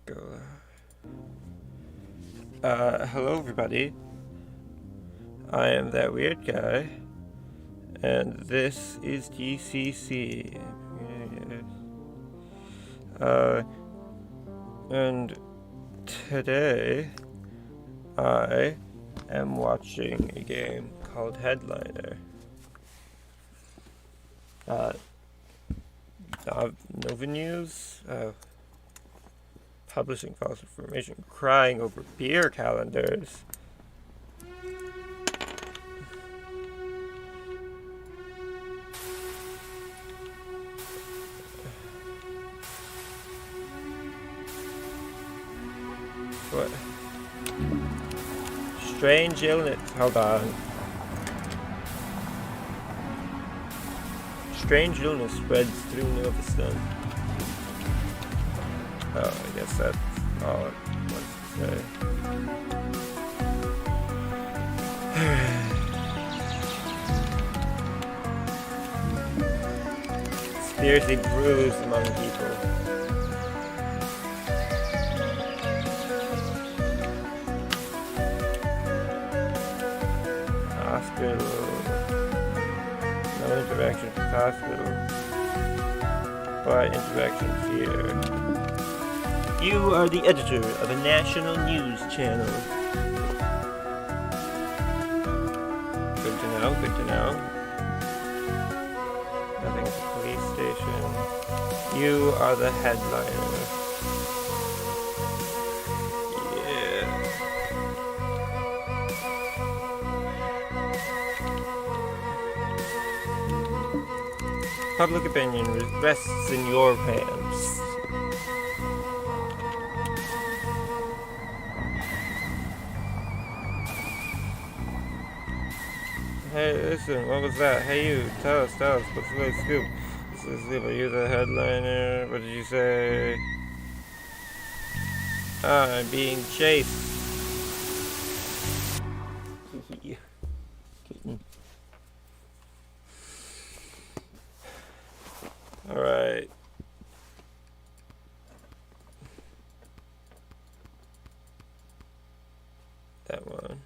go. Hello everybody. I am that weird guy, and this is DCC. And today I am watching a game called Headliner. Nova News, publishing false information, crying over beer calendars. What? Strange illness. Hold on. Strange illness spreads through Noviston. Oh, I guess that's all it wants to say. Conspiracy brews among people. Hospital. No interaction with hospital. But interactions here. You are the editor of a national news channel. Good to know, good to know. Nothing at the police station. You are the headliner. Yeah. Public opinion rests in your hands. Hey, listen, what was that? Hey, you, tell us, what's the latest scoop? Are you the headliner? What did you say? I'm being chased. Alright. That one.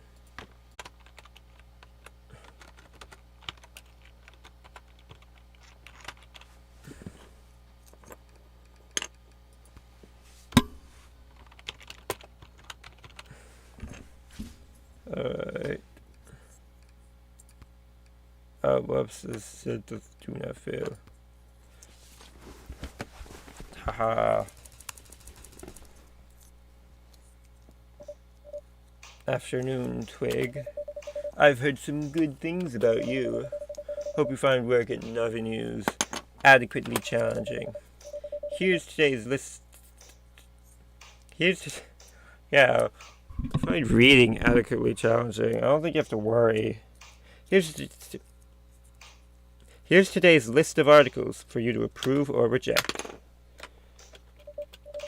Alright. Oh, whoops, this do not fail. Haha. Afternoon, Twig. I've heard some good things about you. Hope you find work at Nova News adequately challenging. Here's today's list. Yeah, I find reading adequately challenging. I don't think you have to worry. Here's today's list of articles for you to approve or reject.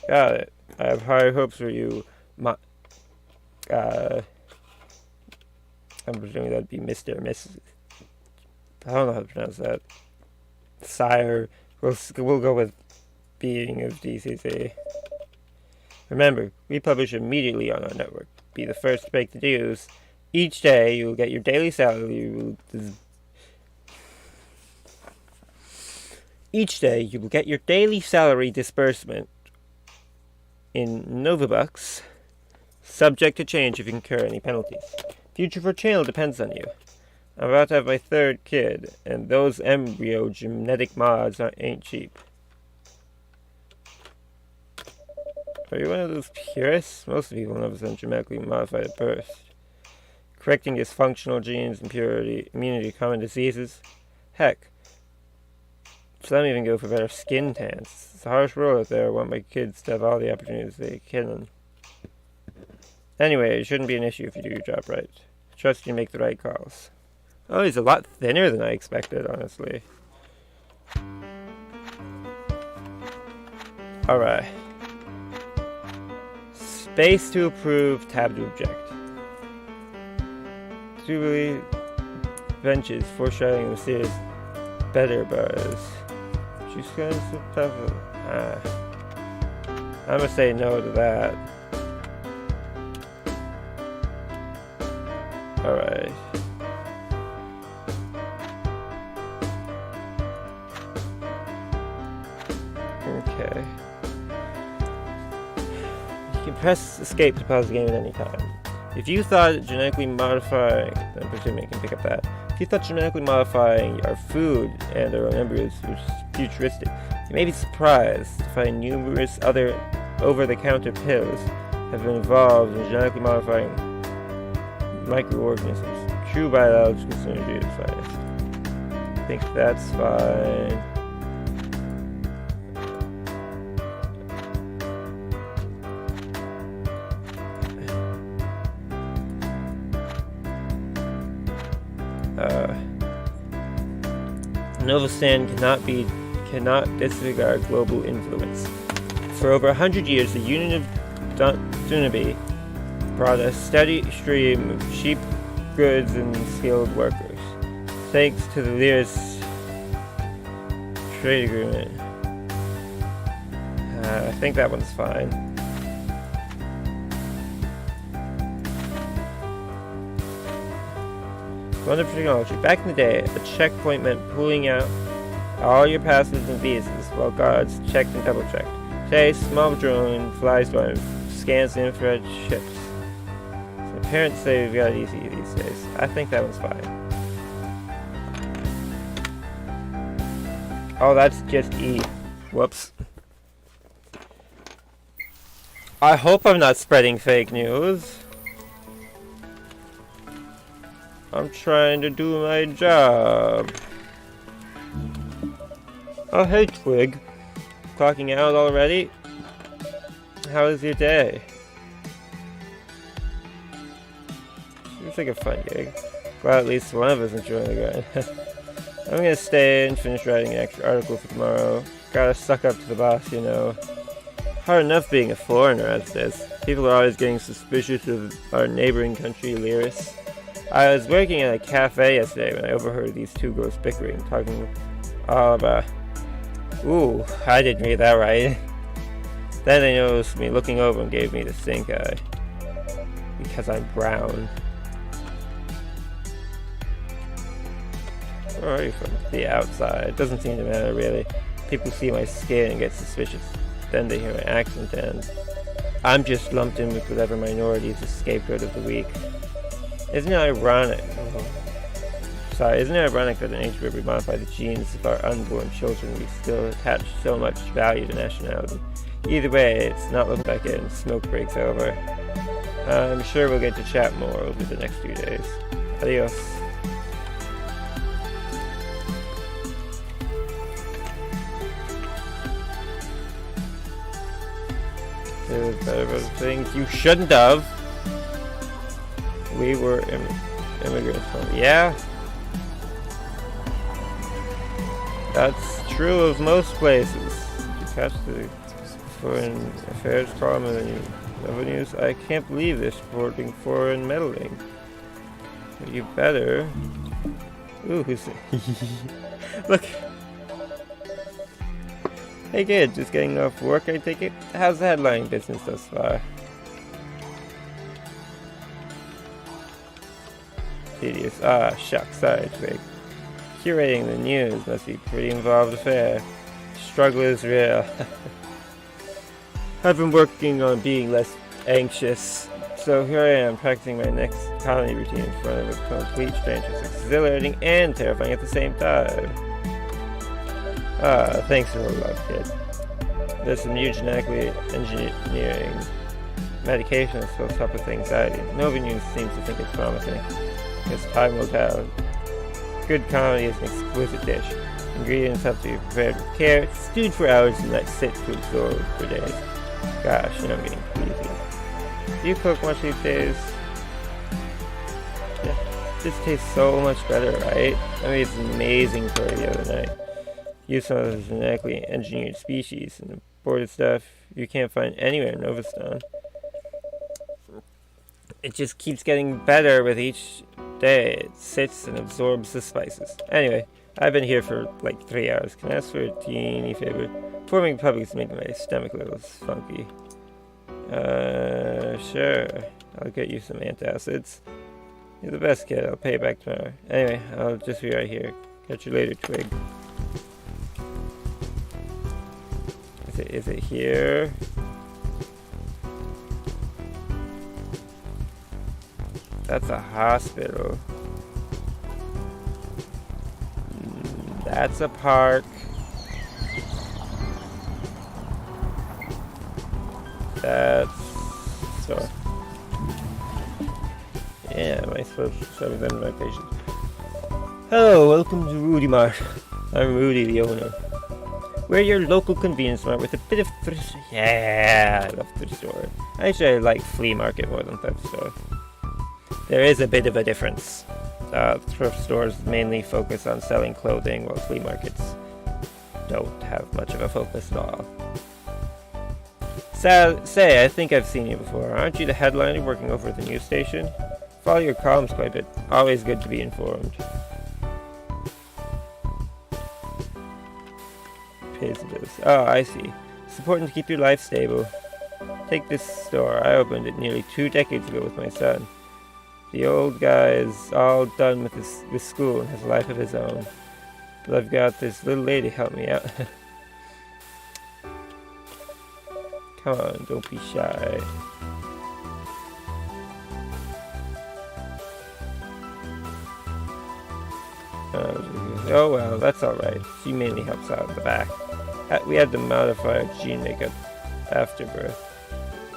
Got it. I have high hopes for you, I'm presuming that'd be Mr. or Mrs. I don't know how to pronounce that. Sire. We'll go with being of DCC. Remember, we publish immediately on our network. Be the first to break the news. Each day, you will get your daily salary. Each day, you will get your daily salary disbursement in Novabucks, subject to change if you incur any penalties. Future for channel depends on you. I'm about to have my third kid, and those embryo genetic mods ain't cheap. Are you one of those purists? Most people know some genetically modified at birth. Correcting dysfunctional genes, immunity to common diseases. Heck, some even go for better skin tans. It's a harsh world out there. I want my kids to have all the opportunities they can. Anyway, it shouldn't be an issue if you do your job right. Trust you make the right calls. Oh, he's a lot thinner than I expected, honestly. Alright. Space to approve, tab to object. Jubilee benches foreshadowing the series better buzz. She's kind of tough. I'm gonna say no to that. Alright. Okay. You can press escape to pause the game at any time. If you thought genetically modifying, I'm presuming you can pick up that. If you thought genetically modifying our food and our embryos was futuristic, you may be surprised to find numerous other over-the-counter pills have been involved in genetically modifying microorganisms. True biological synergy is finest. I think that's fine. Novostand cannot disregard global influence. For over 100 years, the Union of Dunaby brought a steady stream of cheap goods and skilled workers. Thanks to the Lyris trade agreement. I think that one's fine. Wonderful technology. Back in the day, a checkpoint meant pulling out all your passports and visas while guards checked and double-checked. Today, small drone flies by and scans the infrared chips. So parents say we've got it easy these days. I think that one's fine. Oh, that's just E. Whoops. I hope I'm not spreading fake news. I'm trying to do my job. Oh, hey, Twig. Clocking out already? How was your day? Seems like a fun gig. Well, at least one of us enjoying the grind. I'm gonna stay and finish writing an extra article for tomorrow. Gotta suck up to the boss, you know. Hard enough being a foreigner at this. People are always getting suspicious of our neighboring country, Lyris. I was working at a cafe yesterday when I overheard these two girls bickering, talking all about... Ooh, I didn't read that right. Then they noticed me looking over and gave me the stink eye. Because I'm brown. Where are you from? The outside. Doesn't seem to matter really. People see my skin and get suspicious. Then they hear my accent and... I'm just lumped in with whatever minority is the scapegoat of the week. Isn't it ironic? Isn't it ironic that in age where we modify the genes of our unborn children, we still attach so much value to nationality? Either way, it's not looking like it and smoke breaks over. I'm sure we'll get to chat more over the next few days. Adios. Better things you shouldn't have. We were immigrants from... Yeah. That's true of most places. You catch the foreign affairs column and then you revenues. I can't believe they're supporting foreign meddling. You better. Ooh, who's... Look. Hey kid, just getting off work, I take it? How's the headline business thus far? Tedious. Ah, shucks, sorry, Twig. Curating the news must be a pretty involved affair. Struggle is real. I've been working on being less anxious, so here I am practicing my next colony routine in front of a complete stranger. It's exhilarating and terrifying at the same time. Ah, thanks for the love, kid. There's some new genetically engineering medication that supposed to help with anxiety. Nova News seems to think it's promising. Guess time will tell. Good comedy is an exquisite dish. Ingredients have to be prepared with care, stewed for hours, and let sit to absorb for days. Gosh, you know I'm getting queasy. Do you cook much these days? Yeah, this tastes so much better, right? I made some amazing curry the other night. Used some of the genetically engineered species and imported stuff you can't find anywhere in Novastan. It just keeps getting better with each day. It sits and absorbs the spices. Anyway, I've been here for like 3 hours. Can I ask for a teeny favor? Performing in public is making my stomach a little funky. Sure. I'll get you some antacids. You're the best kid. I'll pay you back tomorrow. Anyway, I'll just be right here. Catch you later, Twig. Is it here? That's a hospital. That's a park. That's store. Yeah, am I supposed to show them my patients? Hello, welcome to Rudy Mart. I'm Rudy, the owner. We're your local convenience mart with a bit of thrift. Yeah, I love thrift store. Actually, I like flea market more than thrift store. There is a bit of a difference. Thrift stores mainly focus on selling clothing, while flea markets don't have much of a focus at all. Say, I think I've seen you before. Aren't you the headliner working over at the news station? Follow your columns quite a bit. Always good to be informed. Business. Oh, I see. It's important to keep your life stable. Take this store. I opened it nearly 2 decades ago with my son. The old guy is all done with school and has a life of his own. But I've got this little lady help me out. Come on, don't be shy. Oh well, that's alright. She mainly helps out in the back. We had to modify our gene makeup after birth.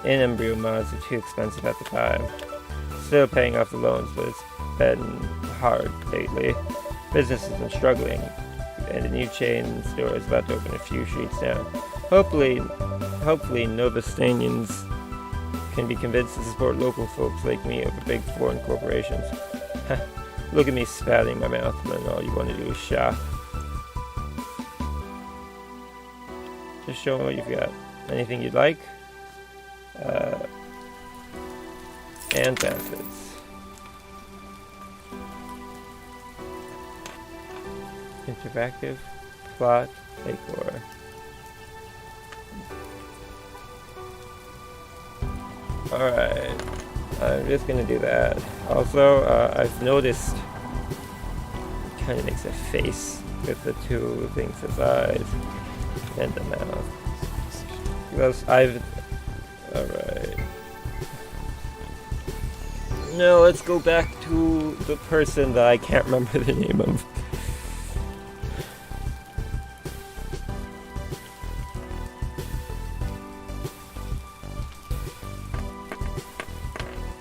In embryo mods are too expensive at the time. Still paying off the loans, but it's been hard lately. Business has been struggling, and a new chain store is about to open a few streets down. Hopefully Novastanians can be convinced to support local folks like me over big foreign corporations. Look at me spatting my mouth when all you want to do is shop. Just show me what you've got. Anything you'd like? Antacids. Interactive plot decor. Alright, I'm just gonna do that. Also, I've noticed it kind of makes a face with the two things as eyes and the mouth. Because alright. No, let's go back to the person that I can't remember the name of.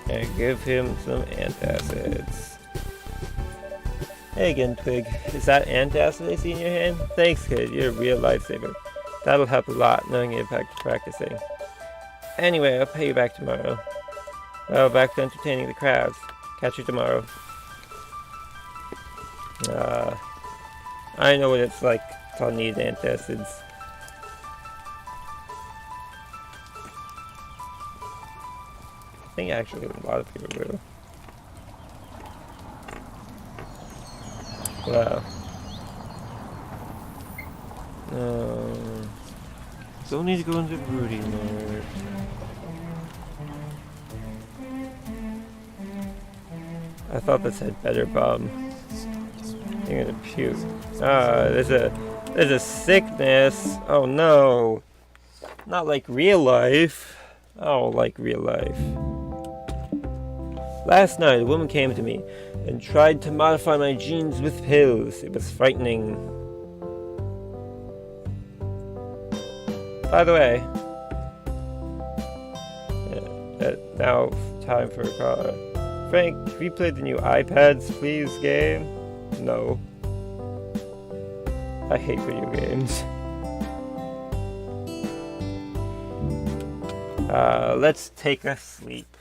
And give him some antacids. Hey again, Twig. Is that antacid I see in your hand? Thanks, kid. You're a real lifesaver. That'll help a lot, knowing you get back to practicing. Anyway, I'll pay you back tomorrow. Well, back to entertaining the crowds. Catch you tomorrow. I know what it's like to need antacids. I think actually a lot of people do. Wow. Don't need to go into Rudy mode. I thought this had better bomb. I'm gonna puke. There's a sickness. Oh no. Not like real life. Oh, like real life. Last night, a woman came to me and tried to modify my genes with pills. It was frightening. By the way, now time for a call. Frank, have you played the new iPads, please game? No. I hate video games. Let's take a sleep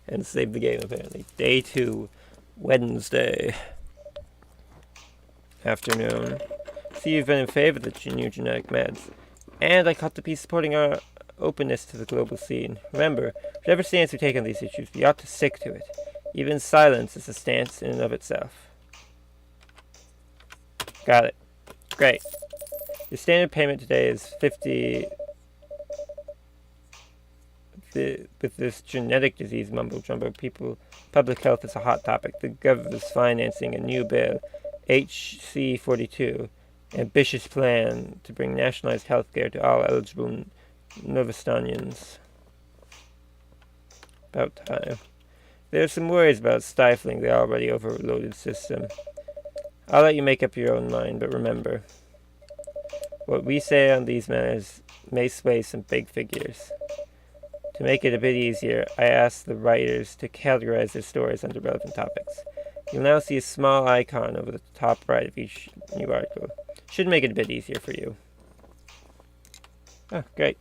and save the game apparently. Day 2, Wednesday. Afternoon. See, you've been in favor of the new genetic meds. And I caught the piece supporting our openness to the global scene. Remember, whatever stance we take on these issues, we ought to stick to it. Even silence is a stance in and of itself. Got it. Great. The standard payment today is 50. With this genetic disease mumbo jumbo, public health is a hot topic. The government is financing a new bill, HC42, ambitious plan to bring nationalized health care to all eligible Novastanians. About time. There are some worries about stifling the already overloaded system. I'll let you make up your own mind, but remember, what we say on these matters may sway some big figures. To make it a bit easier, I asked the writers to categorize their stories under relevant topics. You'll now see a small icon over the top right of each new article. Should make it a bit easier for you. Oh, great.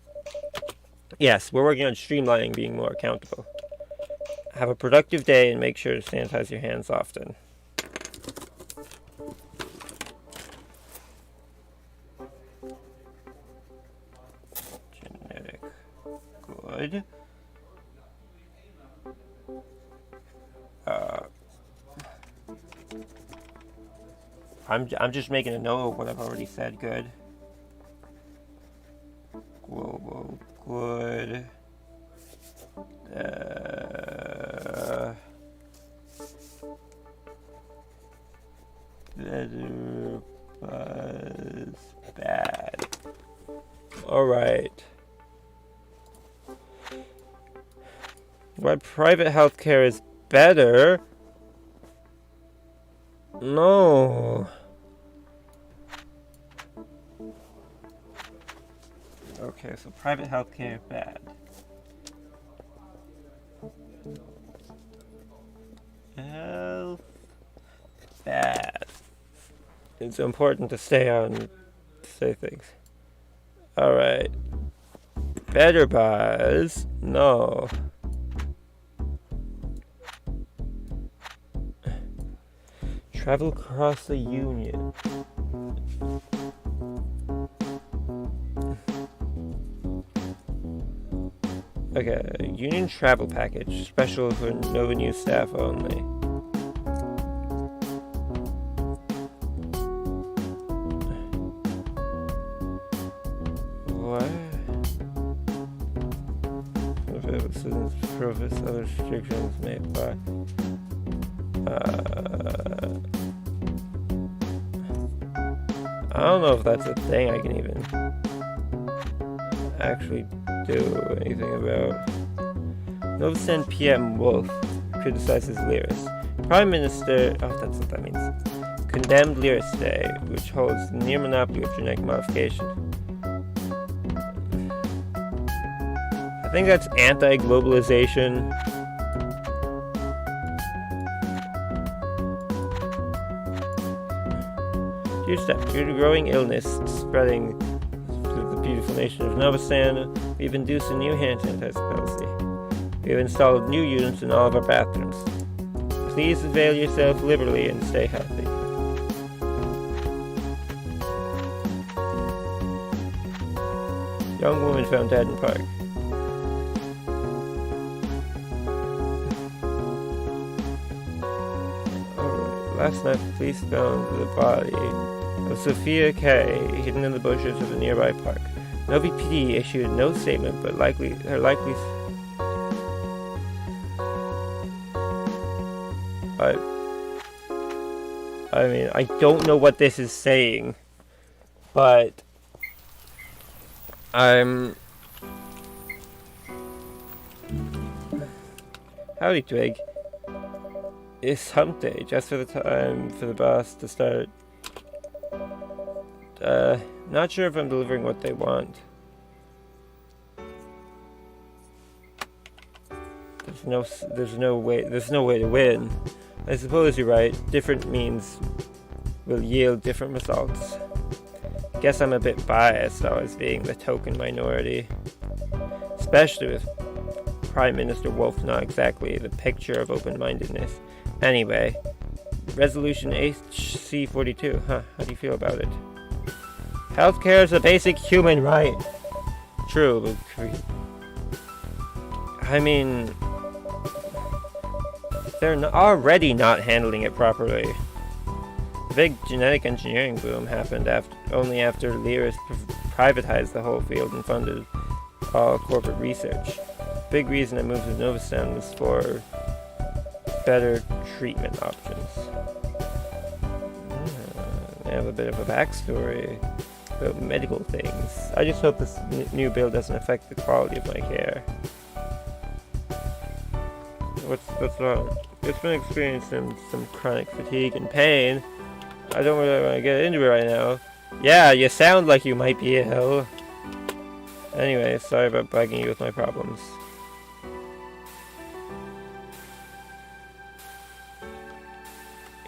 Yes, we're working on streamlining being more accountable. Have a productive day and make sure to sanitize your hands often. Genetic. Good. I'm just making a note of what I've already said. Good. Global good. Better buzz bad. Alright. Why private healthcare is better? No. Okay, so private healthcare bad. Health bad. It's important to say things. Alright. Better buzz? No. Travel across the Union. Okay, Union travel package, special for Nova News staff only. What? Provis, other restrictions may apply. I don't know if that's a thing I can even actually do anything about. Novostan PM Wolf criticizes Lyris. Prime Minister, that's what that means. Condemned Lyris Day, which holds the near monopoly of genetic modification. I think that's anti-globalization. Due to growing illness spreading through the beautiful nation of Novostan, we've introduced a new hand sanitizer policy. We have installed new units in all of our bathrooms. Please avail yourself liberally and stay healthy. Young woman found dead in park. Last night, police found the body of Sophia K. hidden in the bushes of a nearby park. Novi PD issued no statement, but I mean, I don't know what this is saying, but howdy, Twig. It's hump day, just for the time for the boss to start. Not sure if I'm delivering what they want. There's no way to win. I suppose you're right. Different means will yield different results. Guess I'm a bit biased, always being the token minority. Especially with Prime Minister Wolf not exactly the picture of open-mindedness. Anyway, Resolution HC42, how do you feel about it? Healthcare is a basic human right. True, but I mean, they're already not handling it properly. The big genetic engineering boom happened only after Lyris privatized the whole field and funded all corporate research. Big reason I moved to Novostown was for better treatment options. I have a bit of a backstory about medical things. I just hope this new bill doesn't affect the quality of my care. What's wrong? It's been experiencing some chronic fatigue and pain. I don't really want to get into it right now. Yeah, you sound like you might be ill. Anyway, sorry about bugging you with my problems.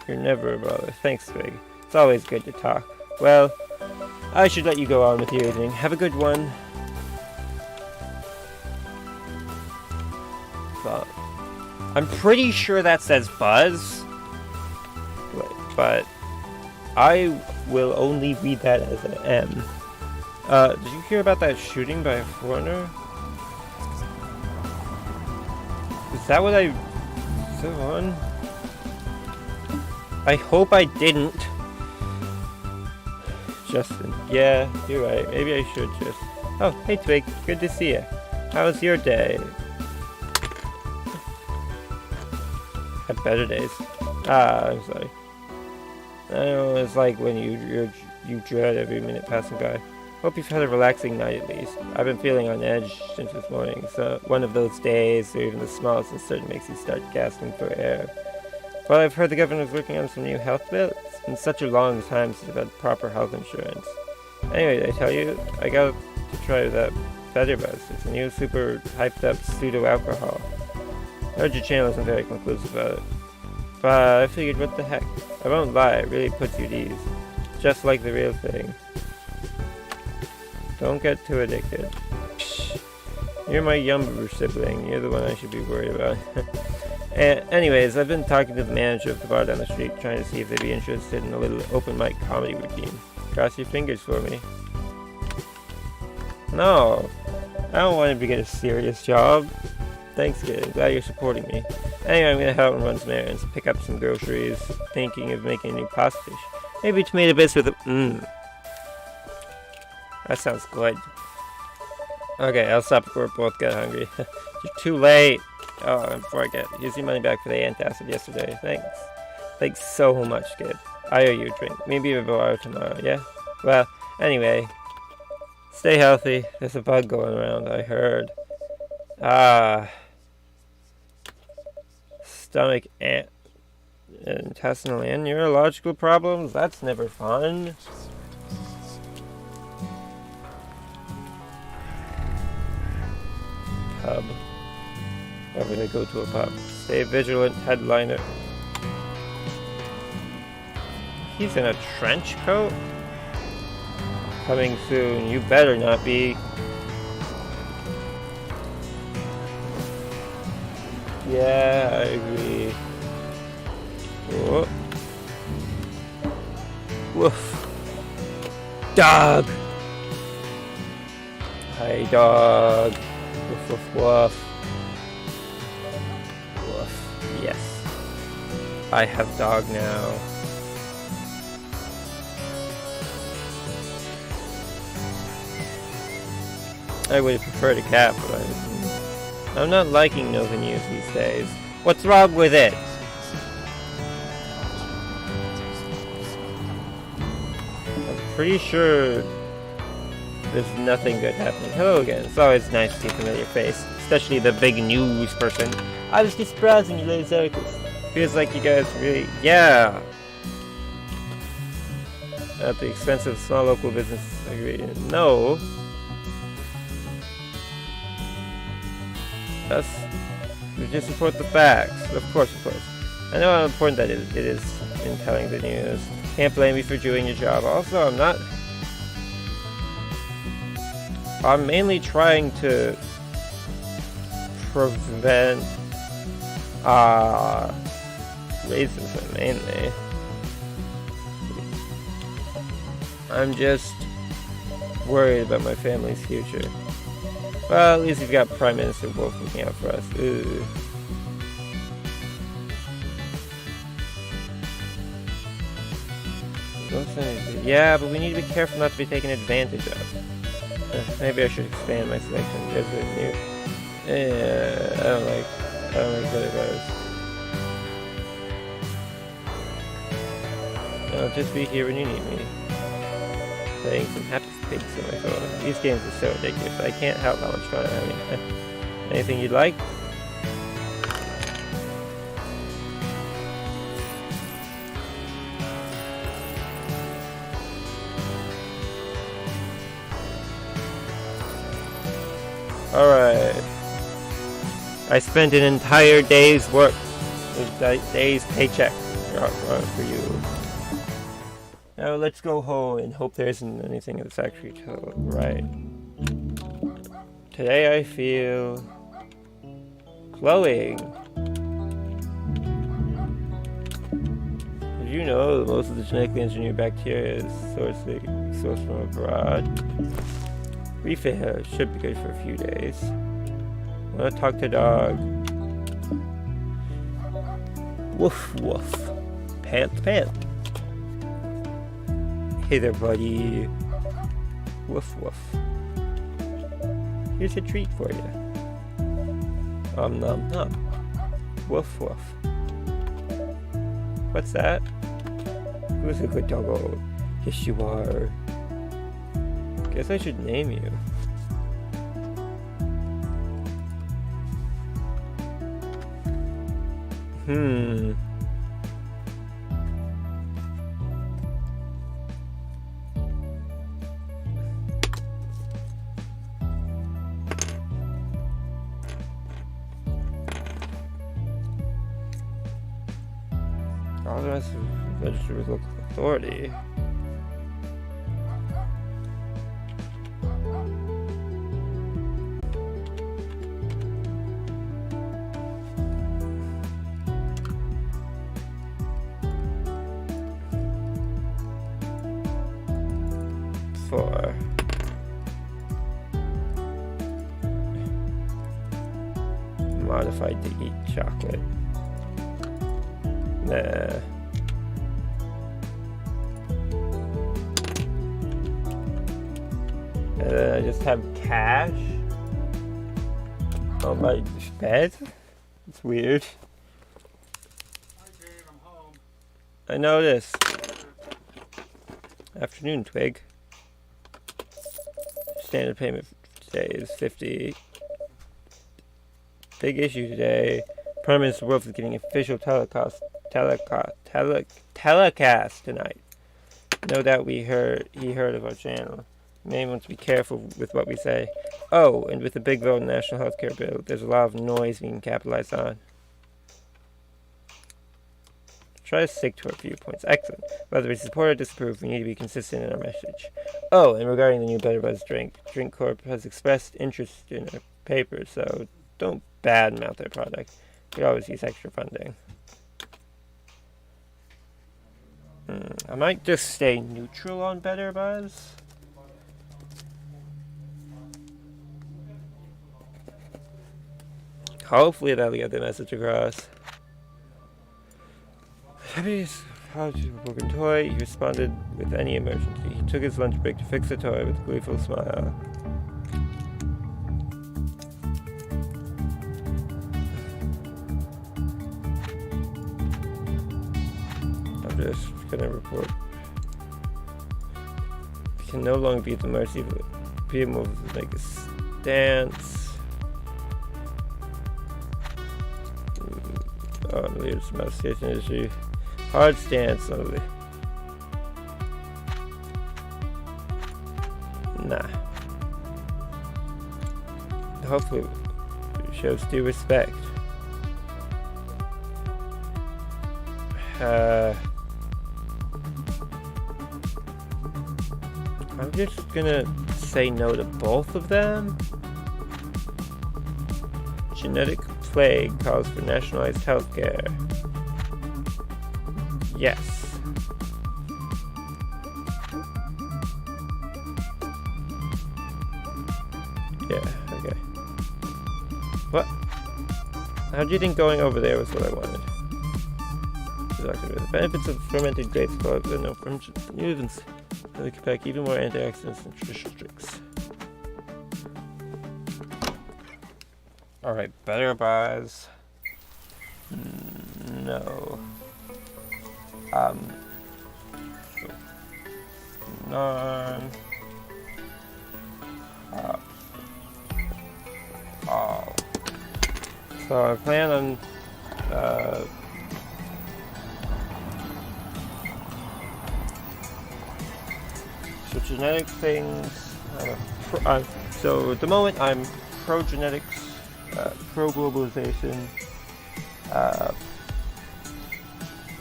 You're never a bother. Thanks, Twig. It's always good to talk. Well, I should let you go on with your evening. Have a good one. But I'm pretty sure that says Buzz. But I will only read that as an M. Did you hear about that shooting by a foreigner? Is that what is that on? I hope I didn't. Justin. Yeah, you're right. Maybe I should just... Oh, hey Twig. Good to see you. How was your day? Had better days. I'm sorry. I know it's like when you dread every minute passing by. Hope you've had a relaxing night at least. I've been feeling on edge since this morning, so one of those days where even the smallest uncertainty makes you start gasping for air. Well, I've heard the governor's working on some new health bills. It's been such a long time since I've had proper health insurance. Anyway, did I tell you? I got to try that Feather Buzz. It's a new super hyped up pseudo alcohol. I heard your channel isn't very conclusive about it. But I figured, what the heck? I won't lie, it really puts you at ease. Just like the real thing. Don't get too addicted. Psh, you're my younger sibling. You're the one I should be worried about. Anyways, I've been talking to the manager of the bar down the street, trying to see if they'd be interested in a little open mic comedy routine. Cross your fingers for me. No, I don't want him to get a serious job. Thanks, kid. I'm glad you're supporting me. Anyway, I'm gonna head out and run some errands, pick up some groceries, thinking of making a new pasta dish. Maybe tomato bits with a... That sounds good. Okay, I'll stop before we both get hungry. You're too late. Oh, and before I get, here's your money back for the antacid yesterday. Thanks. Thanks so much, kid. I owe you a drink. Maybe we'll go out tomorrow, yeah? Well, anyway. Stay healthy. There's a bug going around, I heard. Stomach and intestinal and neurological problems? That's never fun. Pub. Why would I go to a pub? Stay vigilant, headliner. He's in a trench coat? Coming soon. You better not be. Yeah, I agree. Whoa. Woof. Dog! Hi, dog. Woof, woof, woof. Woof. Yes. I have dog now. I would have preferred a cat, but I'm not liking Nova News these days. What's wrong with it? I'm pretty sure there's nothing good happening. Hello again. It's always nice to see a familiar face, especially the big news person. I was just browsing your latest articles. Feels like you guys really... Yeah! At the expense of small local business. I agree. No. Us. We just report the facts. Of course, of course. I know how important that it is in telling the news. Can't blame me for doing your job. Also, I'm mainly trying to prevent racism, mainly. I'm just worried about my family's future. Well, at least we've got Prime Minister Wolf looking out for us. Ooh. Yeah, but we need to be careful not to be taken advantage of. Maybe I should expand my selection. There's a new. I don't like better buzz. I'll just be here when you need me. Playing some happy things on my phone. These games are so ridiculous. I can't help how much fun I'm having. Anything you'd like? Alright. I spent an entire day's work. A day's paycheck for you. Now let's go home and hope there isn't anything in the factory to the right. Today I feel glowing. Did you know that most of the genetically engineered bacteria is sourced from abroad? Refill should be good for a few days. Wanna talk to dog? Woof woof. Pant pant. Hey there, buddy. Woof woof. Here's a treat for you. Nom nom. Woof woof. What's that? Who's a good doggo? Yes, you are. Guess I should name you. Authorized to register with local authority. For modified to eat chocolate. Nah. And then I just have cash on my bed. It's weird. Hi Dave, I'm home. I noticed. Afternoon, Twig. Standard payment today is 50. Big issue today. Prime Minister Wolf is getting official telecast tonight. No doubt he heard of our channel. May want to be careful with what we say. Oh, and with the big vote on the National Healthcare Bill, there's a lot of noise we can capitalize on. Try to stick to our viewpoints. Excellent. Whether we support or disapprove, we need to be consistent in our message. Oh, and regarding the new Better Buzz drink, Drink Corp has expressed interest in our paper, so don't badmouth their product. We always use extra funding. I might just stay neutral on Better Buzz. Hopefully that'll get the message across. Happy's apology for broken toy. He responded with any emergency. He took his lunch break to fix the toy with a gleeful smile. I'm just gonna report. He can no longer be at the mercy of people to make a stance. Oh, the leaders of the mastication industry. Hard stance on the. Nah. Hopefully, it shows due respect. I'm just gonna say no to both of them. Genetic plague calls for nationalized healthcare. Yes. Yeah, okay. What? How do you think going over there was what I wanted? doctor. The benefits of fermented grapes called the no nuisance. They can pack even more antioxidants than traditional drinks. Alright, better buzz. No. None. All. So I plan on so genetic things. So at the moment I'm pro genetics, pro globalization,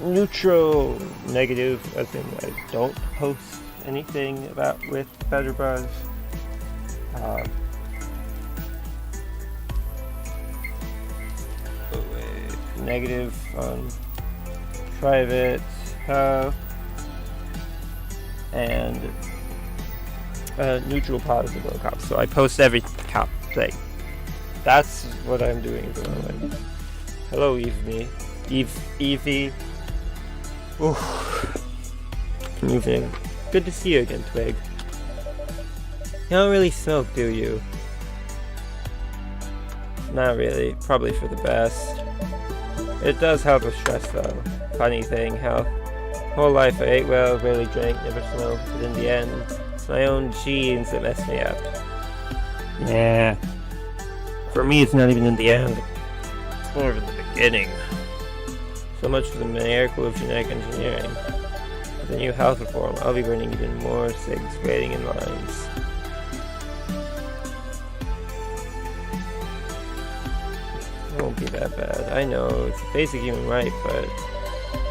neutral negative, as in I don't post anything about with Better Buzz. Negative on private and neutral positive on cops. So I post every cop thing. That's what I'm doing at the moment. Hello, Evie. Evening. Good to see you again, Twig. You don't really smoke, do you? Not really. Probably for the best. It does help with stress, though. Funny thing, how whole life I ate well, rarely drank, never smoked, but in the end, it's my own genes that mess me up. Yeah. For me, it's not even in the end. It's more of in the beginning. So much for the miracle of genetic engineering. With the new health reform, I'll be burning even more cigs waiting in lines. It won't be that bad. I know, it's a basic human right, but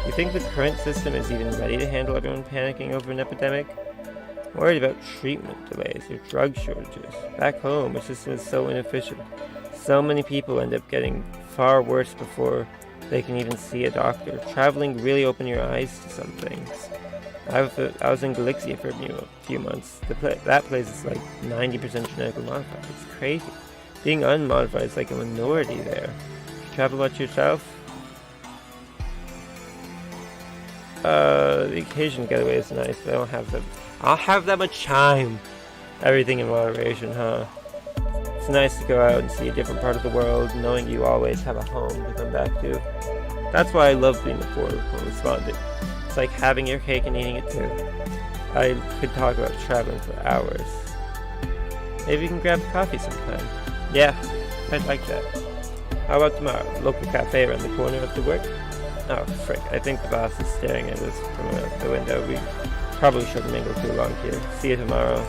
you think the current system is even ready to handle everyone panicking over an epidemic? I'm worried about treatment delays or drug shortages. Back home, our system is so inefficient. So many people end up getting far worse before they can even see a doctor. Traveling really opened your eyes to some things. I was in Galicia for a few months. That place is like 90% genetically modified. It's crazy. Being unmodified is like a minority there. You travel much yourself? The occasional getaway is nice, but I'll have that much time. Everything in moderation, huh? It's nice to go out and see a different part of the world, knowing you always have a home to come back to. That's why I love being a forward respondent. It's like having your cake and eating it too. I could talk about traveling for hours. Maybe we can grab a coffee sometime. Yeah, I'd like that. How about tomorrow? Local cafe around the corner after work? Oh, frick. I think the boss is staring at us from the window. We probably shouldn't mingle too long here. See you tomorrow.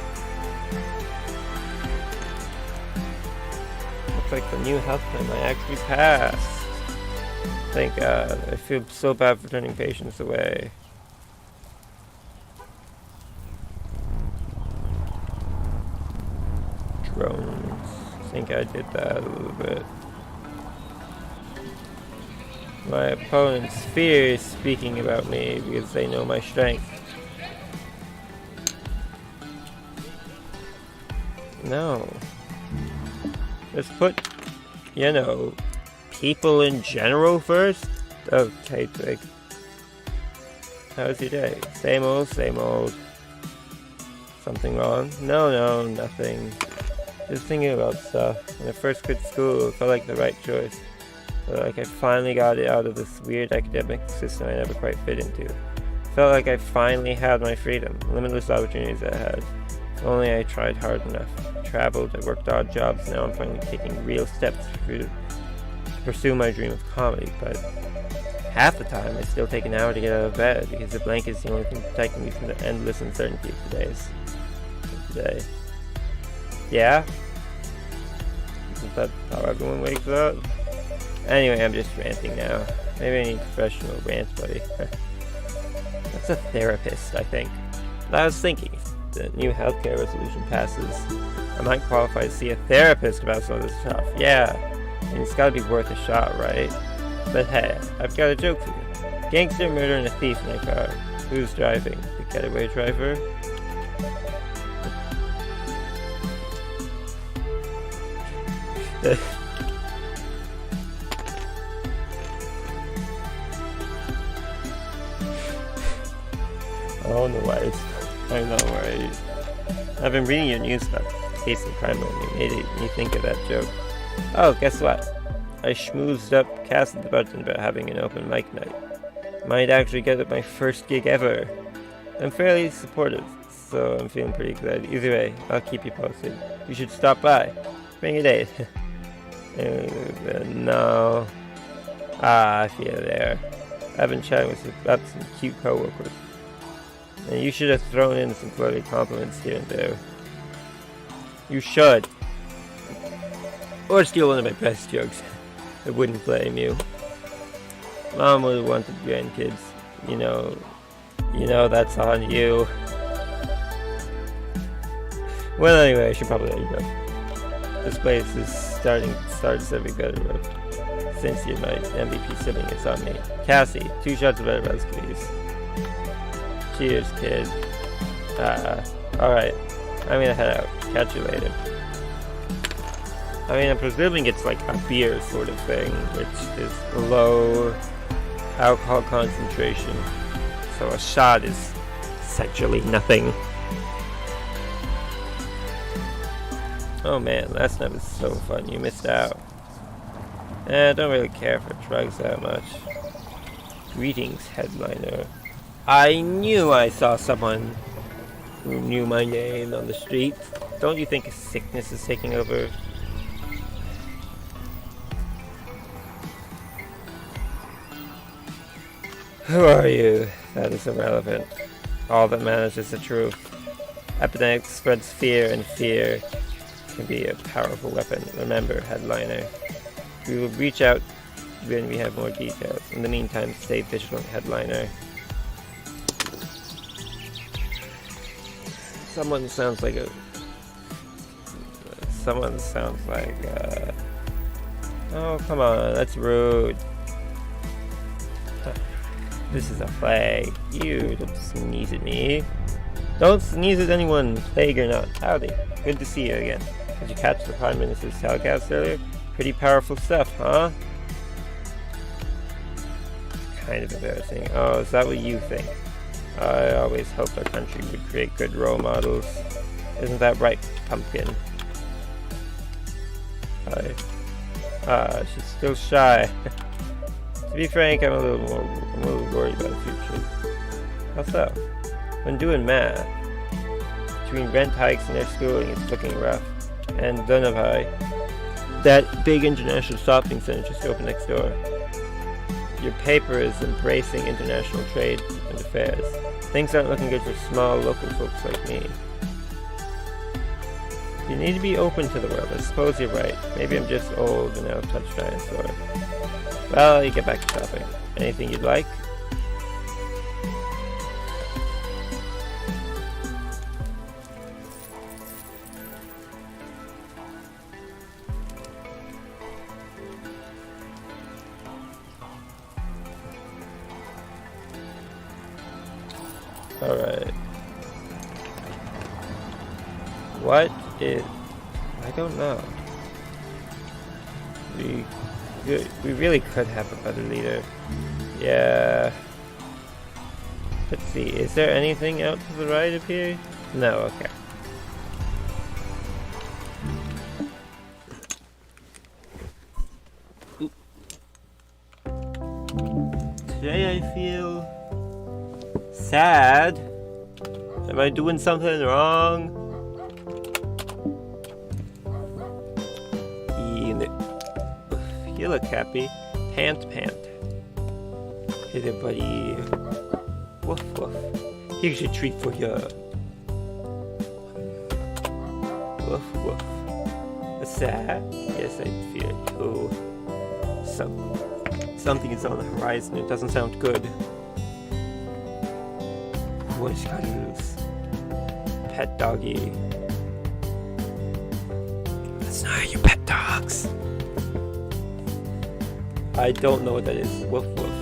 Looks like the new health plan might actually pass. Thank God. I feel so bad for turning patients away. Drones. I think I did that a little bit. My opponents fear speaking about me because they know my strength. No. Just put, people in general first? Okay, Twig. How's your day? Same old, same old. Something wrong? No, nothing. Just thinking about stuff. When I first quit school, it felt like the right choice. Felt like I finally got it out of this weird academic system I never quite fit into. Felt like I finally had my freedom, limitless opportunities I had. If only I tried hard enough. I traveled, I worked odd jobs, now I'm finally taking real steps to pursue my dream of comedy, but half the time I still take an hour to get out of bed because the blanket is the only thing protecting me from the endless uncertainty of today. Yeah? Isn't that how everyone wakes up? Anyway, I'm just ranting now. Maybe I need a professional rant buddy. That's a therapist, I think. But I was thinking, if the new healthcare resolution passes, I might qualify to see a therapist about some of this stuff. Yeah, I mean, it's gotta be worth a shot, right? But hey, I've got a joke for you. Gangster murdering a thief in a car. Who's driving? The getaway driver? coronavirus. I know, right? I've been reading your news about case of crime and you made me think of that joke. Oh, guess what? I schmoozed up Cassie the Button about having an open mic night. Might actually get it my first gig ever. I'm fairly supportive, so I'm feeling pretty excited. Either way, I'll keep you posted. You should stop by. Bring a date. No. I feel there. I've been chatting about some cute coworkers. And you should have thrown in some flirty compliments here and there. You should. Or steal one of my best jokes. I wouldn't blame you. Mom would have wanted grandkids. You know that's on you. Well, anyway, I should probably let you go. This place is starting serving better with. Since you're my MVP sibling, it's on me. Cassie, 2 shots of better rest, please. Cheers, kid. Alright. I'm gonna head out. Catch you later. I mean, I'm presuming it's like a beer sort of thing, which is low alcohol concentration. So a shot is essentially nothing. Oh man, last night was so fun. You missed out. I don't really care for drugs that much. Greetings, headliner. I knew I saw someone who knew my name on the street. Don't you think a sickness is taking over? Who are you? That is irrelevant. All that matters is the truth. Epidemic spreads fear, and fear can be a powerful weapon. Remember, headliner. We will reach out when we have more details. In the meantime, stay vigilant, headliner. Someone sounds like oh, come on, that's rude. This is a plague. You don't sneeze at me. Don't sneeze at anyone, plague or not. Howdy. Good to see you again. Did you catch the Prime Minister's telecast earlier? Pretty powerful stuff, huh? Kind of embarrassing. Oh, is that what you think? I always hoped our country would create good role models. Isn't that right, Pumpkin? She's still shy. To be frank, I'm a little worried about the future. How so? When doing math, between rent hikes and their schooling, it's looking rough. And Dunavai, that big international shopping center just opened next door. Your paper is embracing international trade and affairs. Things aren't looking good for small local folks like me. You need to be open to the world. I suppose you're right. Maybe I'm just old and out of touch dinosaur. Well, you get back to shopping. Anything you'd like? Alright. What is... I don't know. We really could have a better leader. Yeah. Let's see, is there anything out to the right of here? No, okay. Today I feel sad. Am I doing something wrong? You look happy. Pant. Hey there, buddy. Woof woof. Here's your treat for you. Woof woof. Sad? Yes, I feel it too. Something is on the horizon. It doesn't sound good. Voice got loose. Pet doggy. Let's not your pet dogs. I don't know what that is. Woof woof.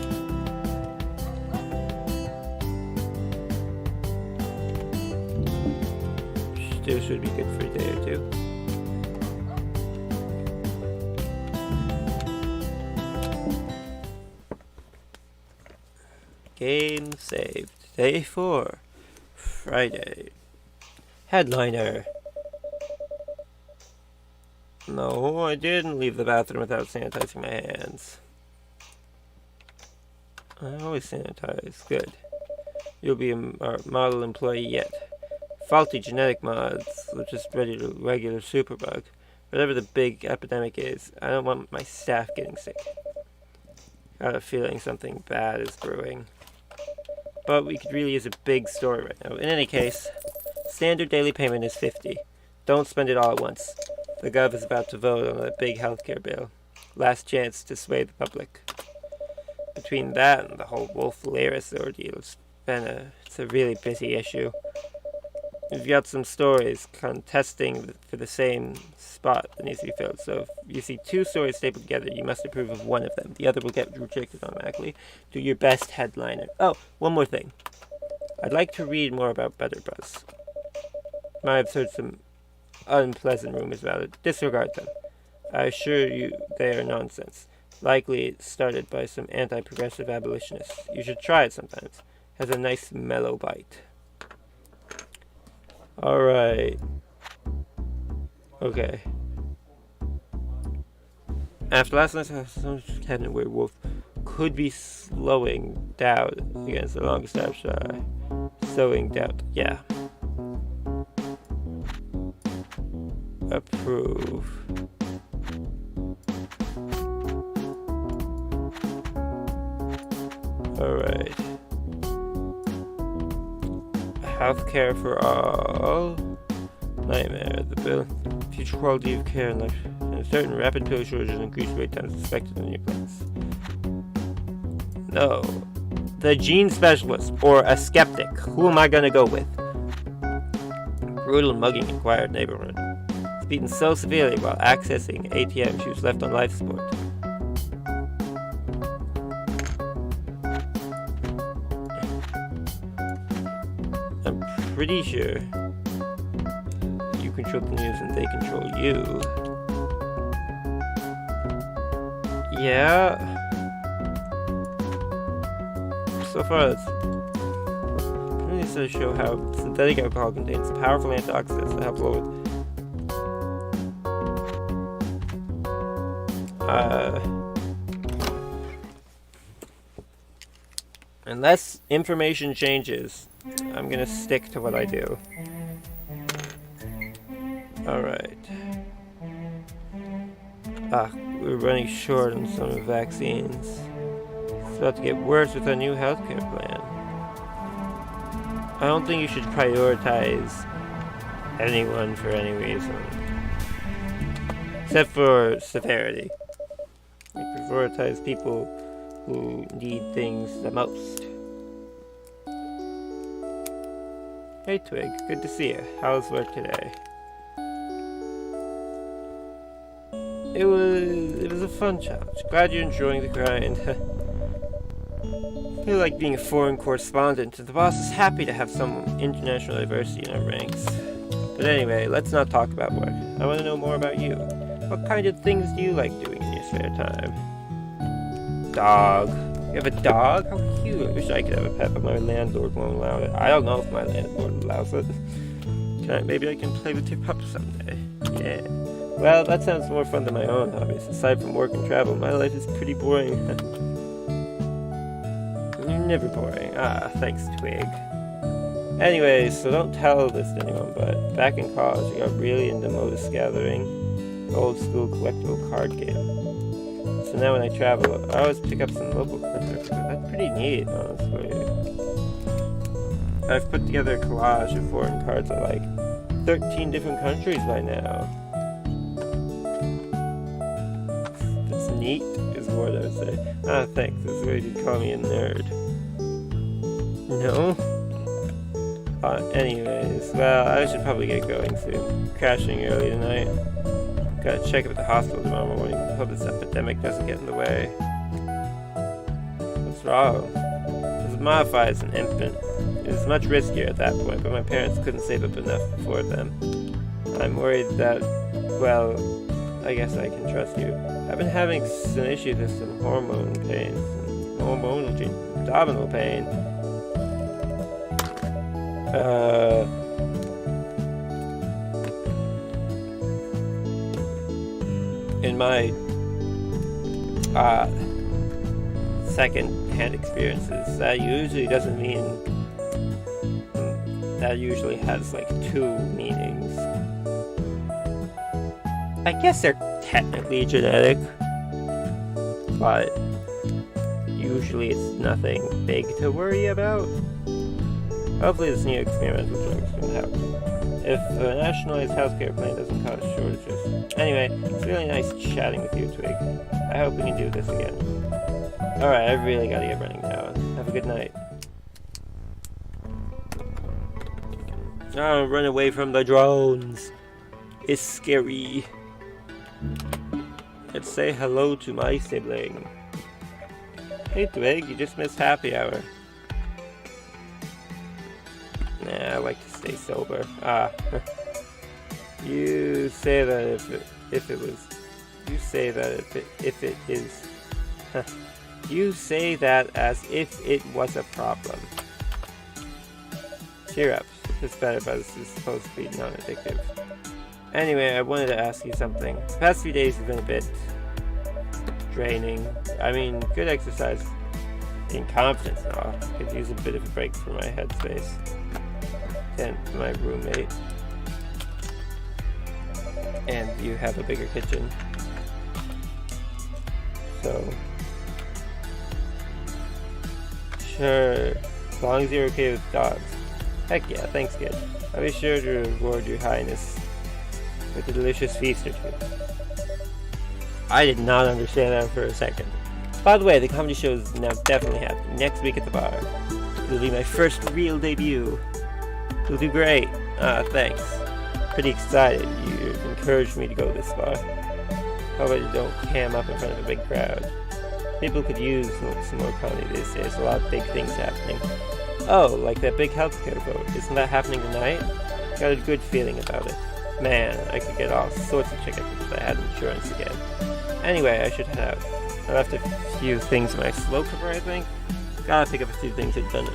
Still should be good for a day or two. Game saved. Day 4. Friday. Headliner. No, I didn't leave the bathroom without sanitizing my hands. I always sanitize. Good. You'll be a model employee yet. Faulty genetic mods will just ready to regular superbug. Whatever the big epidemic is, I don't want my staff getting sick. Got a feeling something bad is brewing. But we could really use a big story right now. In any case, standard daily payment is $50. Don't spend it all at once. The Gov is about to vote on a big healthcare bill. Last chance to sway the public. Between that and the whole Wolf Laris ordeal, it's a really busy issue. We've got some stories contesting for the same spot that needs to be filled. So if you see two stories stapled together, you must approve of one of them. The other will get rejected automatically. Do your best, headliner. Oh, one more thing. I'd like to read more about Better Buzz. I've heard some unpleasant rumors about it. Disregard them. I assure you they are nonsense. Likely started by some anti-progressive abolitionists. You should try it sometimes. Has a nice mellow bite. Alright. Okay. After last night's cabinet where Wolf could be slowing down against the longest snapshot. Slowing down. Yeah. Approve. Alright. Healthcare for all. Nightmare. The bill. Future quality of care and life. And certain rapid pill shortages and increased wait times expected in new plans. No. The gene specialist or a skeptic. Who am I gonna go with? Brutal mugging in quiet neighborhood. Was beaten so severely while accessing ATM she was left on life support. I'm pretty sure you control the news and they control you. Yeah. So far, that's really to show how synthetic alcohol contains powerful antioxidants that help lower. Unless information changes, I'm gonna stick to what I do. Alright. We're running short on some vaccines. It's about to get worse with our new healthcare plan. I don't think you should prioritize anyone for any reason. Except for severity. You prioritize people who need things the most. Hey Twig, good to see you. How's work today? It was a fun challenge. Glad you're enjoying the grind. I feel like being a foreign correspondent, and the boss is happy to have some international diversity in our ranks. But anyway, let's not talk about work. I want to know more about you. What kind of things do you like doing in your spare time? Dog. You have a dog? How cute. I wish I could have a pet, but my landlord won't allow it. I don't know if my landlord allows it. Maybe I can play with your pup someday. Yeah. Well, that sounds more fun than my own hobbies. Aside from work and travel, my life is pretty boring. You're never boring. Thanks, Twig. Anyways, so don't tell this to anyone, but back in college, I got really into Modus Gathering, an old school collectible card game. So now when I travel, I always pick up some local cards. That's pretty neat, honestly. I've put together a collage of foreign cards I like 13 different countries by now. That's neat, is what I would say. Thanks. This is where you'd call me a nerd. No? Anyways, well, I should probably get going soon. Crashing early tonight. Gotta check up at the hospital tomorrow morning. Hope this epidemic doesn't get in the way. What's wrong? I was modified as an infant. It was much riskier at that point, but my parents couldn't save up enough for them. I'm worried that, well, I guess I can trust you. I've been having some issues with some hormone pain, some abdominal pain. Uh, in my second-hand experiences, that usually doesn't mean that usually has like two meanings. I guess they're technically genetic, but usually it's nothing big to worry about. Hopefully this new experimental drug is going to help. If a nationalized healthcare plan doesn't cause shortages. Anyway, it's really nice chatting with you, Twig. I hope we can do this again. Alright, I really gotta get running now. Have a good night. Oh, run away from the drones. It's scary. Let's say hello to my sibling. Hey Twig, you just missed happy hour. Nah, I like to stay sober. You say that if it was. You say that if it is. You say that as if it was a problem. Cheer up. This Better Buzz is supposed to be non-addictive. Anyway, I wanted to ask you something. The past few days have been a bit draining. I mean, good exercise in confidence and all. Could use a bit of a break for my headspace. And my roommate. And you have a bigger kitchen. So sure, as long as you're okay with dogs. Heck yeah, thanks kid. I'll be sure to reward your highness with a delicious feast or two. I did not understand that for a second. By the way, the comedy show is now definitely happening next week at the bar. It'll be my first real debut. You'll do great. Thanks. Pretty excited. You encouraged me to go this far. Hope I don't cam up in front of a big crowd. People could use some more comedy these days. A lot of big things happening. Oh, like that big healthcare vote. Isn't that happening tonight? Got a good feeling about it. Man, I could get all sorts of chickens if I had insurance again. Anyway, I should head out. I left a few things in my slow cooker, I think. Gotta pick up a few things that you've done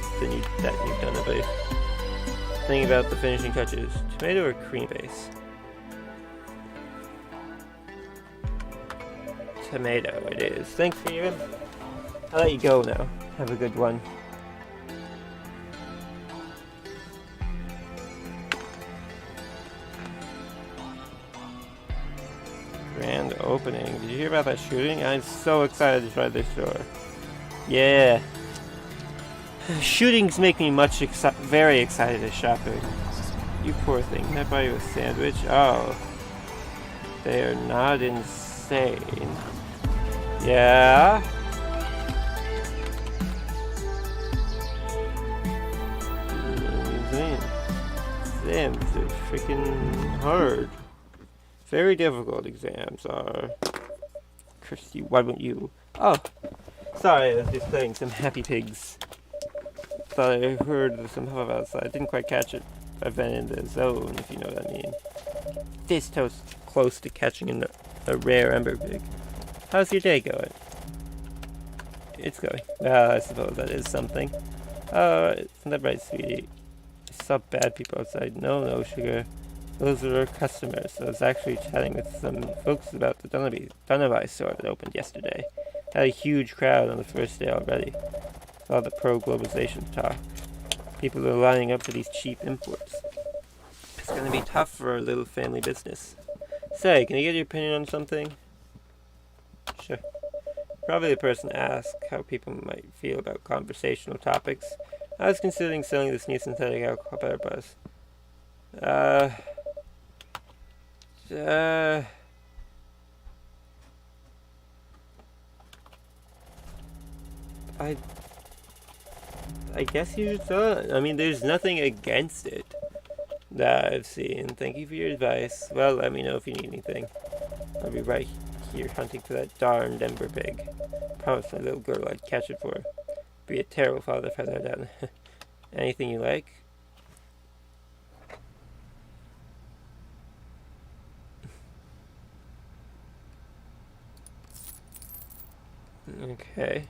a bit. Thinking about the finishing touches. Tomato or cream base? Tomato it is. Thanks, Steven. I'll let you go now. Have a good one. Grand opening. Did you hear about that shooting? I'm so excited to try this store. Yeah. Shootings make me very excited as shopping. You poor thing. Can I buy you a sandwich? Oh. They are not insane. Yeah? Exams are freaking hard. Very difficult exams are. Kirsty, why wouldn't you? Oh. Sorry, I was just playing some Happy Pigs. Thought I heard some huff outside. Didn't quite catch it. I've been in the zone, if you know what I mean. This toast close to catching a rare ember pig. How's your day going? It's going. Well, I suppose that is something. Oh, isn't that right, sweetie? I saw bad people outside. No, sugar. Those are our customers. I was actually chatting with some folks about the Dunavai store that opened yesterday. Had a huge crowd on the first day already. All the pro-globalization talk. People are lining up for these cheap imports. It's gonna be tough for a little family business. Say, can I get your opinion on something? Sure. Probably the person asked how people might feel about conversational topics. I was considering selling this new synthetic alcohol Better Buzz. I guess you should sell it. I mean, there's nothing against it that I've seen. Thank you for your advice. Well, let me know if you need anything. I'll be right here hunting for that darned ember pig. Promised my little girl I'd catch it for her. Be a terrible father if I let her down. Anything you like? Okay.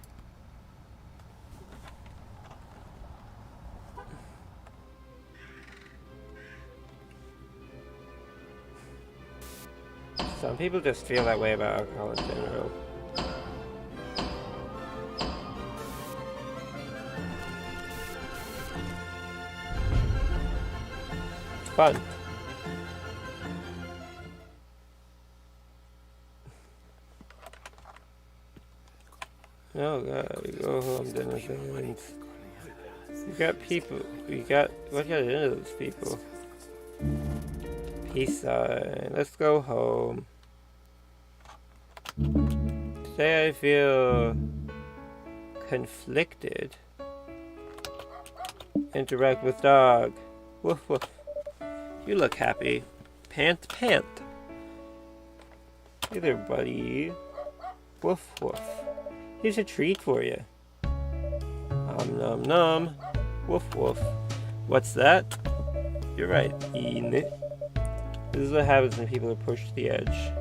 Some people just feel that way about alcohol in general. It's fun. Oh god, we go home, dinner things. We got people. What got into those people? Peace sign. Let's go home. Today I feel conflicted. Interact with dog. Woof woof. You look happy. Pant pant. Hey there, buddy. Woof woof. Here's a treat for you. Nom nom nom. Woof woof. What's that? You're right, eating it. This is what happens when people are pushed to the edge.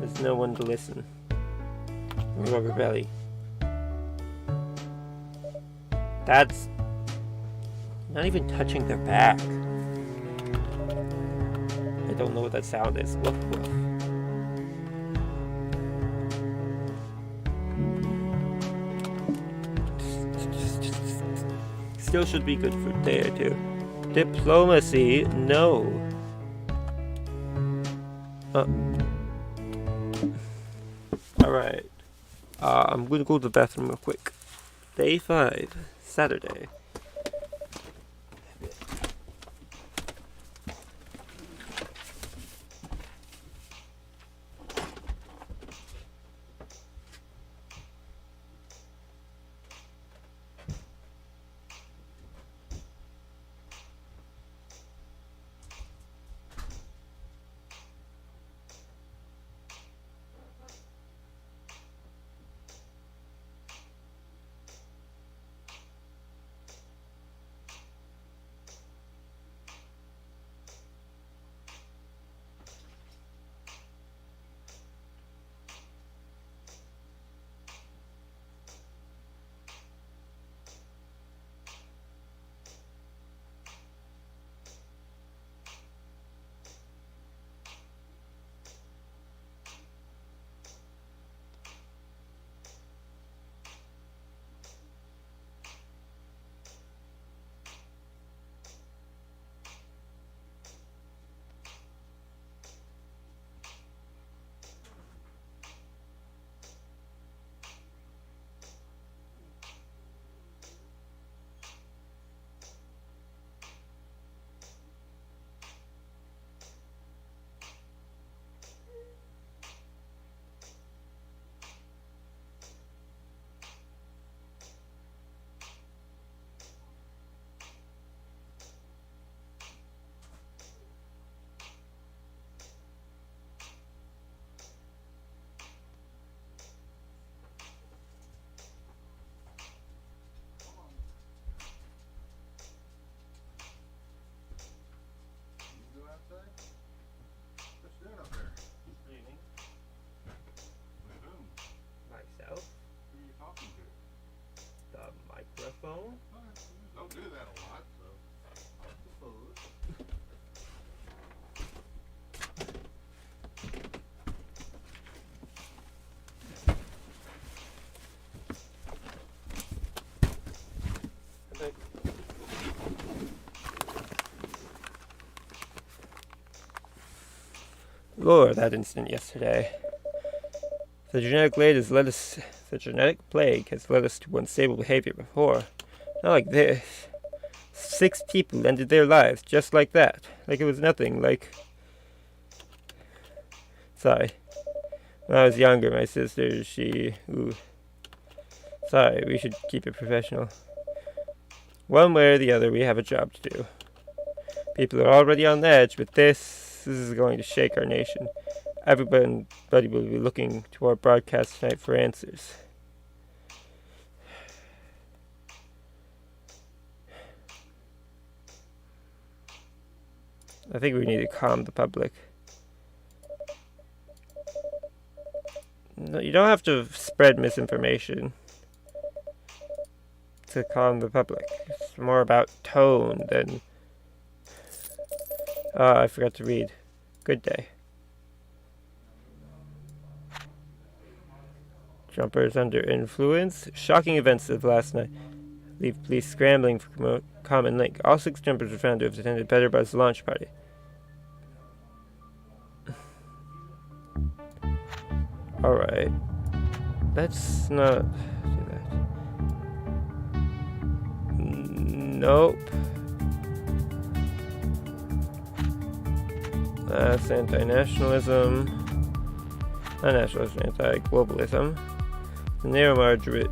There's no one to listen. Rubber belly. That's not even touching their back. I don't know what that sound is. Woof woof. Still should be good for a day or two. Diplomacy, no. Alright. I'm gonna go to the bathroom real quick. Day 5, Saturday. Microphone? Don't do that a lot, so I suppose. Lord, that incident yesterday. The genetic plague has led us to unstable behavior before. Not like this. 6 people ended their lives just like that. Like it was nothing, like... Sorry. When I was younger, my sister, Sorry, we should keep it professional. One way or the other, we have a job to do. People are already on the edge, but this is going to shake our nation. Everybody will be looking to our broadcast tonight for answers. I think we need to calm the public. No, you don't have to spread misinformation to calm the public. It's more about tone than... I forgot to read. Good day. jumpers under influence. Shocking events of last night leave police scrambling for common link. All 6 jumpers were found to have attended Better Buzz launch party. Alright. Let's not do that. Nope. That's anti-nationalism. Not nationalism, anti-globalism. Nero margarine.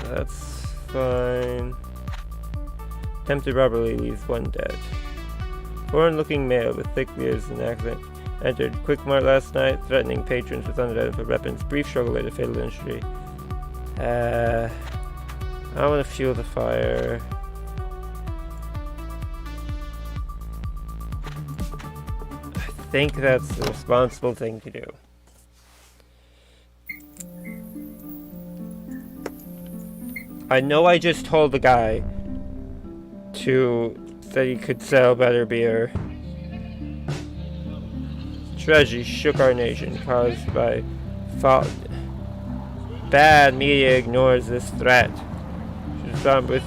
That's fine. Attempted robbery leaves 1 dead. Foreign-looking male with thick beards and accent entered Quickmart last night, threatening patrons with unidentified weapons. Brief struggle led to fatal injury. I don't want to fuel the fire. I think that's the responsible thing to do. I know I just told the guy that he could sell better beer. Tragedy shook our nation, caused by fault. Bad media ignores this threat. Should respond with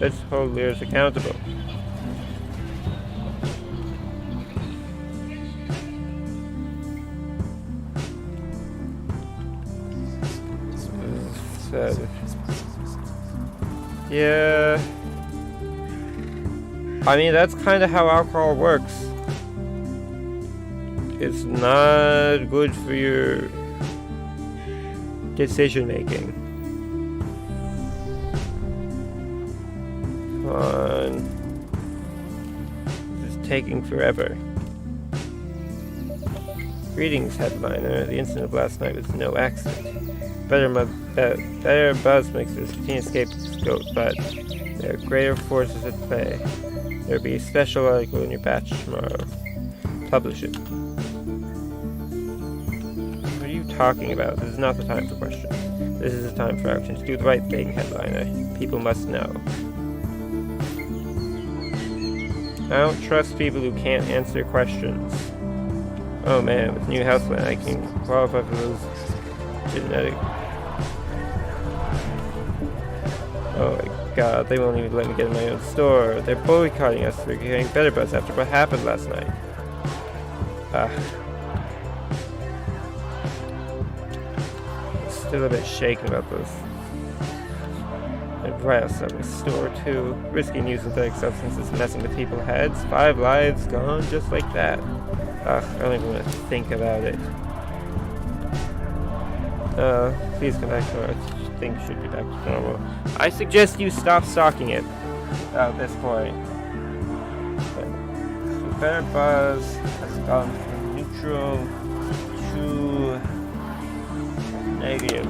let's hold leaders accountable. Yeah. I mean, that's kind of how alcohol works. It's not good for your decision making. Come on. This is taking forever. Greetings, headliner. The incident of last night was no accident. Better Buzz makes a routine escape scope, but there are greater forces at play. There will be a special article in your batch tomorrow. Publish it. What are you talking about? This is not the time for questions. This is the time for actions. Do the right thing, headliner. People must know. I don't trust people who can't answer questions. Oh man, with new house plan, I can qualify for those genetic. Oh my god, they won't even let me get in my own store. They're boycotting us for getting Better Buzz after what happened last night. Still a bit shaken about this. And right outside my store too. Risky new synthetic substances messing with people's heads. 5 lives gone just like that. I don't even want to think about it. Please come back tomorrow. Things should be back to normal. I suggest you stop stalking it at this point. So Better Buzz has gone from neutral to negative.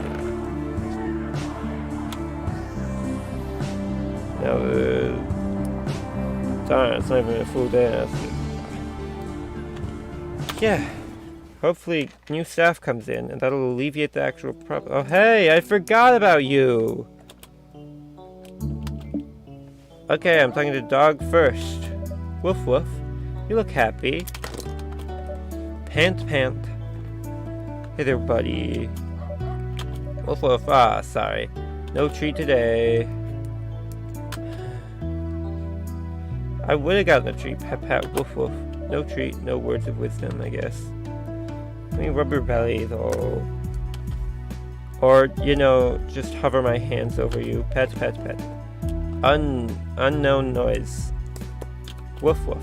Now darn, it's not even a full day now. Yeah. Hopefully new staff comes in and that'll alleviate the actual problem. Oh hey, I forgot about you! Okay, I'm talking to dog first. Woof woof. You look happy. Pant pant. Hey there, buddy. Woof woof. Ah, sorry. No treat today. I would have gotten a treat. Pet pat. Woof woof. No treat, no words of wisdom, I guess. I mean, rubber belly, though. Or, you know, just hover my hands over you. Pet, pet, pet. Unknown noise. Woof, woof.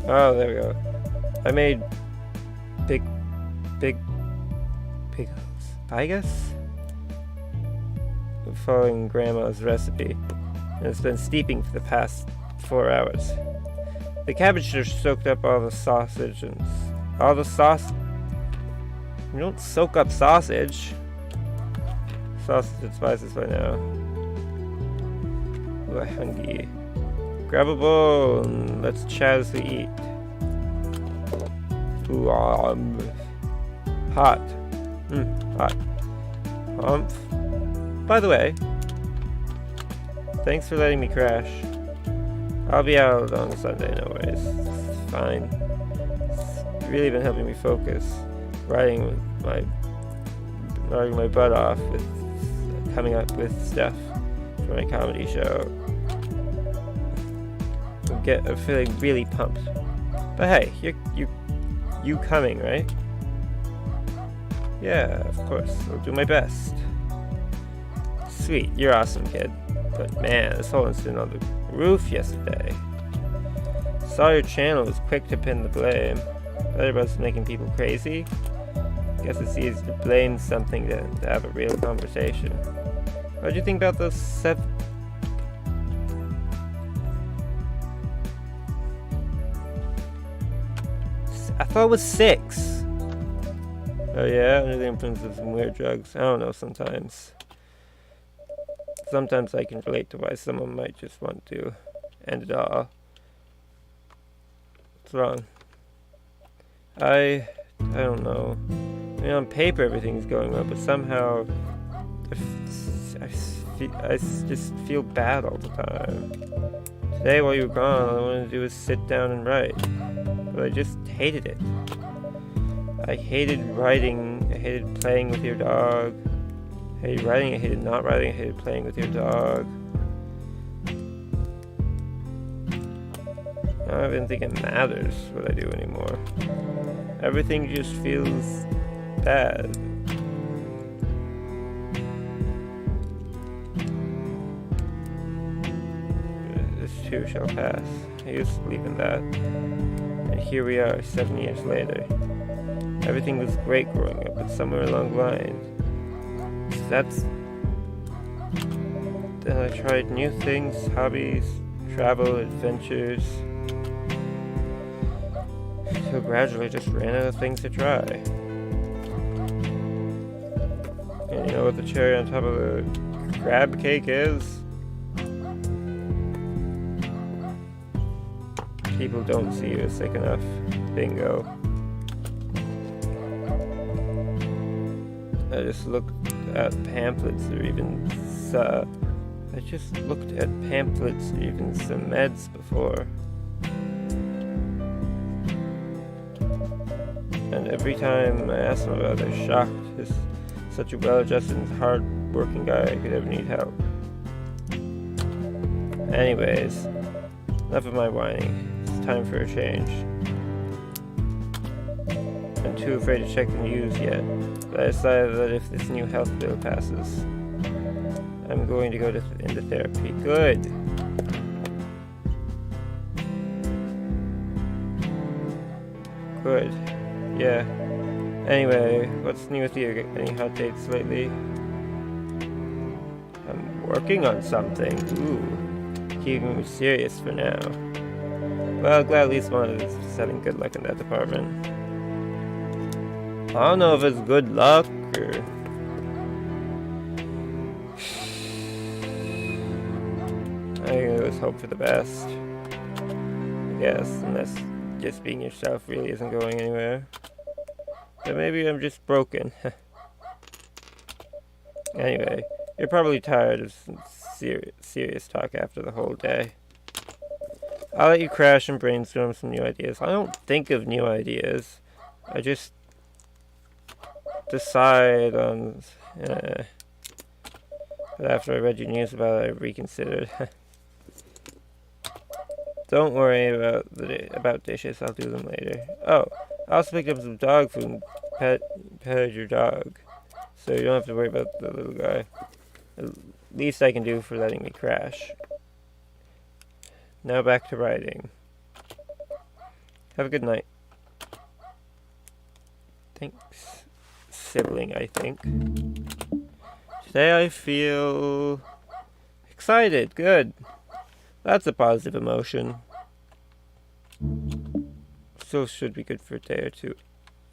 Oh, there we go. I made big I guess? Following Grandma's recipe. And it's been steeping for the past 4 hours. The cabbage should have soaked up all the sausage and all the sauce. You don't soak up sausage. Sausage and spices by now. Ooh, I'm hungry. Grab a bowl and let's chat as we eat. Ooh, hot. Hot. Humph. By the way, thanks for letting me crash. I'll be out on Sunday, no worries. It's fine. It's really been helping me focus. Riding my butt off with coming up with stuff for my comedy show. I'm feeling really pumped. But hey, you coming, right? Yeah, of course. I'll do my best. Sweet, you're awesome, kid. But man, this whole incident on the roof yesterday. Saw your channel was quick to pin the blame. Everybody's making people crazy. Guess it's easy to blame something than to have a real conversation. What do you think about those I thought it was 6. Oh yeah, under the influence of some weird drugs. I don't know, sometimes. Sometimes I can relate to why someone might just want to end it all. What's wrong? I don't know. I mean, on paper everything's going well, but somehow I just feel bad all the time. Today while you were gone, all I wanted to do was sit down and write. But I just hated it. I hated writing, I hated playing with your dog. I hated writing, I hated not writing, I hated playing with your dog. I don't even think it matters what I do anymore. Everything just feels bad. This too shall pass. I used to believe in that. And here we are, 7 years later. Everything was great growing up, but somewhere along the line, then I tried new things, hobbies, travel, adventures. So gradually I just ran out of things to try. And you know what the cherry on top of the crab cake is? People don't see you as sick enough. Bingo. I just looked at pamphlets or even some meds before. And every time I asked them about it, they're shocked. He's such a well-adjusted and hard-working guy I could ever need help. Anyways, enough of my whining. It's time for a change. I'm too afraid to check the news yet, but I decided that if this new health bill passes, I'm going to go into therapy. Good! Good. Yeah. Anyway, what's new with you? Any hot dates lately? I'm working on something. Ooh. Keeping me serious for now. Well, glad at least one of us is having good luck in that department. I don't know if it's good luck or... I always hope for the best. I guess, unless just being yourself really isn't going anywhere. But maybe I'm just broken. Anyway, you're probably tired of some serious talk after the whole day. I'll let you crash and brainstorm some new ideas. I don't think of new ideas. I just decide on... But after I read your news about it, I reconsidered. Don't worry about dishes. I'll do them later. Oh, I also picked up some dog food and petted your dog. So you don't have to worry about the little guy. At least I can do for letting me crash. Now back to writing. Have a good night. Thanks, sibling, I think. Today I feel excited. Good. That's a positive emotion. So should be good for a day or two.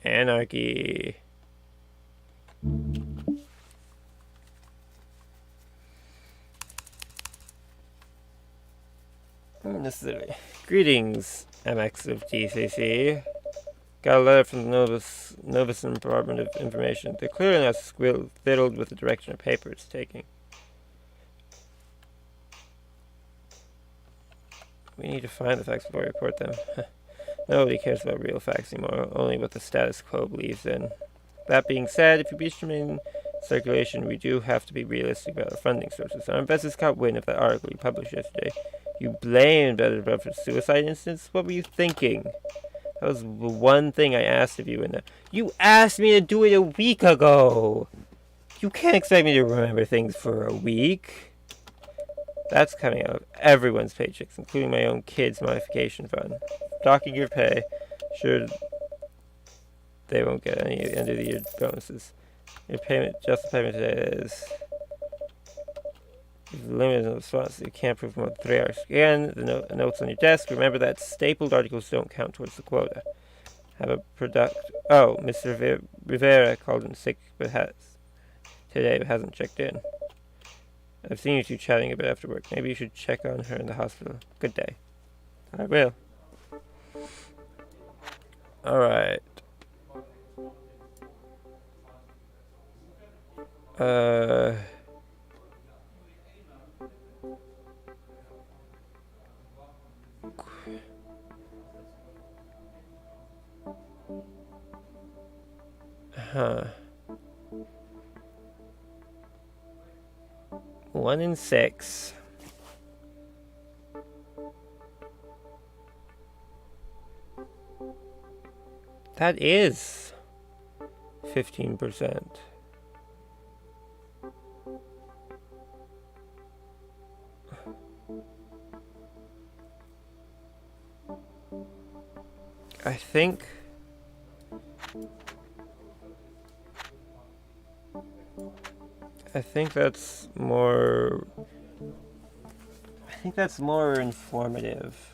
Anarchy. Necessarily. Greetings, MX of TCC. Got a letter from the Novisan Department of Information. They're clearly not fiddled with the direction of paper it's taking. We need to find the facts before we report them. Nobody cares about real facts anymore, only what the status quo believes in. That being said, if you wish to remain circulation, we do have to be realistic about our funding sources. Our investors caught wind of that article you published yesterday. You blamed Better Above for suicide incidents? What were you thinking? That was the one thing I asked of you in the... You asked me to do it a week ago! You can't expect me to remember things for a week. That's coming out of everyone's paychecks, including my own kids' modification fund. Docking your pay. Sure, they won't get any end of the year bonuses. Your payment, just the payment today is limited in response. So you can't prove more than 3 hours. Again, the notes on your desk. Remember that stapled articles don't count towards the quota. Have a product. Oh, Mr. Rivera called in sick, but hasn't checked in. I've seen you two chatting a bit after work. Maybe you should check on her in the hospital. Good day. I will. Alright. Huh. 1 in 6. That is 15%. I think that's more informative.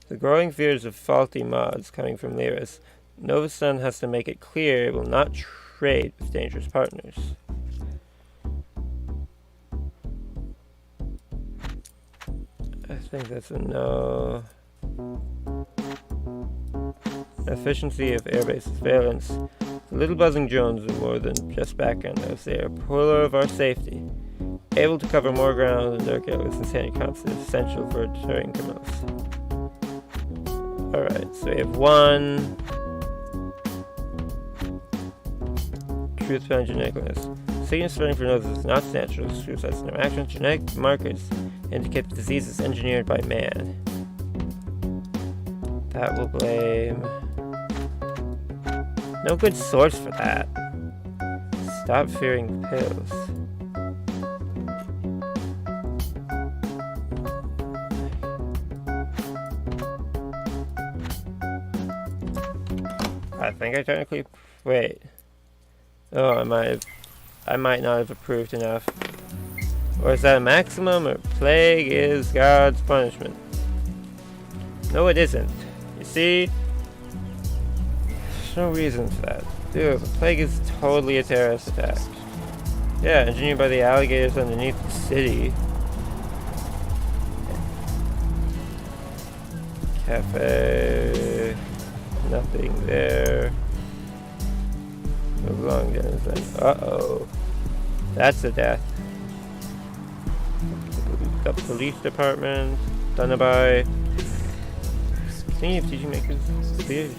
The growing fears of faulty mods coming from Lyris. Novisan has to make it clear it will not trade with dangerous partners. I think that's a no. Efficiency of airbase surveillance. The little buzzing drones are more than just background noise. They are a pillar of our safety. Able to cover more ground than Dirk Ellis and Sandy Comps is essential for deterring criminals. Alright, so we have 1. Truth found geneticalness. Sickness spreading for noses is not natural. Suicides and interactions. Genetic markers indicate the disease is engineered by man. That will blame... No good source for that. Stop fearing pills. I think I technically... Wait. Oh, I might not have approved enough. Or is that a maximum? Or plague is God's punishment? No, it isn't. You see? There's no reason for that. Dude, the plague is totally a terrorist attack. Yeah, engineered by the alligators underneath the city. Cafe. Nothing there. Move along, then. Uh-oh. That's a death. The police department. Dunabai. Seeing if teaching makers clear.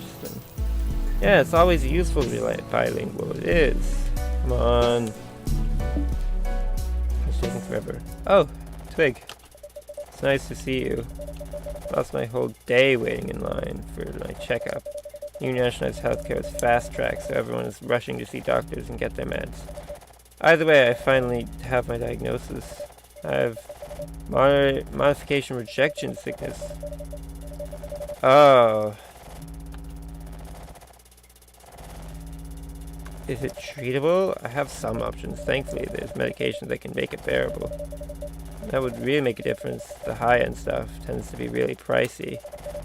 Yeah, it's always useful to be bilingual. It is. Come on. It's taking forever. Oh, Twig. It's nice to see you. Lost my whole day waiting in line for my checkup. New nationalized healthcare is fast-tracked, so everyone is rushing to see doctors and get their meds. Either way, I finally have my diagnosis. I have modification rejection sickness. Oh. Is it treatable? I have some options. Thankfully, there's medications that can make it bearable. That would really make a difference. The high-end stuff tends to be really pricey.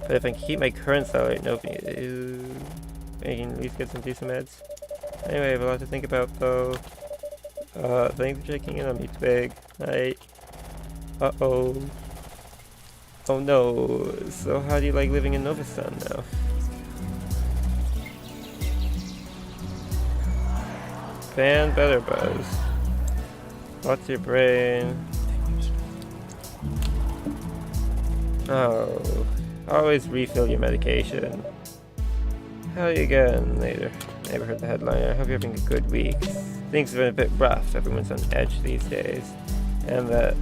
But if I can keep my current salary, I can at least get some decent meds. Anyway, I have a lot to think about, though. Thanks for checking in on me, Twig. Night. Uh-oh. Oh no. So how do you like living in Novisan now? Fan Better Buzz. What's your brain? Oh, always refill your medication. How are you again later? Never heard the headliner. I hope you're having a good week. Things have been a bit rough. Everyone's on edge these days. And that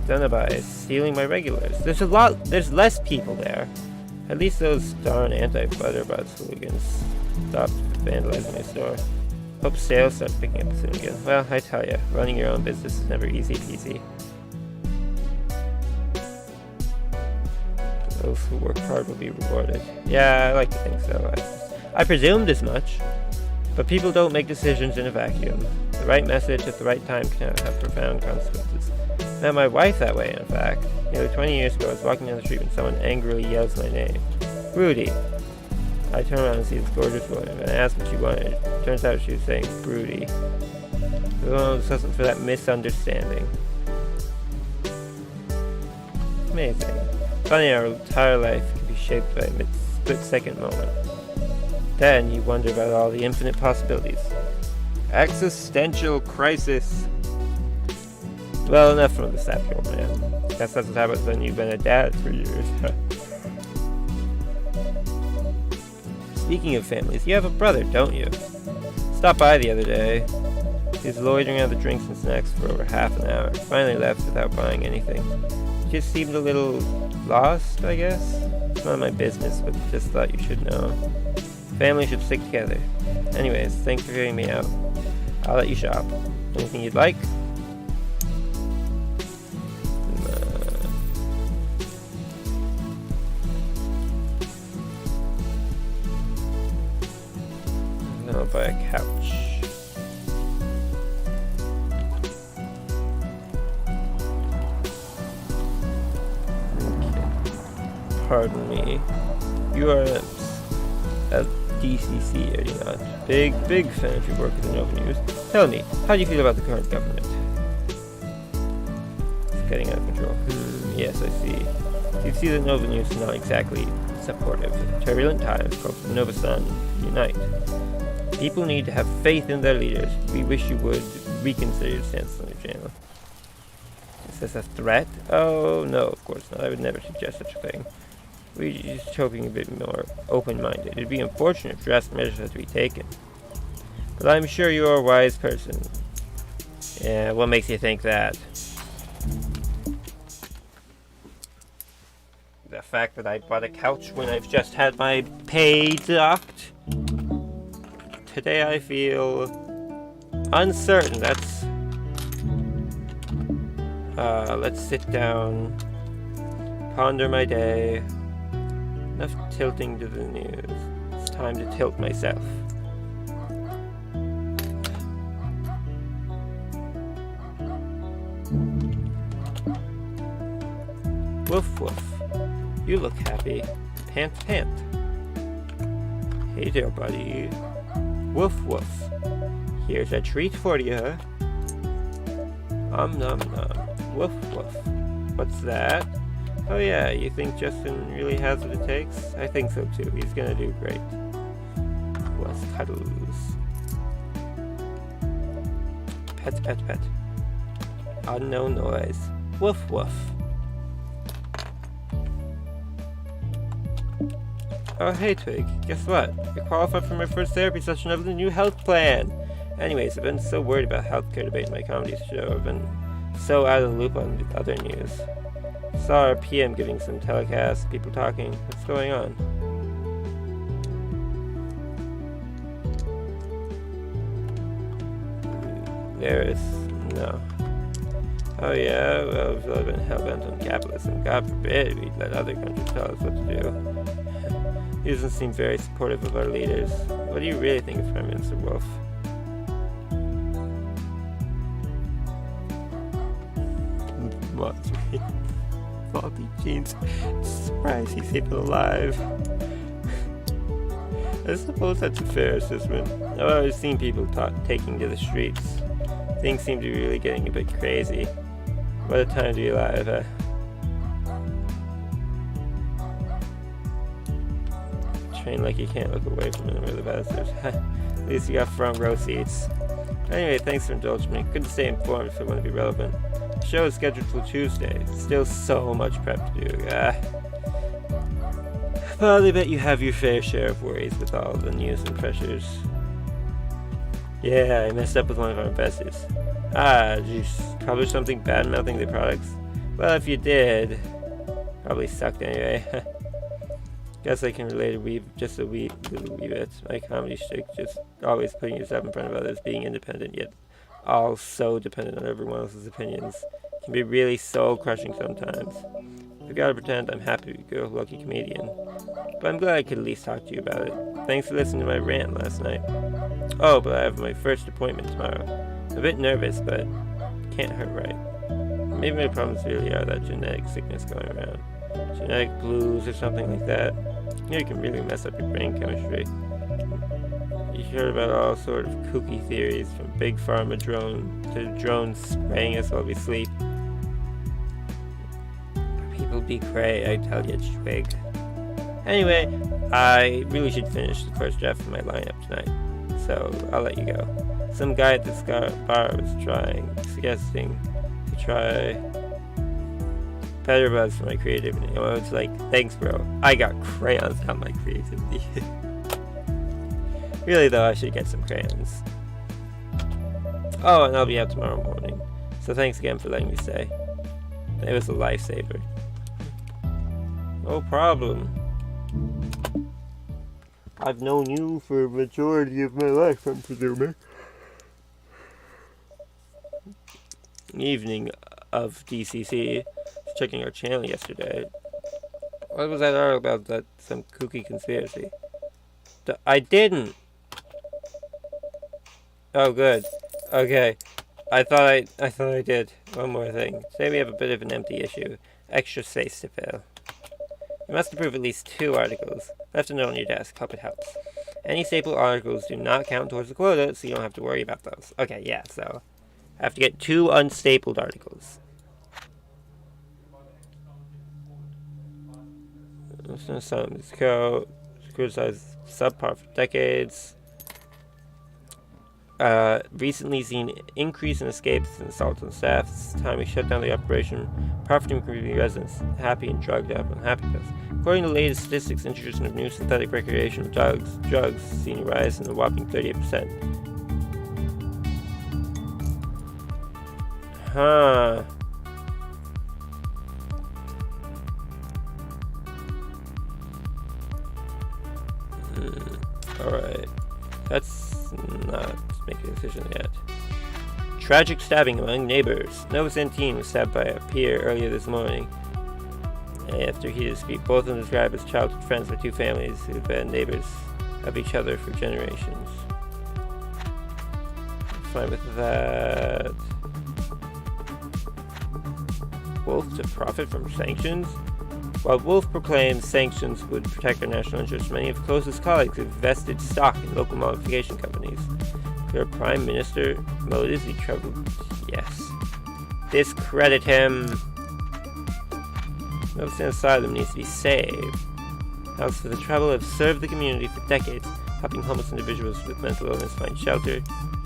Dunabai is stealing my regulars. There's less people there. At least those darn anti-Butterbuzz hooligans stopped vandalizing my store. Hope sales start picking up soon again. Well, I tell ya, running your own business is never easy peasy. Those who work hard will be rewarded. Yeah, I like to think so. I presumed as much. But people don't make decisions in a vacuum. The right message at the right time can have profound consequences. Met my wife that way, in fact. Nearly 20 years ago, I was walking down the street when someone angrily yells my name. Rudy. I turn around and see this gorgeous woman, and I ask what she wanted. Turns out she was saying Broody. Oh, this wasn't for that misunderstanding. Amazing. Funny how our entire life can be shaped by a split-second moment. Then you wonder about all the infinite possibilities. Existential crisis. Well, enough from the sappy old man. Guess that's what happens when you've been a dad for years. Speaking of families, you have a brother, don't you? Stopped by the other day. He was loitering at the drinks and snacks for over half an hour. Finally left without buying anything. He just seemed a little lost, I guess. It's none of my business, but just thought you should know. Family should stick together. Anyways, thanks for hearing me out. I'll let you shop. Anything you'd like? I'll buy a couch. Okay. Pardon me. You are a DCC, are you not? Big fan of your work at the Nova News. Tell me, how do you feel about the current government? It's getting out of control. Yes, I see. You see that Nova News is not exactly supportive. Turbulent times call for the Nova Sun to unite. People need to have faith in their leaders. We wish you would reconsider your stance on your channel. Is this a threat? Oh, no, of course not. I would never suggest such a thing. We're just hoping a bit more open-minded. It'd be unfortunate if drastic measures had to be taken. But I'm sure you're a wise person. Yeah, what makes you think that? The fact that I bought a couch when I've just had my pay docked? Today I feel uncertain. Let's sit down, ponder my day. Enough tilting to the news. It's time to tilt myself. Woof woof. You look happy. Pant pant. Hey there, buddy. Woof woof. Here's a treat for you. Nom nom. Woof woof. What's that? Oh yeah, you think Justin really has what it takes? I think so too. He's gonna do great. What's cuddles? Pet pet pet. Unknown noise. Woof woof. Oh hey Twig, guess what? You're qualified for my first therapy session of the new health plan! Anyways, I've been so worried about healthcare debate in my comedy show. I've been so out of the loop on the other news. Saw our PM giving some telecasts, people talking. What's going on? There is no. Oh yeah, well, we've really been hell-bent on capitalism. God forbid we'd let other countries tell us what to do. He doesn't seem very supportive of our leaders. What do you really think of Prime Minister Wolf? Faulty jeans. Surprised he's even alive. I suppose that's a fair assessment. I've always seen people taking to the streets. Things seem to be really getting a bit crazy. What a time to be alive, huh? Train like you can't look away from them, really bastards. At least you got front row seats. Anyway, thanks for indulging me. Good to stay informed if I want to be relevant. The show is scheduled for Tuesday. Still so much prep to do. Probably bet you have your fair share of worries with all the news and pressures. Yeah, I messed up with one of our besties. Did you publish something bad-mouthing their products? Well, if you did, probably sucked anyway. Guess I can relate just a wee bit. My comedy shtick, just always putting yourself in front of others, being independent, yet all so dependent on everyone else's opinions, can be really soul-crushing sometimes. I gotta pretend I'm happy-go-lucky comedian. But I'm glad I could at least talk to you about it. Thanks for listening to my rant last night. Oh, but I have my first appointment tomorrow. I'm a bit nervous, but can't hurt right. Maybe my problems really are that genetic sickness going around. Genetic blues or something like that. You know, it can really mess up your brain chemistry. You heard about all sort of kooky theories, from big pharma drone to drones spraying us while we sleep. People be cray, I tell you, Twig. Anyway, I really should finish the first draft of my lineup tonight, so I'll let you go. Some guy at this bar was suggesting to try better buzz for my creativity. And I was like, thanks bro, I got crayons, not my creativity. Really though, I should get some crayons. Oh, and I'll be out tomorrow morning, so thanks again for letting me stay. It was a lifesaver. No problem. I've known you for a majority of my life, I'm presuming. Evening of DCC. Checking our channel yesterday. What was that article about? That some kooky conspiracy? I didn't. Oh, good. Okay. I thought I did. One more thing. Today we have a bit of an empty issue. Extra space to fill. You must approve at least 2 articles. Left a note on your desk. Hope it helps. Any staple articles do not count towards the quota, so you don't have to worry about those. Okay, yeah, so I have to get 2 unstapled articles. Some criticized subpar for decades. Recently seen increase in escapes and assaults on staff. It's time we shut down the operation, profiting from community residents happy and drugged up on happiness. According to the latest statistics, introduction of new synthetic recreational drugs seen a rise in a whopping 38%. Huh. Alright. That's not making a decision yet. Tragic stabbing among neighbors. Nova Centene was stabbed by a peer earlier this morning. After he dispute, both of them described as childhood friends by 2 families who've been neighbors of each other for generations. Fine with that. Wolf to profit from sanctions? While Wolf proclaims sanctions would protect our national interests, many of closest colleagues have vested stock in local modification companies. Their Prime Minister motives he troubled. Yes. Discredit him. No asylum needs to be saved. House for the Trouble have served the community for decades, helping homeless individuals with mental illness find shelter,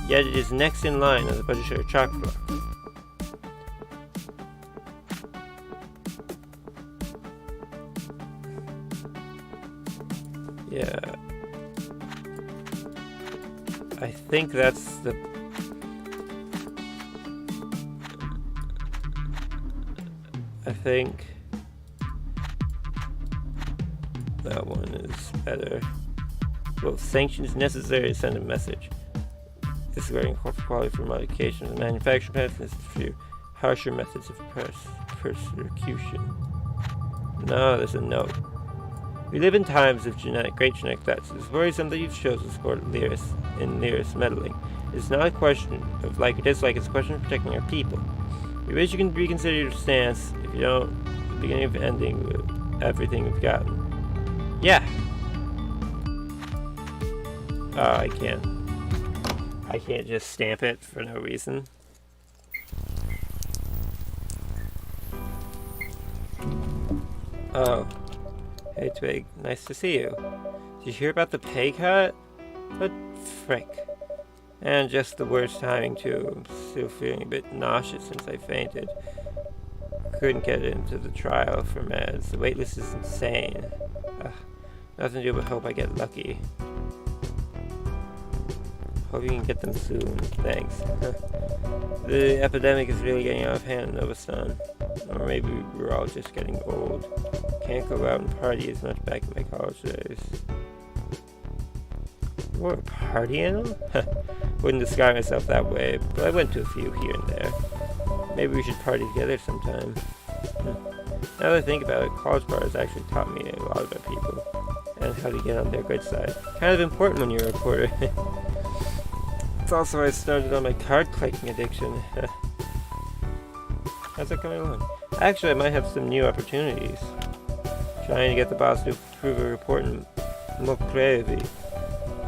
yet it is next in line on the budgetary chalk block. Yeah. I think that's the... I think that one is better. Well, sanctions necessary to send a message. Disregarding corporate quality for modification of the manufacturing methods through harsher methods of persecution. No, there's a note. We live in times of great genetic threats. It is worrisome that you've chosen to support Lyris meddling. It is not a question of like or dislike, it's a question of protecting our people. We wish you can reconsider your stance. If you don't, the beginning of ending with everything we've gotten. Yeah. Oh, I can't just stamp it for no reason. Oh. Hey Twig, nice to see you. Did you hear about the pay cut? What frick? And just the worst timing too. I'm still feeling a bit nauseous since I fainted. Couldn't get into the trial for meds. The waitlist is insane. Ugh, nothing to do but hope I get lucky. Hope you can get them soon. Thanks. The epidemic is really getting out of hand in Novastan. Or maybe we're all just getting old. Can't go out and party as much back in my college days. You were a party animal? Wouldn't describe myself that way, but I went to a few here and there. Maybe we should party together sometime. Now that I think about it, college parties actually taught me a lot about people and how to get on their good side. Kind of important when you're a reporter. It's also why I started on my card collecting addiction. How's that coming along? Actually, I might have some new opportunities. Trying to get the boss to approve a report in Mokrevi.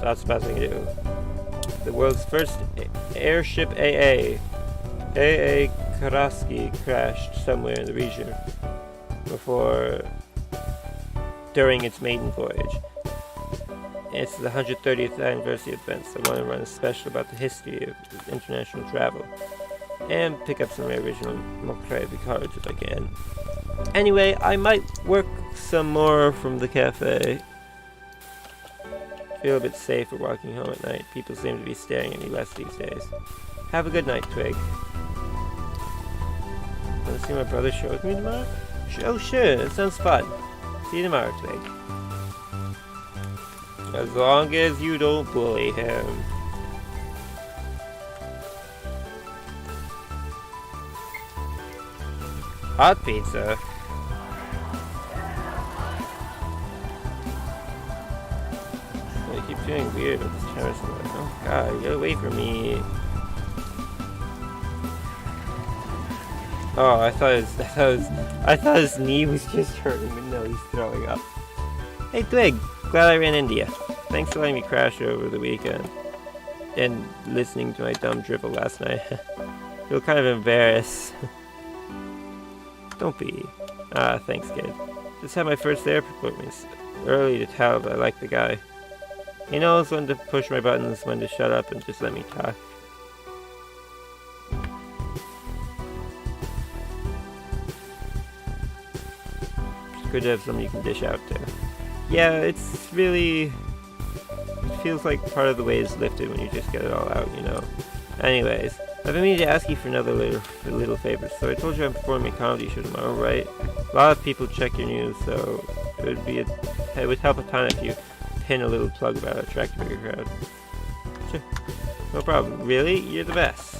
That's the best thing to do. The world's first airship AA Karaski crashed somewhere in the region during its maiden voyage. It's the 130th anniversary event, so I want to run a special about the history of international travel. And pick up some of my original Mokrevi cards if I can. Anyway, I might work some more from the cafe. Feel a bit safer walking home at night. People seem to be staring at me less these days. Have a good night, Twig. Want to see my brother show with me tomorrow? Oh sure, that sounds fun. See you tomorrow, Twig. As long as you don't bully him. Hot pizza? I keep feeling weird with this camera. Oh god, get away from me. Oh, I thought his knee was just hurting, but no, he's throwing up. Hey Twig, glad I ran into you. Thanks for letting me crash over the weekend. And listening to my dumb dribble last night. Feel kind of embarrassed. Don't be. Thanks kid. Just had my first therapy appointment. Early to tell, but I like the guy. He knows when to push my buttons, when to shut up and just let me talk. It's good to have someone you can dish out to. Yeah, it's really... It feels like part of the weight is lifted when you just get it all out, you know. Anyways, I've been meaning to ask you for another little favor. So I told you I'm performing a comedy show tomorrow, right? A lot of people check your news, so it would help a ton if you pin a little plug about it, attract a bigger crowd. Sure, no problem. Really? You're the best.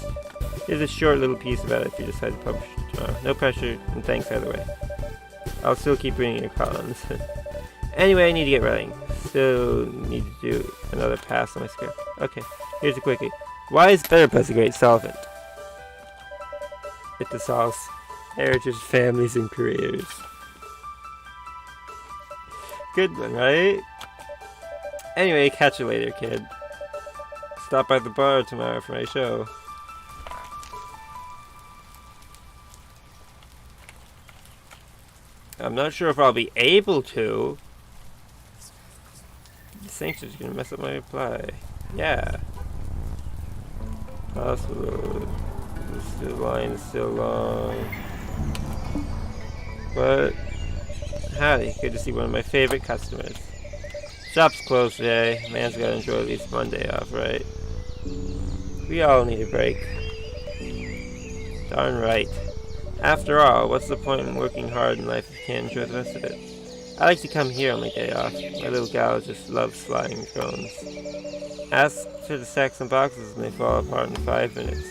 Here's a short little piece about it if you decide to publish it tomorrow. No pressure, and thanks either way. I'll still keep reading your columns. Anyway, I need to get running. Still need to do another pass on my script. Okay, here's a quickie. Why is Better Buzz a great solvent? It dissolves marriages, families, and careers. Good one, right? Anyway, catch you later, kid. Stop by the bar tomorrow for my show. I'm not sure if I'll be able to. The sanction's gonna mess up my reply. Yeah. Possible. The line is still long. But howdy, good to see one of my favorite customers. Shop's closed today. Man's gotta enjoy at least Monday off, right? We all need a break. Darn right. After all, what's the point in working hard in life if you can't enjoy the rest of it? I like to come here on my day off. My little gal just loves flying drones. Ask her to stack some boxes and they fall apart in 5 minutes.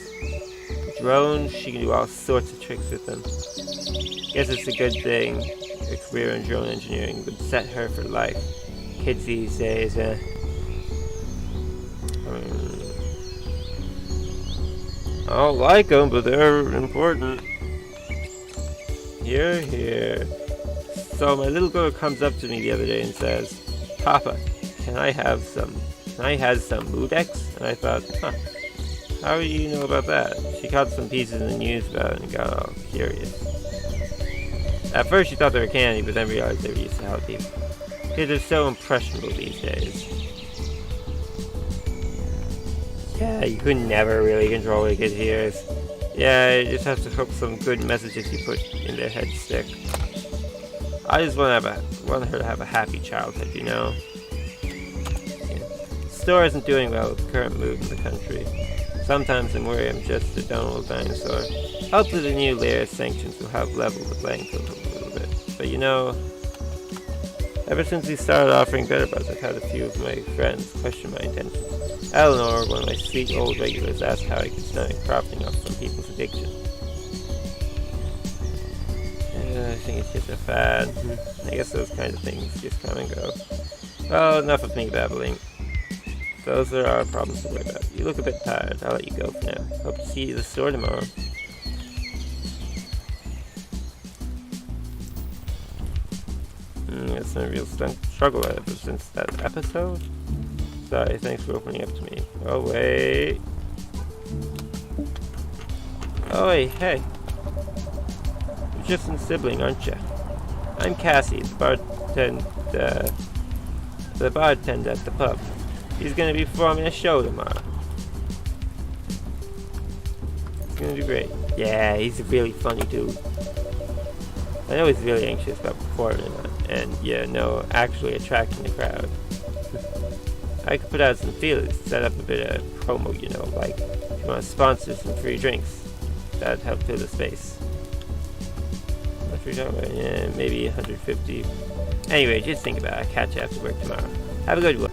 With drones, she can do all sorts of tricks with them. Guess it's a good thing a career in drone engineering would set her for life. Kids these days, I don't like them, but they're important. Here. So my little girl comes up to me the other day and says, Papa, can I have some Mudex? And I thought, how do you know about that? She caught some pieces in the news about it and got all curious. At first she thought they were candy, but then realized they were used to help people. Kids are so impressionable these days. Yeah, you could never really control what a kid hears. Yeah, you just have to hope some good messages you put in their head stick. I just want her to have a happy childhood, you know? Yeah. The store isn't doing well with the current mood in the country. Sometimes I'm worried I'm just a dumb old dinosaur. Hopefully the new layer of sanctions will help level the playing field a little bit. But you know, ever since we started offering Better Buzz, I've had a few of my friends question my intentions. Eleanor, one of my sweet old regulars, asked how I could stomach profiting off some people's addiction. I think it's just a fad. I guess those kind of things just come and go. Well, enough of me babbling. Those are our problems to worry about. You look a bit tired. I'll let you go for now. Hope to see you at the store tomorrow. It's been a real struggle ever since that episode. Sorry, thanks for opening up to me. Oh, wait. Oh, hey. You're just a sibling, aren't you? I'm Cassie, the bartender at the pub. He's gonna be performing a show tomorrow. It's gonna be great. Yeah, he's a really funny dude. I know he's really anxious about performing and actually attracting the crowd. I could put out some feelers, set up a bit of promo, like if you want to sponsor some free drinks. That'd help fill the space. How much are we talking about? Yeah, maybe 150. Anyway, just think about it. I'll catch you after work tomorrow. Have a good one.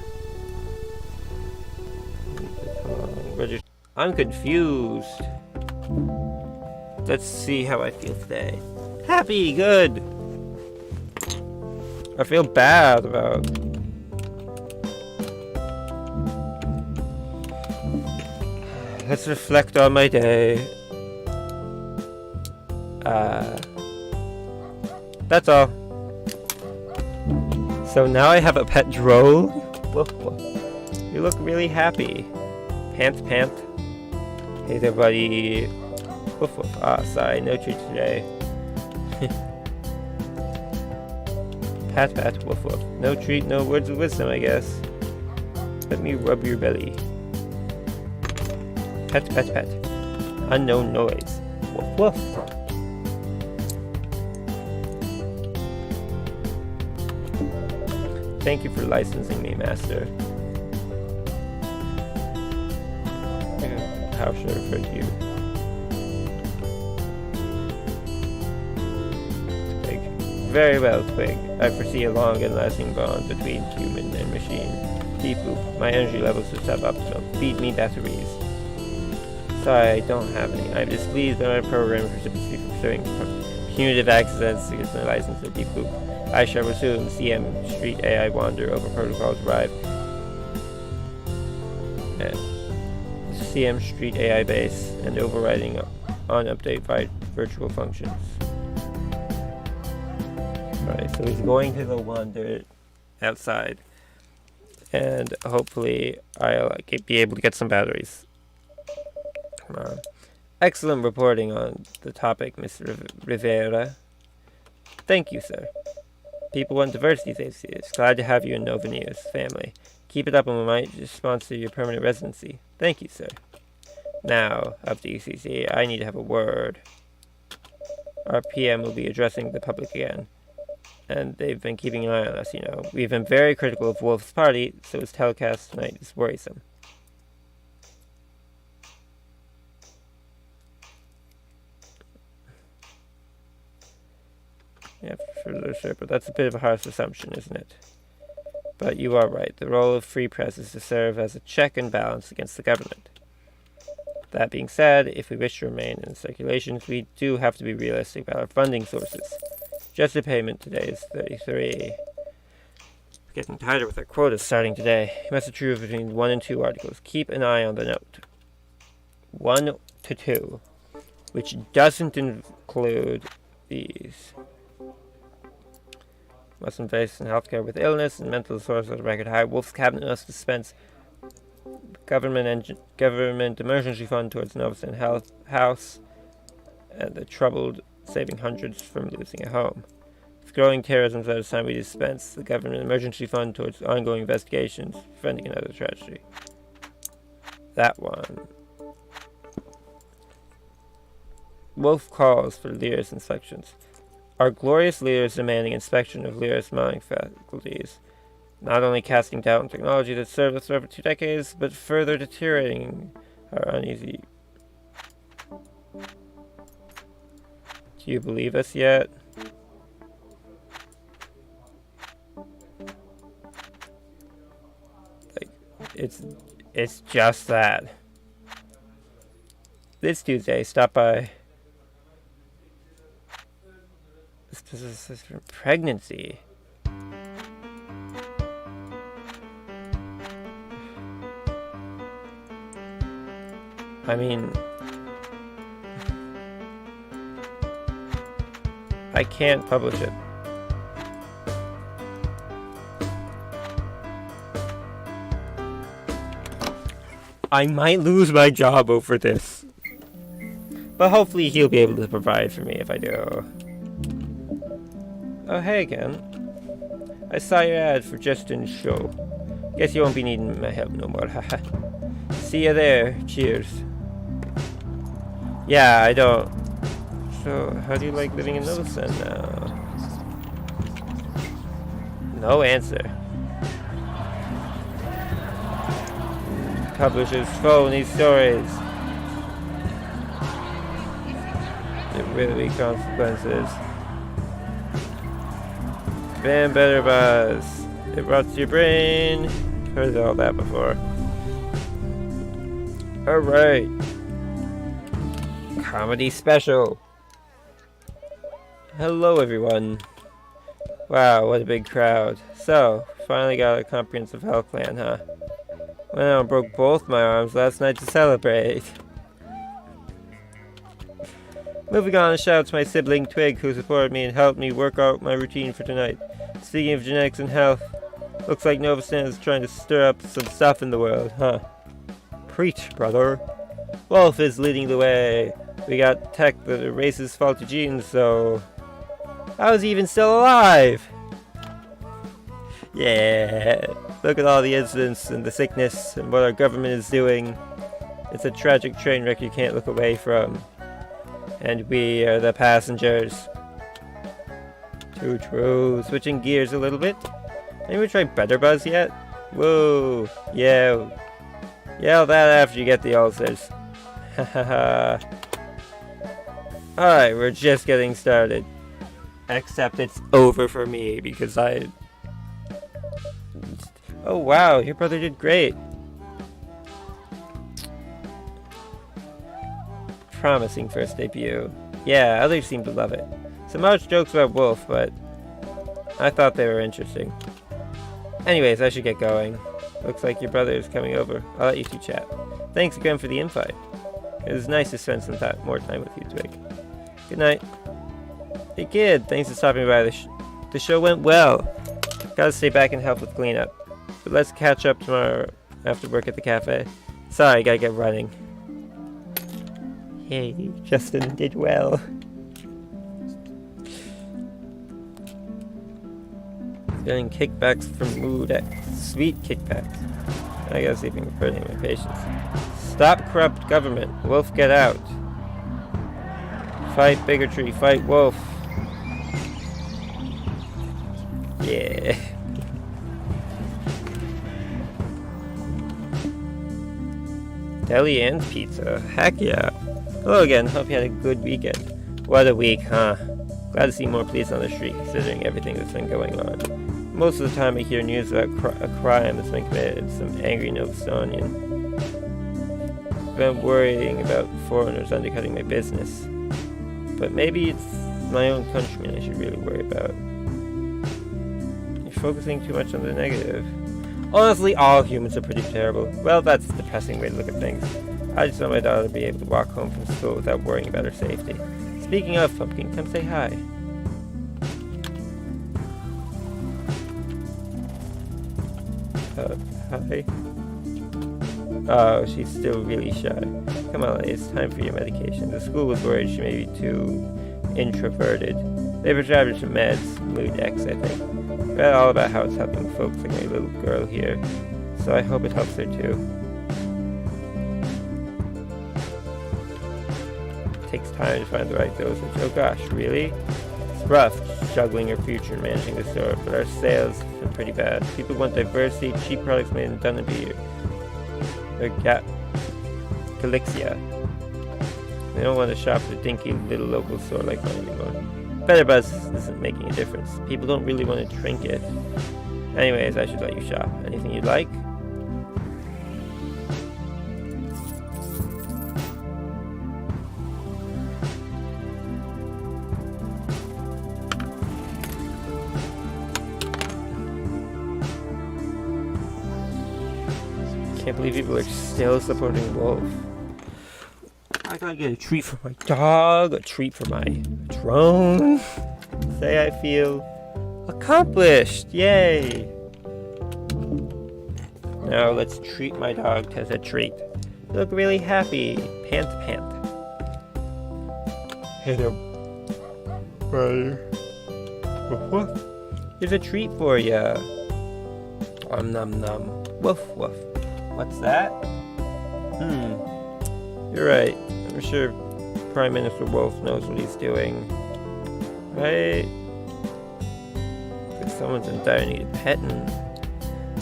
I'm confused. Let's see how I feel today. Happy, good. I feel bad about. Let's reflect on my day. That's all. So now I have a pet droll. Woof, woof. You look really happy. Pant, pant. Hey there, buddy. Woof, woof. Sorry, no treat today. Pat, pat, woof, woof. No treat, no words of wisdom, I guess. Let me rub your belly. Pet, pet, pet. Unknown noise. Woof, woof. Thank you for licensing me, master. How should I refer to you? Twig. Very well, Twig. I foresee a long and lasting bond between human and machine. Deep loop. My energy levels are suboptimal. Feed me batteries. Sorry, I don't have any. I'm displeased by my program for pursuing punitive accidents to get my license to Deep Loop. I shall resume CM Street AI Wander over Protocol Drive. CM Street AI base and overriding on update virtual functions. Alright, so he's going to the Wander outside. And hopefully I'll be able to get some batteries. Come on. Excellent reporting on the topic, Mr. Rivera. Thank you, sir. People want diversity these days. Glad to have you in Nova News family. Keep it up and we might just sponsor your permanent residency. Thank you, sir. Now, of the ECC, I need to have a word. Our PM will be addressing the public again. And they've been keeping an eye on us, We've been very critical of Wolf's party, so his telecast tonight is worrisome. Yeah, for sure, but that's a bit of a harsh assumption, isn't it? But you are right. The role of free press is to serve as a check and balance against the government. That being said, if we wish to remain in circulation, we do have to be realistic about our funding sources. Just a payment today is 33. Getting tighter with our quotas starting today. You must have true between 1 and 2 articles. Keep an eye on the note. 1 to 2, which doesn't include these. Must invest in healthcare with illness and mental disorders at a record high. Wolf's cabinet must dispense government emergency fund towards Nova Stan Health House and the troubled, saving hundreds from losing a home. With growing terrorism at a time we dispense the government emergency fund towards ongoing investigations, preventing another tragedy. that one. Wolf calls for Lyra's inspections. Our glorious leader is demanding inspection of Lyra's mining faculties, not only casting doubt on technology that served us for over 2 decades, but further deteriorating our uneasy. Do you believe us yet? Like, it's just that. This Tuesday, stop by. This is for pregnancy. I mean, I can't publish it. I might lose my job over this. But hopefully he'll be able to provide for me if I do. Oh, hey again. I saw your ad for Justin's show. Guess you won't be needing my help no more, haha. See you there. Cheers. Yeah, I don't. So, how do you like living in Novosen now? No answer. Publishers phony stories. There will be consequences. Bam, better buzz. It rots your brain. Heard all that before. Alright. Comedy special. Hello everyone. Wow, what a big crowd. So, finally got a comprehensive health plan, huh? Well, I broke both my arms last night to celebrate. Moving on, a shout out to my sibling Twig, who supported me and helped me work out my routine for tonight. Speaking of genetics and health, looks like Novosen is trying to stir up some stuff in the world, huh? Preach, brother. Wolf is leading the way. We got tech that erases faulty genes, so... How is he even still alive? Yeah, look at all the incidents and the sickness and what our government is doing. It's a tragic train wreck you can't look away from. And we are the passengers. Too true. Switching gears a little bit. Anyone try Better Buzz yet? Whoa. Yeah. Yell that after you get the ulcers. Hahaha. Alright, we're just getting started. Except it's over for me because I... Oh wow, your brother did great. Promising first debut. Yeah, others seem to love it. Some harsh jokes about Wolf, but I thought they were interesting. Anyways, I should get going. Looks like your brother is coming over. I'll let you two chat. Thanks again for the invite. It was nice to spend some more time with you, Twig. Good night. Hey kid, thanks for stopping by. The show went well. Gotta stay back and help with cleanup. But let's catch up tomorrow after work at the cafe. Sorry, gotta get running. Hey, Justin did well. Getting kickbacks from Mood X. Sweet kickbacks. I gotta see if I can put any of my patience. Stop corrupt government. Wolf, get out. Fight bigotry. Fight Wolf. Yeah. Deli and pizza. Heck yeah. Hello again. Hope you had a good weekend. What a week, huh? Glad to see more police on the street considering everything that's been going on. Most of the time I hear news about a crime that's been committed. Some angry Novostonian. I've been worrying about foreigners undercutting my business. But maybe it's my own countrymen I should really worry about. You're focusing too much on the negative. Honestly, all humans are pretty terrible. Well, that's a depressing way to look at things. I just want my daughter to be able to walk home from school without worrying about her safety. Speaking of, Pumpkin, come say hi. Hi. Oh, she's still really shy. Come on, it's time for your medication. The school was worried she may be too introverted. They prescribed her some meds, Mood X, I think. Read all about how it's helping folks like my little girl here, so I hope it helps her too. takes time to find the right dosage. Oh gosh, really? It's rough juggling your future and managing the store, but our sales have been pretty bad. People want diversity, cheap products made in Dunnabee or Galixia. They don't want to shop at a dinky little local store like mine anymore. Better Buzz isn't making a difference. People don't really want to drink it. Anyways, I should let you shop. Anything you'd like? Can't believe people are still supporting Wolf. I gotta get a treat for my dog, a treat for my drone. Say I feel accomplished! Yay! Now let's treat my dog to a treat. You look really happy. Pant, pant. Hey there, buddy. What? Here's a treat for ya. Num num. Woof woof. What's that? You're right. I'm sure Prime Minister Wolf knows what he's doing. Right? If someone's in dire need of petting,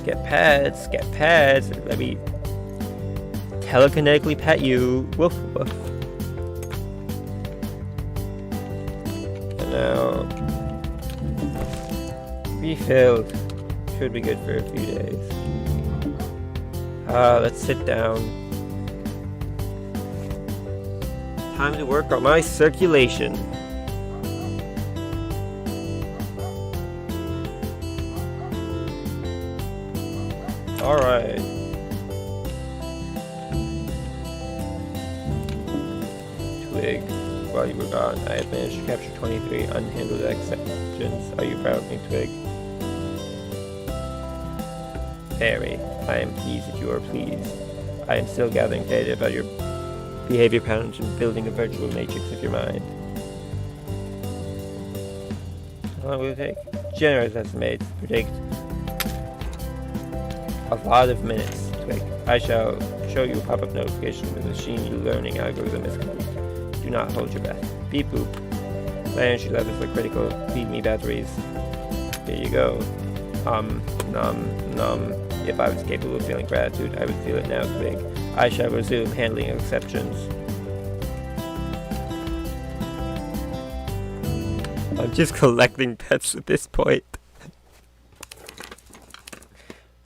get pets. Let me telekinetically pet you. Woof woof. And now, refilled. Should be good for a few days. Let's sit down. Time to work on my circulation. Alright. Twig, while you were gone, I have managed to capture 23 unhandled exceptions. Are you proud of me, Twig? Very. I am pleased that you are pleased. I am still gathering data about your behavior patterns and building a virtual matrix of your mind. How long will it take? Generous estimates predict a lot of minutes. Twig. I shall show you a pop-up notification when the machine learning algorithm is complete. Do not hold your breath. Beep boop. My energy levels are critical. Feed me batteries. Here you go. Num. If I was capable of feeling gratitude, I would feel it now, Twig. I shall resume handling exceptions. I'm just collecting pets at this point.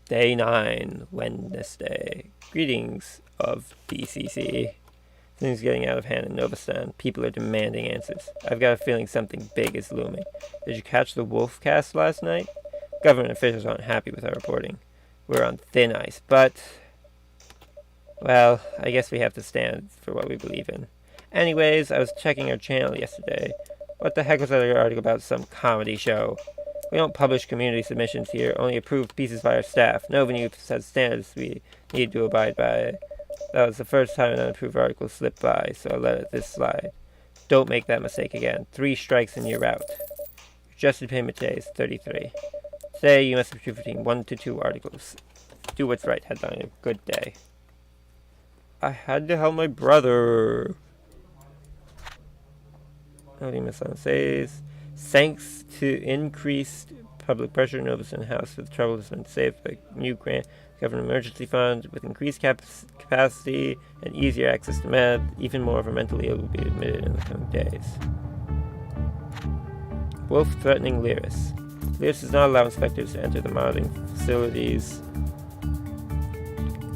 Day 9, Wednesday. Greetings of BCC. Things getting out of hand in Novastan. People are demanding answers. I've got a feeling something big is looming. Did you catch the wolf cast last night? Government officials aren't happy with our reporting. We're on thin ice, but... well, I guess we have to stand for what we believe in. Anyways, I was checking our channel yesterday. What the heck was that article about some comedy show? We don't publish community submissions here, only approved pieces by our staff. Nova has standards we need to abide by. That was the first time an unapproved article slipped by, so I let this slide. Don't make that mistake again. 3 strikes and you're out. Your adjusted payment today is 33. Today you must approve between 1 to 2 articles. Do what's right, headline. A good day. I had to help my brother. Nobody says, thanks to increased public pressure, Novastan House with trouble has been saved by new grant government emergency fund with increased capacity and easier access to meds. Even more of our mentally ill will be admitted in the coming days. Wolf threatening Lyris. Lyris does not allow inspectors to enter the modding facilities.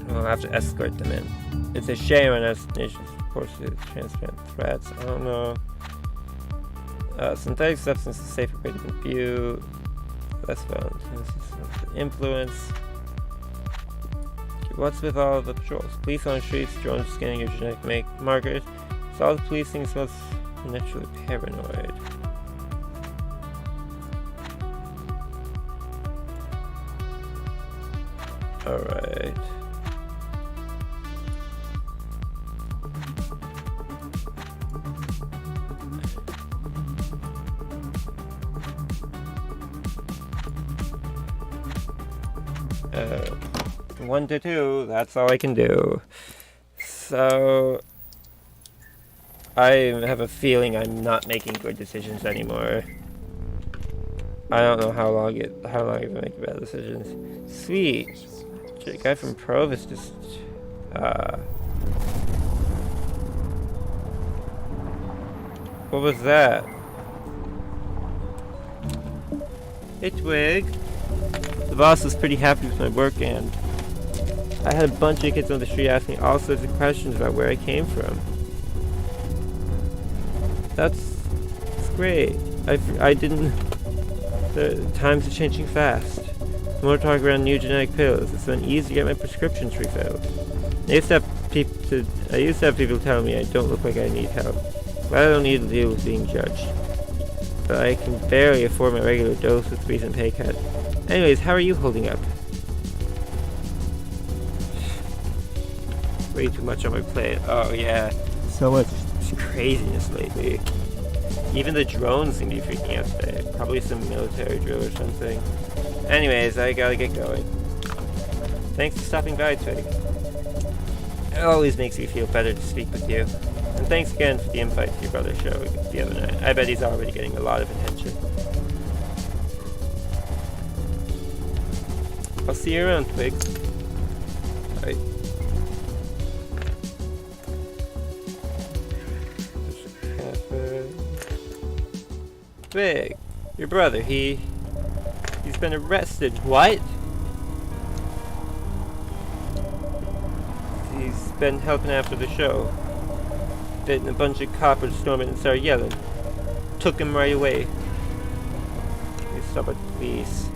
We'll have to escort them in. It's a shame on us nation's forces transparent threats. I don't know. Synthetic substance is safer way to compute. That's fun. Influence. What's with all the patrols? Police on the streets, drones scanning your genetic markers. So all the police things was naturally paranoid. Alright. Uh, 1 to 2, that's all I can do. So, I have a feeling I'm not making good decisions anymore. I don't know how long I can make bad decisions. Sweet. The guy from Provis just what was that? Hey Twig. The boss was pretty happy with my work, and I had a bunch of kids on the street asking all sorts of questions about where I came from. That's great. I didn't. The times are changing fast. More talk around new genetic pills. It's been easy to get my prescriptions refilled. I used to have people tell me I don't look like I need help. But I don't need to deal with being judged. But I can barely afford my regular dose with recent pay cut. Anyways, how are you holding up? Way too much on my plate. Oh yeah, so much craziness lately. Even the drones seem to be freaking out today. Probably some military drill or something. Anyways, I gotta get going. Thanks for stopping by, Twig. It always makes me feel better to speak with you. And thanks again for the invite to your brother's show the other night. I bet he's already getting a lot of attention. I'll see you around, Twig. Bye. Twig, your brother, he's been arrested. What? He's been helping after the show. Then a bunch of coppers stormed in and started yelling. Took him right away. We stop at the police.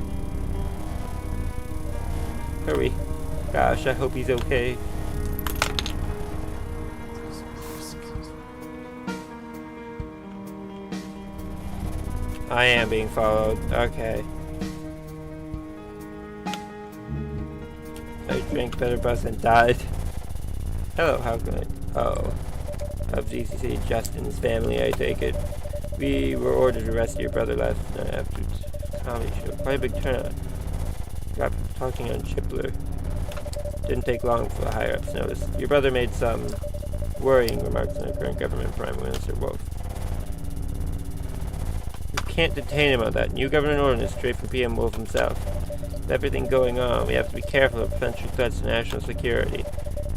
Hurry. Gosh, I hope he's okay. I am being followed. Okay. I drank better bus and died. Hello, how can I? Oh. Of GCC Justin's family, I take it. We were ordered to arrest your brother last night after the comedy show. Quite a big turnout. Got people talking on Chipler. Didn't take long for the higher-ups noticed. Your brother made some worrying remarks on the current government, Prime Minister Wolf. You can't detain him on that. New government ordinance straight from PM Wolf himself. With everything going on, we have to be careful of potential threats to national security.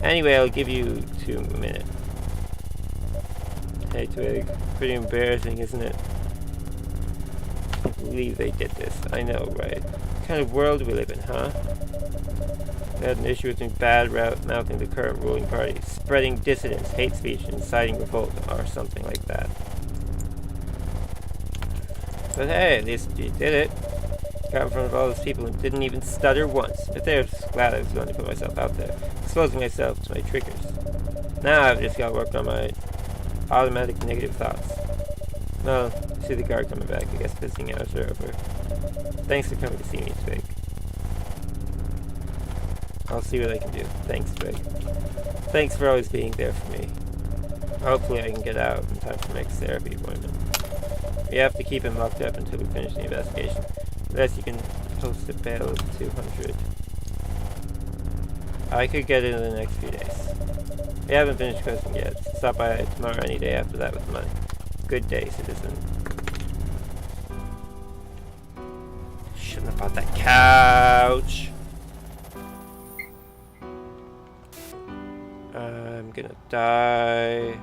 Anyway, I'll give you 2 minutes. Hey Twig, pretty embarrassing, isn't it? I can't believe they did this. I know, right? What kind of world we live in, huh? They had an issue with me bad mouthing the current ruling party, spreading dissidence, hate speech, and inciting revolt, or something like that. But hey, at least you did it. Got in front of all those people and didn't even stutter once. But they're just glad I was going to put myself out there, exposing myself to my triggers. Now I've just got to work on my automatic negative thoughts. Well, I see the guard coming back. I guess visiting hours are over. Thanks for coming to see me, Twig. I'll see what I can do. Thanks, Twig. Thanks for always being there for me. Hopefully I can get out in time for my next therapy appointment. We have to keep him locked up until we finish the investigation. Unless you can post a bail of 200. I could get it in the next few days. We haven't finished closing yet. Stop by tomorrow any day after that with money. Good day, citizen. Shouldn't have bought that couch. I'm gonna die.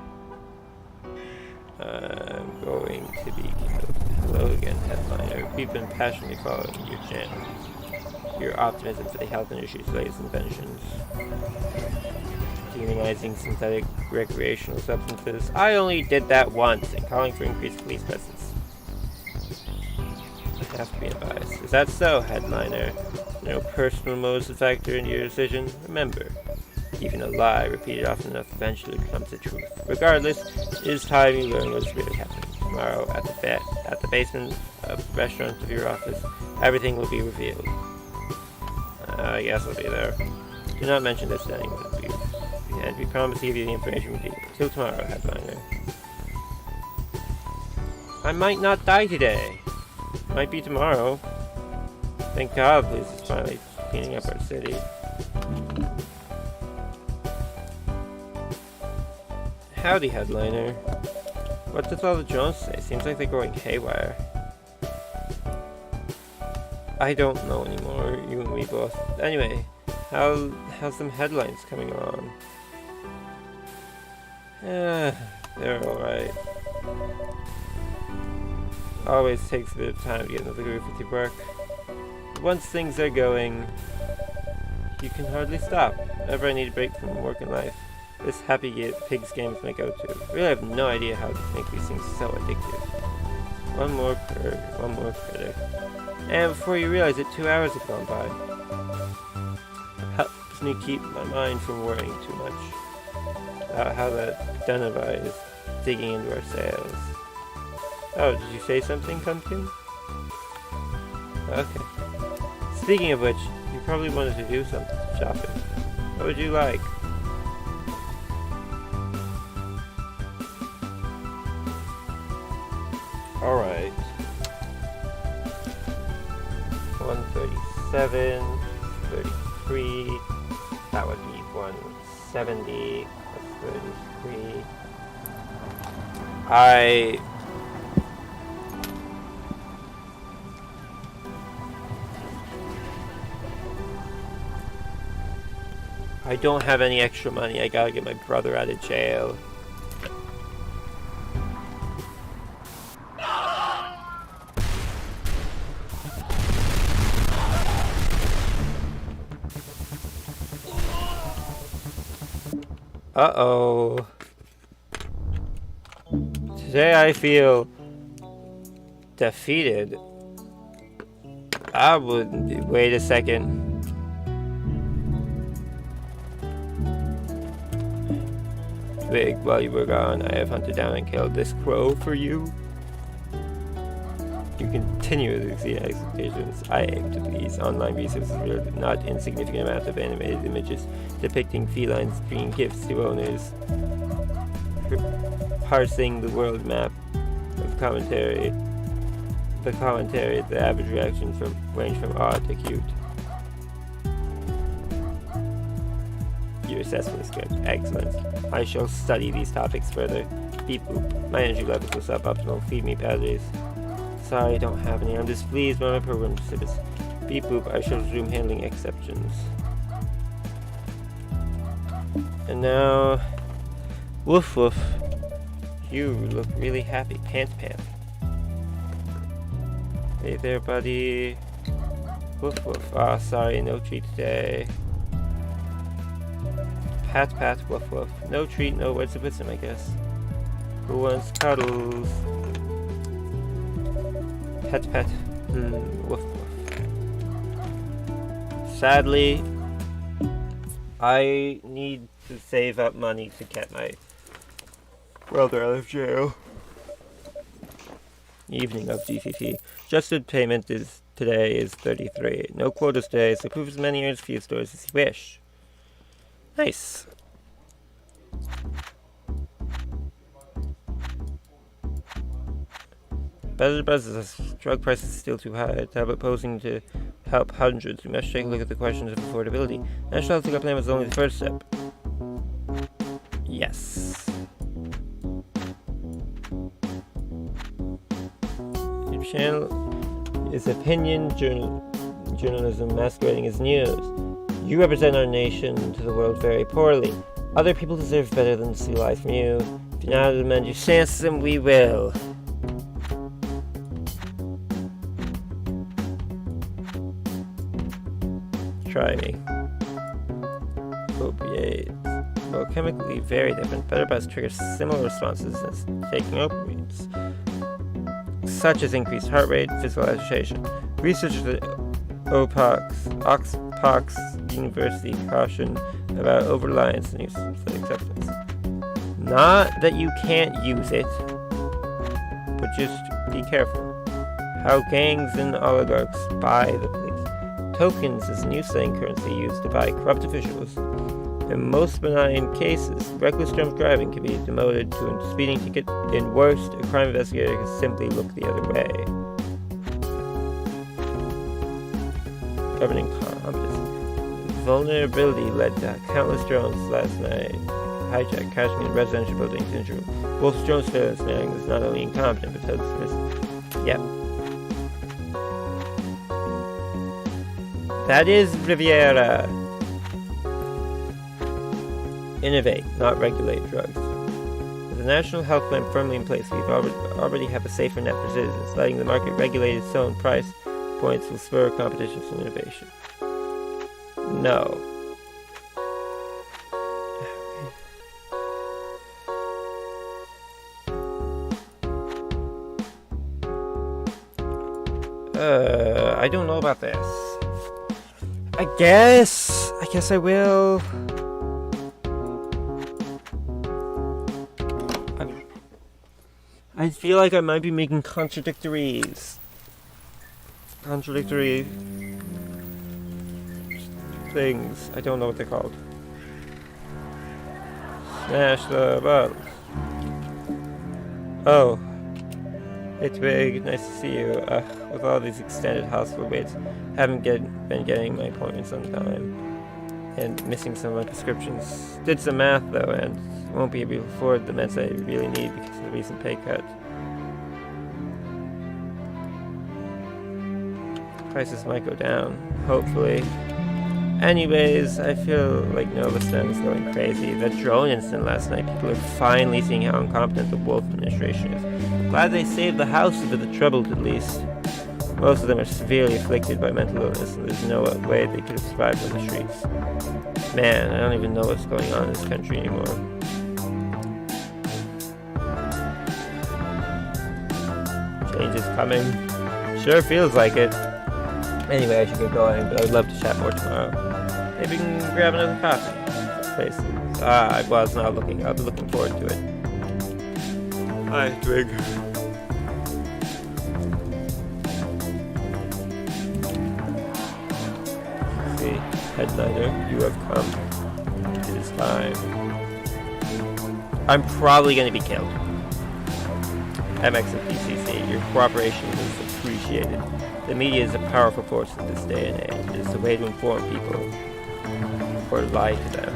I'm going to be killed. Hello again, headliner. We've been passionately following your channel. Your optimism for the health and issues latest inventions. Demonizing synthetic recreational substances. I only did that once, and calling for increased police presence. I have to be advised. Is that so, headliner? No personal motives to factor into your decision? Remember, even a lie repeated often enough eventually becomes the truth. Regardless, it is time you learn what's really happening. Tomorrow, at the basement of the restaurant of your office, everything will be revealed. I guess I'll be there. Do not mention this to anyone of you. And we promise to give you the information we need. Till tomorrow, headliner. I might not die today. Might be tomorrow. Thank God police is finally cleaning up our city. Howdy, headliner. What does all the drones say? Seems like they're going haywire. I don't know anymore, you and me both. Anyway, how's some headlines coming along? They're alright. Always takes a bit of time to get into the groove with your work. Once things are going, you can hardly stop. Whenever I need a break from work and life, this Pigs game is my go-to. Really have no idea how to make these things so addictive. One more critic. And before you realize it, 2 hours have gone by. It helps me keep my mind from worrying too much about how that Dunavai is digging into our sails. Oh, did you say something, Pumpkin? Okay. Speaking of which, you probably wanted to do some shopping. What would you like? Alright. 137, 33, that would be 170, plus 33. I don't have any extra money. I gotta get my brother out of jail. Uh-oh. Today I feel defeated. Wait a second. Big, while you were gone, I have hunted down and killed this crow for you. You continue to exceed expectations. I aim to please. Online resources with not insignificant amount of animated images depicting felines bringing gifts to owners. Parsing the world map of commentary. The average reactions range from odd to cute. Your assessment is good. Excellent. I shall study these topics further. Beep boop. My energy levels are suboptimal. Feed me batteries. Sorry, I don't have any. I'm displeased by my program service. Beep boop. I shall resume handling exceptions. And now, woof woof. You look really happy. Pant. Hey there, buddy. Woof woof. Ah, sorry, no treat today. Pat, woof woof. No treat, no words of wisdom, I guess. Who wants cuddles? Pet. Woof woof. Sadly, I need to save up money to get my brother out of jail. Evening of DCT. Adjusted payment today is 33. No quotas today, so prove as many earns few stores as you wish. Nice. Better business. Drug prices still too high. Tablet posing to help hundreds. We must take a look at the questions of affordability. National Health Plan was only the first step. Yes. Your channel is opinion journalism masquerading as news. You represent our nation to the world very poorly. Other people deserve better than to see life from you. If you're not amend your chances, then we will. Try me. Opiates. Well, chemically very different. Better buzz triggers similar responses as taking opioids, such as increased heart rate, physical agitation. Researchers at Oxpox University caution about over-reliance and use of acceptance. Not that you can't use it, but just be careful. How gangs and oligarchs buy the police. Tokens is a new slang currency used to buy corrupt officials. In most benign cases, reckless drunk driving can be demoted to a speeding ticket. In worst, a crime investigator can simply look the other way. Governing competence. Vulnerability led to countless drones last night. hijack, crashing in residential buildings, injured. Wolf Jones surveillance man was not only incompetent, but dismissed. Yep. That is Riviera. Innovate, not regulate drugs. With the national health plan firmly in place, we've already have a safer net for citizens. Letting the market regulate its own price points will spur competition and innovation. No. I don't know about this. I guess I will. I feel like I might be making contradictory things. I don't know what they're called. Smash the bottles. Oh. Hey Twig, nice to see you. With all these extended hospital waits, haven't been getting my appointments on time. And missing some of my prescriptions. Did some math though, and won't be able to afford the meds I really need because of the recent pay cut. Prices might go down, hopefully. Anyways, I feel like Novastan is going crazy. That drone incident last night, people are finally seeing how incompetent the Wolf administration is. Glad they saved the house a bit of trouble at least. Most of them are severely afflicted by mental illness, and there's no way they could have survived on the streets. Man, I don't even know what's going on in this country anymore. Change is coming. Sure feels like it. Anyway, I should get going, but I would love to chat more tomorrow. Maybe we can grab another coffee. Places. I was not looking. I'll be looking forward to it. Hi, Twig. See, headliner, you have come. It is time. I'm probably going to be killed. MX and PCC, your cooperation is appreciated. The media is a powerful force in this day and age. It is a way to inform people or lie to them.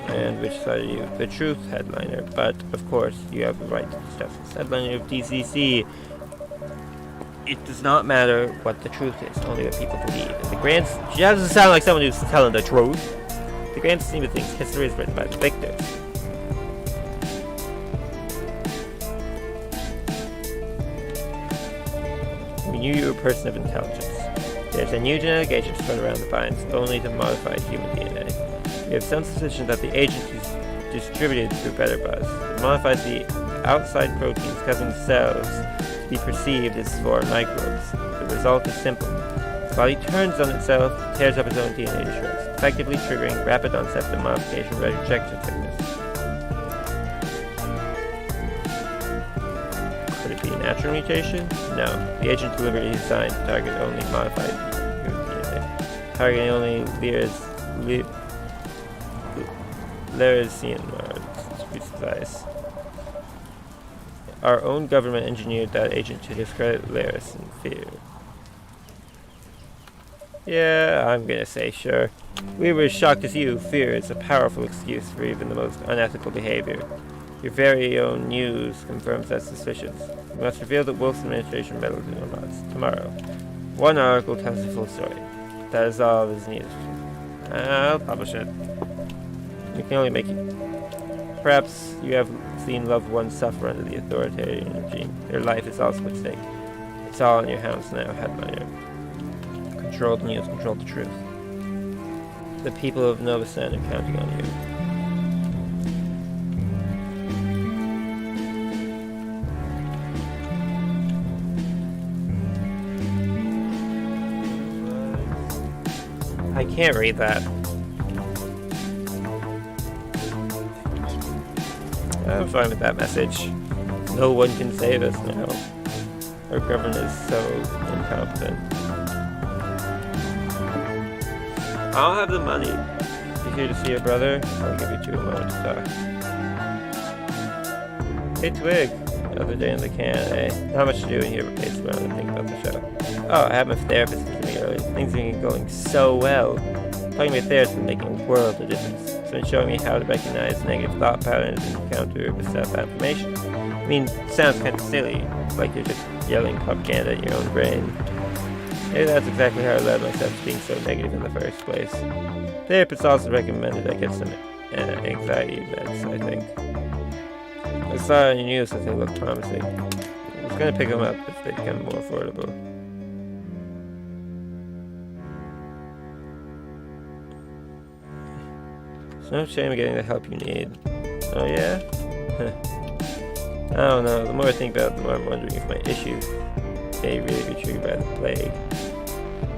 And which side are you? The truth, headliner. But, of course, you have the right to discuss this. Headliner of DCC. It does not matter what the truth is, only what people believe. In the grand... She doesn't sound like someone who's telling the truth. The grand scheme of things, history is written by the victors. You are a person of intelligence. There's a new genetic agent spread around the vines only to modify human DNA. We have some suspicion that the agent is distributed through Better Buzz. It modifies the outside proteins causing cells to be perceived as foreign microbes. The result is simple. The body turns on itself, tears up its own DNA to shreds, effectively triggering rapid onset of modification rejection sickness. Could it be a natural mutation? No. The agent deliberately designed to target only modified human DNA. Targeting only Lerasian neurons, to be precise. Our own government engineered that agent to discredit Laris in fear. Yeah, I'm gonna say sure. We were as shocked as you. Fear is a powerful excuse for even the most unethical behavior. Your very own news confirms that suspicions. We must reveal that Wolf's administration meddled in our lives tomorrow. One article tells the full story. That is all that is needed. I'll publish it. We can only make it. Perhaps you have seen loved ones suffer under the authoritarian regime. Their life is also at stake. It's all in your hands now, headliner. Control the news, control the truth. The people of Novastan are counting on you. I can't read that. I'm fine with that message. No one can save us now. Our government is so incompetent. I'll have the money. You here to see your brother? I'll give you 2 moments to talk. Hey Twig. Another day in the can, eh? Not much to do in here but pace around and think about the show. Oh, I had my therapist visit me earlier. Things have been going so well. Talking with therapists is making a world of difference. It's been showing me how to recognize negative thought patterns and counter with self-affirmation. I mean, it sounds kind of silly, like you're just yelling propaganda at your own brain. Maybe that's exactly how I led myself to being so negative in the first place. Therapists also recommended I get some anxiety meds, I think. I saw on the news that they look promising. I was going to pick them up if they become more affordable. There's no shame in getting the help you need. Oh yeah? I don't know, the more I think about it, the more I'm wondering if my issues may really be triggered by the plague.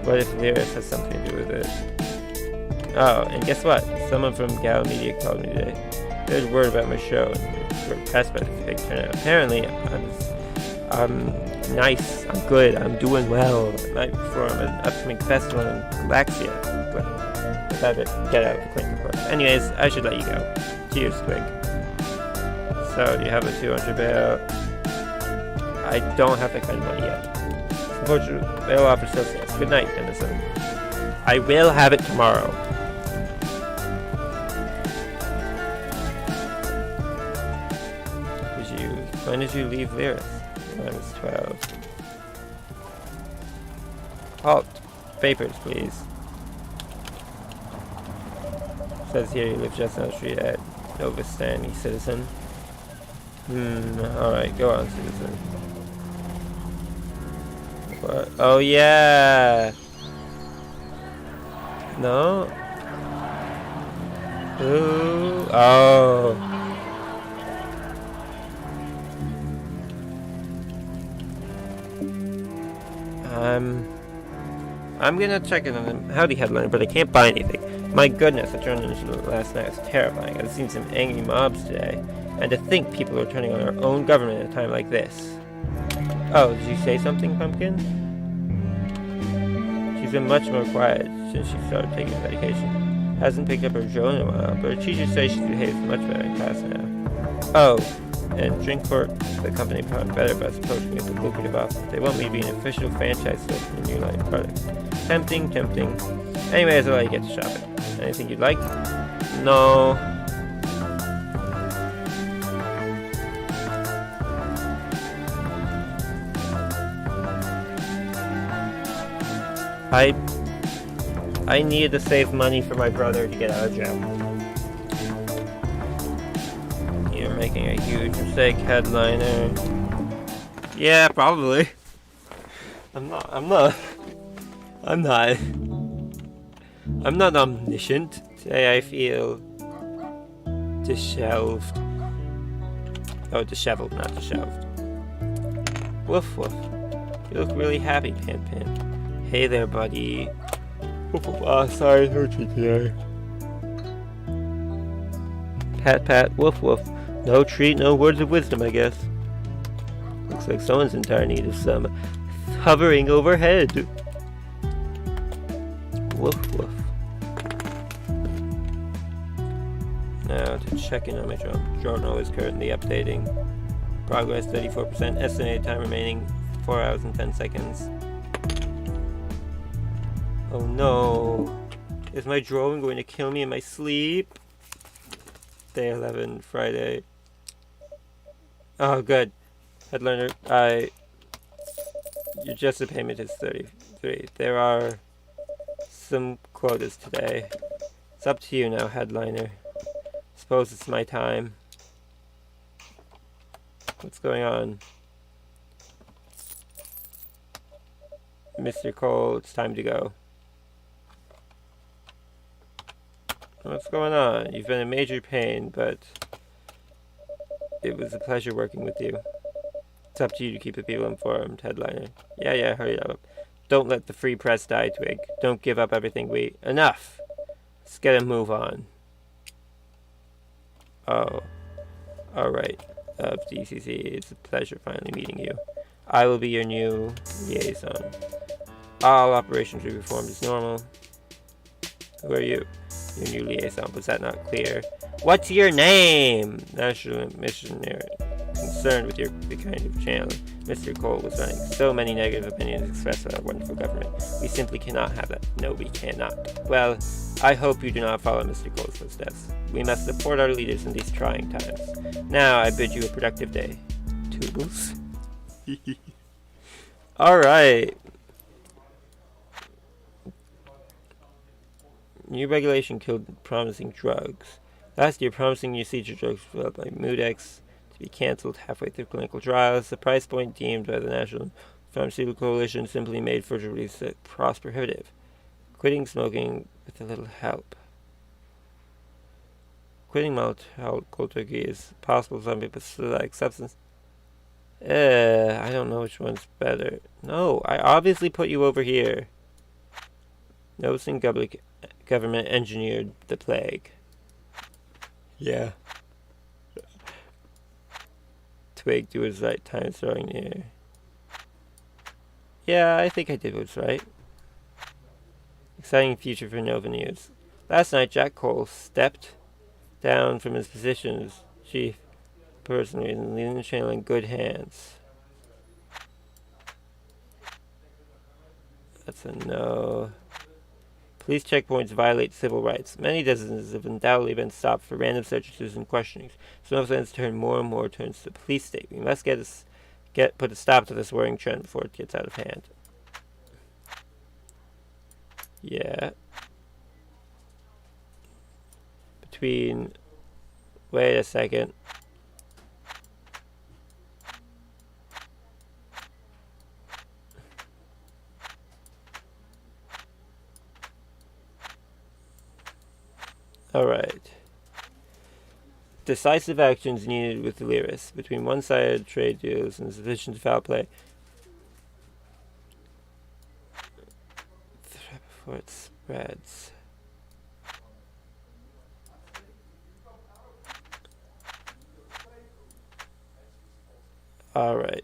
What if Lyris has something to do with it? Oh, and guess what? Someone from Gal Media called me today. They heard word about my show and were impressed by the big turnout. Apparently, I'm nice, I'm good, I'm doing well. I might perform at an upcoming festival in Galaxia. But I better get out of the clink, of course. Anyways, I should let you go. Cheers, Squig. So, do you have a 200 bail? I don't have that kind of money yet. Unfortunately, bail offer still stands. Good night, Dennison. I will have it tomorrow. When did you leave Lyris? When I was 12. Halt. Papers, please. Says here you live just down the street at Novastani, citizen. Alright, go on, citizen. What? Oh, yeah! No? Ooh. Oh. I'm gonna check it on the Howdy headliner, but I can't buy anything. My goodness, the journalism last night was terrifying. I've seen some angry mobs today, and to think people are turning on our own government at a time like this. Oh, did you say something, Pumpkin? She's been much more quiet since she started taking medication. Hasn't picked up her drone in a while, but her teacher says she behaves much better in class now. Oh, and Drinkport, the company probably better by approaching me with a lucrative offer. They want me to be an official franchise store for the new line of products. Tempting, tempting. Anyways, I'll let you get to shopping. Anything you'd like? No. I needed to save money for my brother to get out of jail. You're making a huge mistake, headliner. Yeah, probably. I'm not omniscient. Today I feel disheveled. Oh, disheveled, not disheveled. Woof woof. You look really happy, Pan Pan. Hey there, buddy. Woof woof. Oh, sorry, no treat today. Pat pat, woof woof. No treat, no words of wisdom, I guess. Looks like someone's in dire need of some hovering overhead. Woof woof. Now to check in on my journal is currently updating. Progress 34%. Estimated time remaining 4 hours and 10 seconds. Oh no. Is my drone going to kill me in my sleep? Day 11, Friday. Oh, good. Headliner, your adjusted payment is 33. There are some quotas today. It's up to you now, headliner. Suppose it's my time. What's going on? Mr. Cole, it's time to go. What's going on? You've been in major pain, but it was a pleasure working with you. It's up to you to keep the people informed, headliner. Yeah, hurry up. Don't let the free press die, Twig. Don't give up everything Enough! Let's get a move on. Oh. Alright. Of DCC, it's a pleasure finally meeting you. I will be your new liaison. All operations will be performed as normal. Who are you? Your new liaison. Was that not clear? What's your name? National missionary. Concerned with the kind of channel. Mr. Cole was running. So many negative opinions expressed about our wonderful government. We simply cannot have that. No, we cannot. Well, I hope you do not follow Mr. Cole's footsteps. We must support our leaders in these trying times. Now, I bid you a productive day. Toodles. Alright. New regulation killed promising drugs. Last year, promising new seizure drugs developed by Moodex to be cancelled halfway through clinical trials. The price point deemed by the National Pharmaceutical Coalition simply made further release cost prohibitive. Quitting smoking with a little help. Quitting maltol cold turkey is possible. Some people select substance. I don't know which one's better. No, I obviously put you over here. Noticing government engineered the plague. Yeah. Twig, do his right, time is drawing near. Yeah, I think I did what's right. Exciting future for Nova News. Last night, Jack Cole stepped down from his position as chief personally and leaving the channel in good hands. That's a no. Police checkpoints violate civil rights. Many dozens have undoubtedly been stopped for random searches and questionings. Snowflakes turn more and more turns to police state. We must put a stop to this worrying trend before it gets out of hand. Yeah. Wait a second. Alright. Decisive actions needed with Lyris. Between one-sided trade deals and sufficient foul play. Before it spreads. Alright.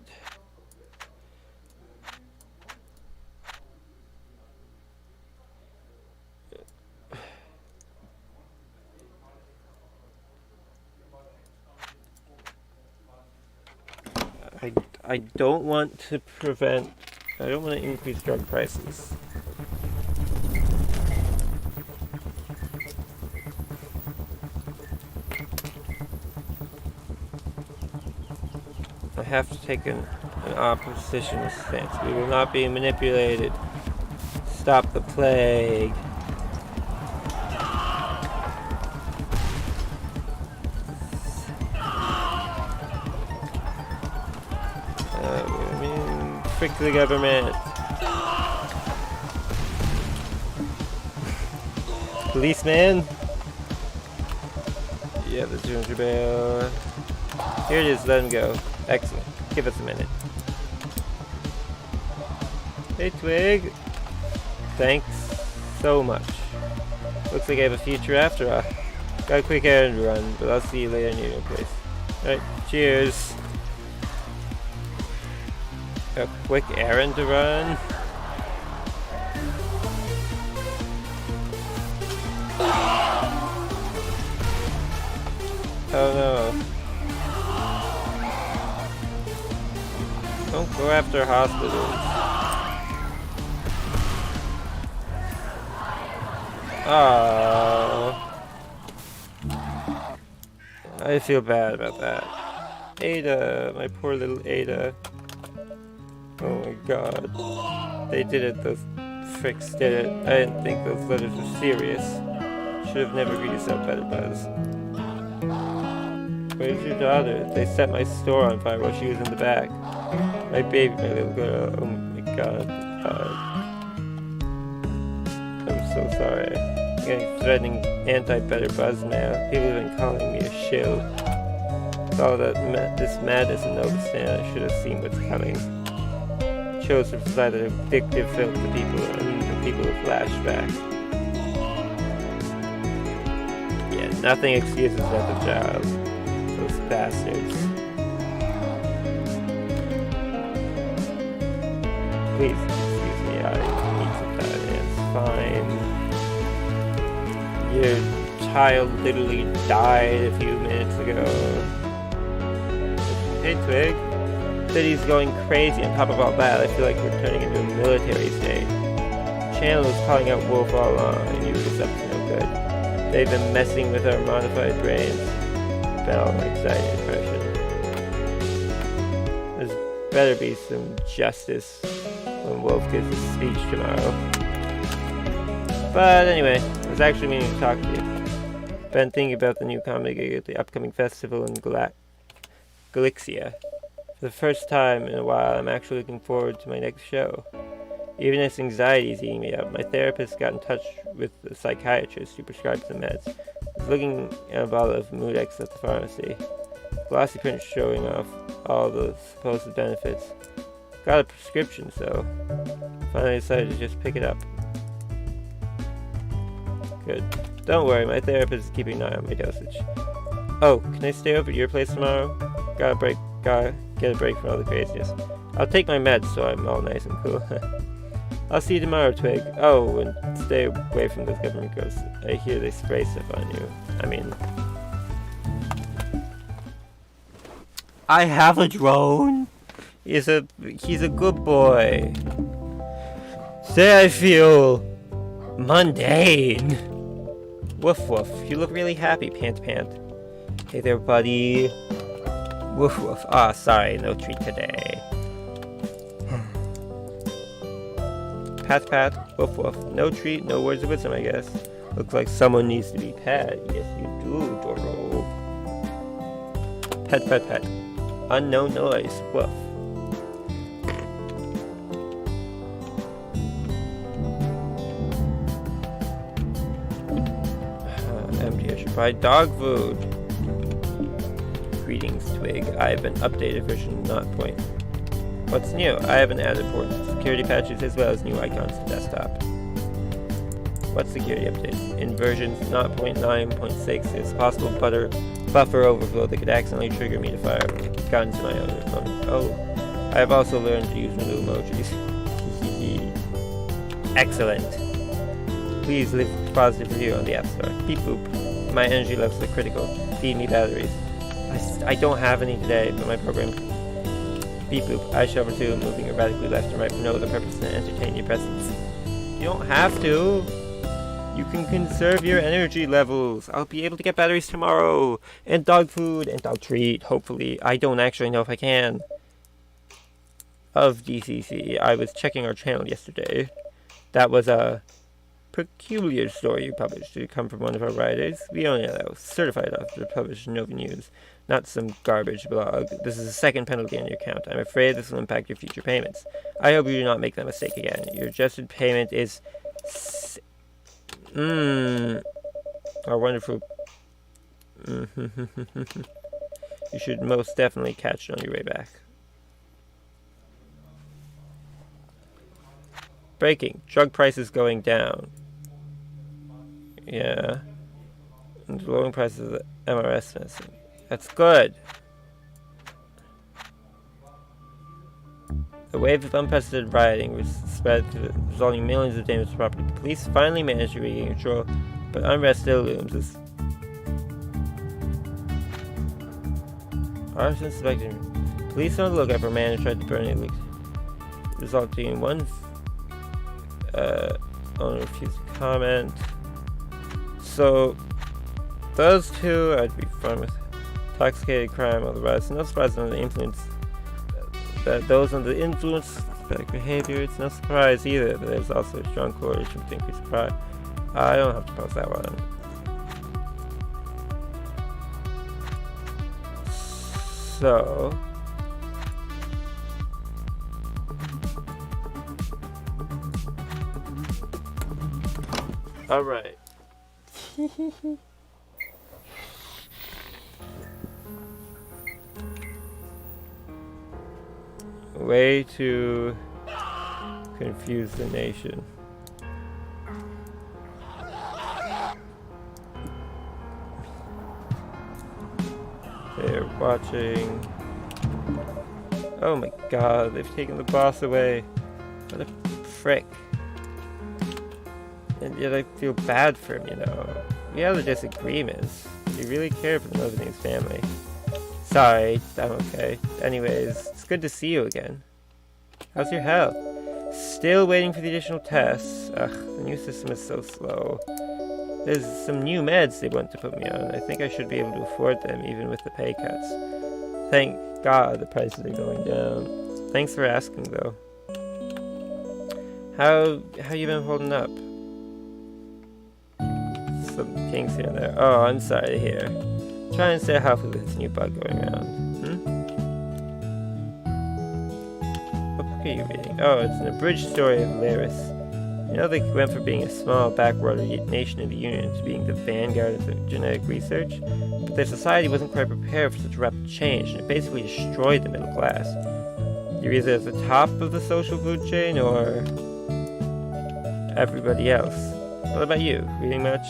I don't want to I don't want to increase drug prices. I have to take an opposition stance. We will not be manipulated. Stop the plague. Frick the government. Policeman. Yeah, the 200 bail. Here it is, let him go. Excellent. Give us a minute. Hey, Twig. Thanks so much. Looks like I have a future after all. Got a quick errand to run, but I'll see you later near your place. Alright, cheers. A quick errand to run? Oh no. Don't go after hospitals. Oh. I feel bad about that. Ada, my poor little Ada. Oh my god. They did it, those fricks did it. I didn't think those letters were serious. Should have never greeted yourself better, Buzz. Where's your daughter? They set my store on fire while she was in the back. My baby, my little girl. Oh my god. I'm so sorry. I'm getting threatening anti-better buzz now. People have been calling me a shill. With all that this madness in Nova Stand, I should have seen what's coming. Chose to provide an addictive film to people and the people with flashback. Yeah, nothing excuses that child. Those bastards. Please excuse me, I need some time. It's fine. Your child literally died a few minutes ago. Hey, Twig. city's going crazy. On top of all that, I feel like we're turning into a military state. The channel is calling out Wolf all along, and you was up to no good. They've been messing with our modified brains. Bell anxiety depression. There's better be some justice when Wolf gives his speech tomorrow. But anyway, I was actually meaning to talk to you. Been thinking about the new comedy gig at the upcoming festival in Galixia. For the first time in a while, I'm actually looking forward to my next show. Even as anxiety is eating me up, my therapist got in touch with the psychiatrist who prescribed some meds. I was looking at a bottle of Moodex at the pharmacy. Glossy print showing off all the supposed benefits. Got a prescription, so finally decided to just pick it up. Good. Don't worry, my therapist is keeping an eye on my dosage. Oh, can I stay over at your place tomorrow? Gotta get a break from all the craziness. I'll take my meds so I'm all nice and cool. I'll see you tomorrow, Twig. Oh, and stay away from those government girls. I hear they spray stuff on you. I mean... I have a drone! He's a good boy. Say I feel... mundane. Woof woof. You look really happy, Pant Pant. Hey there, buddy. Woof woof. Ah, sorry, no treat today. Pat pat. Woof woof. No treat, no words of wisdom, I guess. Looks like someone needs to be pat. Yes, you do, Doro. Pet pet pet. Unknown noise. Woof. MD, I should buy dog food. Greetings, Twig. I have an updated version, not point. What's new? I have an added important security patches as well as new icons to desktop. What's security update? In versions not 0.9.6, there's possible buffer overflow that could accidentally trigger me to fire guns to my own opponent. Oh, I have also learned to use new emojis. Excellent. Please leave a positive review on the App Store. Beep boop. My energy levels are critical. Feed me batteries. I don't have any today, but my program... Beep boop. I shovel too, moving erratically left and right for no other purpose than to entertain your presence. You don't have to. You can conserve your energy levels. I'll be able to get batteries tomorrow. And dog food and dog treat, hopefully. I don't actually know if I can. Of DCC, I was checking our channel yesterday. That was a peculiar story you published. Did it come from one of our writers? We only allow certified authors to publish Nova News, not some garbage blog. This is a second penalty on your account. I'm afraid this will impact your future payments. I hope you do not make that mistake again. Your adjusted payment is... Our wonderful... You should most definitely catch it on your way back. Breaking. Drug prices going down. Yeah. And lowering prices of MRS medicine. That's good. The wave of unprecedented rioting was spread, resulting in millions of damage to property. The police finally managed to regain control, but unrest still looms. Arson suspected. Police on the lookout for a man who tried to burn it, resulting in one owner refused to comment. So those two I'd be fine with. Intoxicated crime, otherwise no surprise on the influence. That those under the influence of behavior, it's no surprise either. But there's also a strong correlation with increased crime. I don't have to post that one. So all right. Way to confuse the nation. They're watching. Oh my god, they've taken the boss away. What a frick. And yet I feel bad for him, you know. We have the disagreements. We really care for the Novane's family. Sorry, I'm okay. Anyways, It's good to see you again. How's your health? Still waiting for the additional tests. Ugh, the new system is so slow. There's some new meds they want to put me on. I think I should be able to afford them even with the pay cuts. Thank God the prices are going down. Thanks for asking though. How you been holding up? Some kinks here and there. Oh, I'm sorry to hear. Trying to stay healthy with this new bug going around. What book are you reading? Oh, it's an abridged story of Laris. You know, they went from being a small backwater nation in the Union to being the vanguard of genetic research, but their society wasn't quite prepared for such rapid change, and it basically destroyed the middle class. You're either at the top of the social food chain, or everybody else. What about you? Reading much?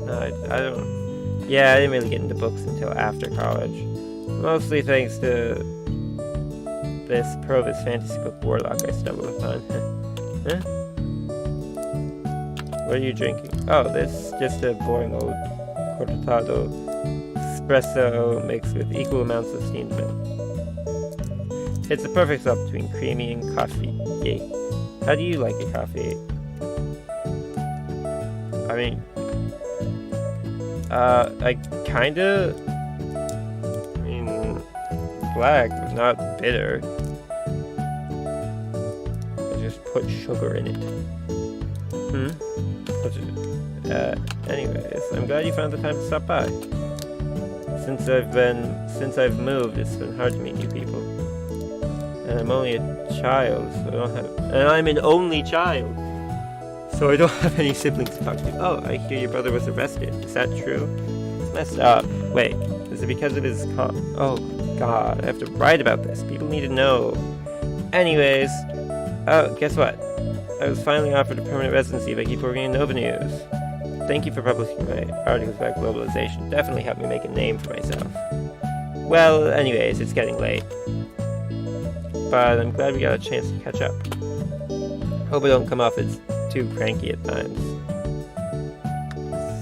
No, I don't... Yeah, I didn't really get into books until after college. Mostly thanks to this Provis fantasy book Warlock I stumbled upon. Huh? What are you drinking? Oh, this is just a boring old cortado espresso mixed with equal amounts of steamed milk. It's the perfect swap between creamy and coffee. Yay. How do you like your coffee? I mean, I kinda... black, but not bitter. I just put sugar in it. Anyways, I'm glad you found the time to stop by. Since I've moved, it's been hard to meet new people. And I'm only a child, and I'm an only child, so I don't have any siblings to talk to. Oh, I hear your brother was arrested. Is that true? It's messed up. Wait, is it because of his Oh, God, I have to write about this. People need to know. Anyways, oh, guess what? I was finally offered a permanent residency by Keep Working in Nova News. Thank you for publishing my articles about globalization. Definitely helped me make a name for myself. Well, anyways, it's getting late. But I'm glad we got a chance to catch up. Hope I don't come off as too cranky at times.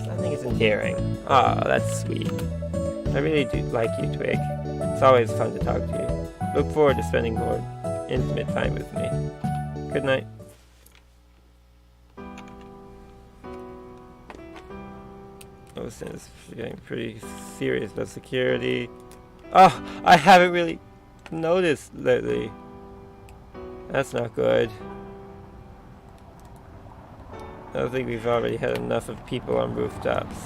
I think it's endearing. Ah, that's sweet. I really do like you, Twig. It's always fun to talk to you. Look forward to spending more intimate time with me. Good night. Oh, this is getting pretty serious about security. Oh, I haven't really noticed lately. That's not good. I don't think we've already had enough of people on rooftops.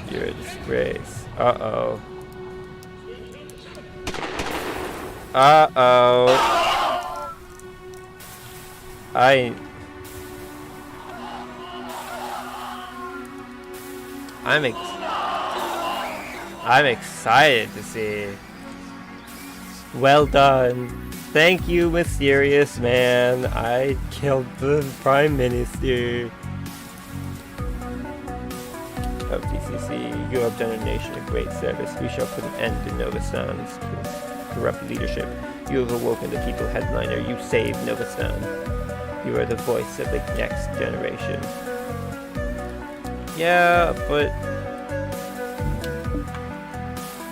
You're a disgrace. Uh-oh. Uh-oh. I'm excited to see. Well done. Thank you, mysterious man. I killed the Prime Minister of DCC. You have done a nation a great service. We shall put an end to Novastan's corrupt leadership. You have awoken the people headliner. You saved Novastan. You are the voice of the next generation. Yeah, but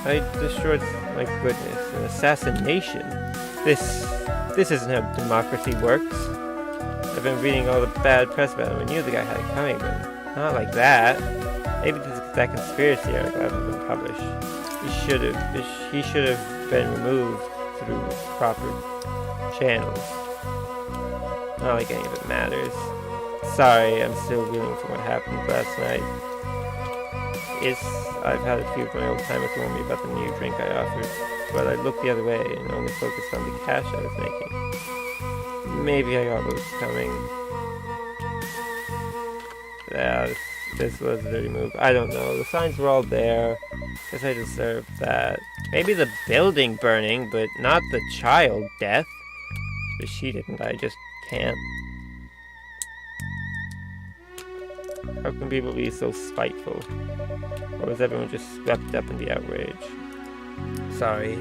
I destroyed, my goodness, an assassination. This isn't how democracy works. I've been reading all the bad press about him. I knew the guy had it coming, but not like that. Maybe that conspiracy article hasn't been published. He should have been removed through proper channels. Not like any of it matters. Sorry, I'm still reeling from what happened last night. I've had a few of my old timers warn me about the new drink I offered, but I looked the other way and only focused on the cash I was making. Maybe I got what was coming. Yeah, this was a dirty move. I don't know. The signs were all there. Guess I deserved that. Maybe the building burning, but not the child death. But she didn't. I just can't. How can people be so spiteful? Or was everyone just swept up in the outrage? Sorry.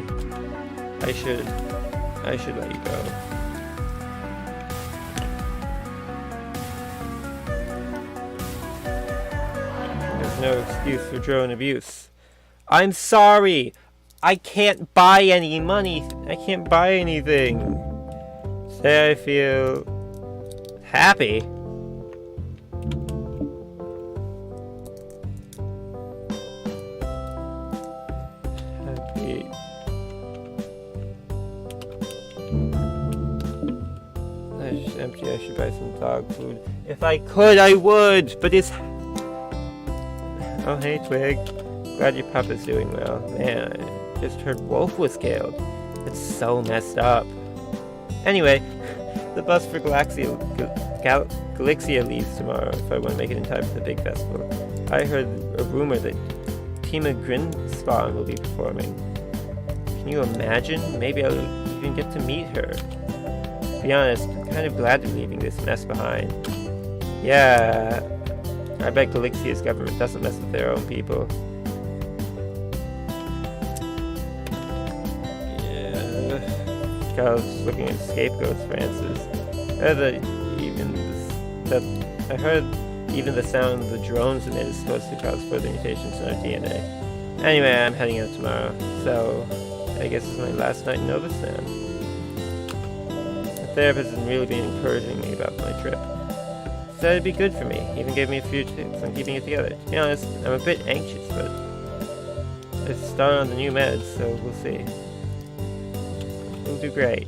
I should let you go. no excuse for drone abuse. I'm sorry! I can't buy any money. I can't buy anything. Today I feel happy. Happy. It's empty. I should buy some dog food. If I could, I would, but it's... Oh, hey, Twig. Glad your pup is doing well. Man, I just heard Wolf was killed. It's so messed up. Anyway, the bus for Galaxia leaves tomorrow if I want to make it in time for the big festival. I heard a rumor that Tima Grinspawn will be performing. Can you imagine? Maybe I'll even get to meet her. To be honest, I'm kind of glad to be leaving this mess behind. Yeah, I bet Galaxia's government doesn't mess with their own people. I was looking at scapegoats, Francis. I heard even the sound of the drones in it is supposed to cause further mutations in our DNA. Anyway, I'm heading out tomorrow, so I guess it's my last night in Novastan. The therapist has really been encouraging me about my trip. Said it'd be good for me, even gave me a few tips on keeping it together. To be honest, I'm a bit anxious, but I started on the new meds, so we'll see. You'll do great.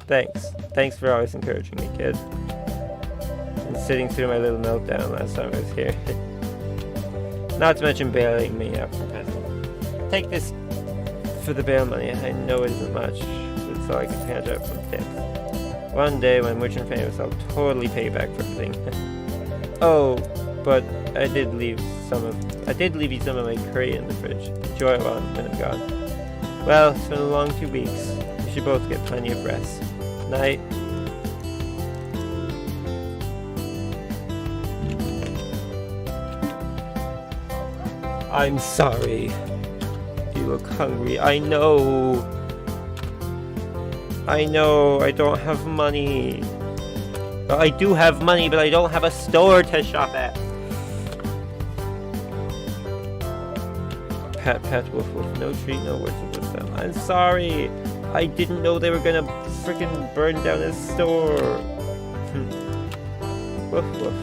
Thanks for always encouraging me, kid. And sitting through my little meltdown last time I was here. Not to mention bailing me out from prison. Take this for the bail money. I know it isn't much, but it's all I can hand out from tips. One day when I'm rich and famous, I'll totally pay you back for everything. Oh, but I did leave you some of my curry in the fridge. Enjoy it while I'm gone. Well, it's been a long 2 weeks. We should both get plenty of rest. Night. I'm sorry. You look hungry. I know I don't have money. Well, I do have money, but I don't have a store to shop at. Pat, pat, woof, woof. No treat, no words of wisdom. I'm sorry. I didn't know they were gonna frickin' burn down his store. Woof, woof.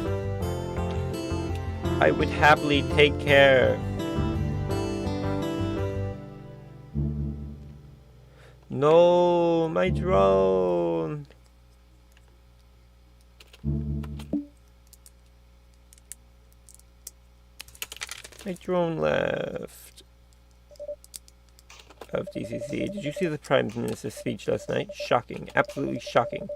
I would happily take care. No, my drone. My drone left. Of DCC. Did you see the Prime Minister's speech last night? Shocking. Absolutely shocking.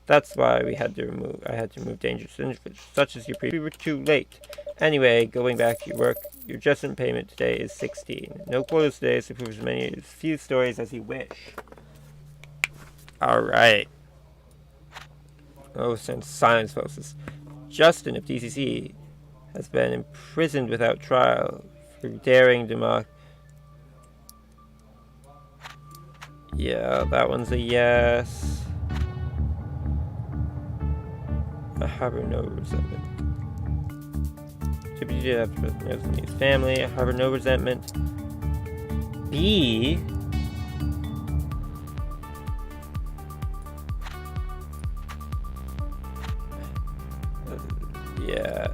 That's why I had to remove dangerous individuals, such as your We were too late. Anyway, going back to your work, your adjustment payment today is 16. No quotas today, so prove as many as few stories as you wish. Alright. Oh, send silence, folks. Justin of DCC has been imprisoned without trial for daring democracy. Yeah, that one's a yes. I harbor no resentment. Deputy after his family. I harbor no resentment. B. Yeah.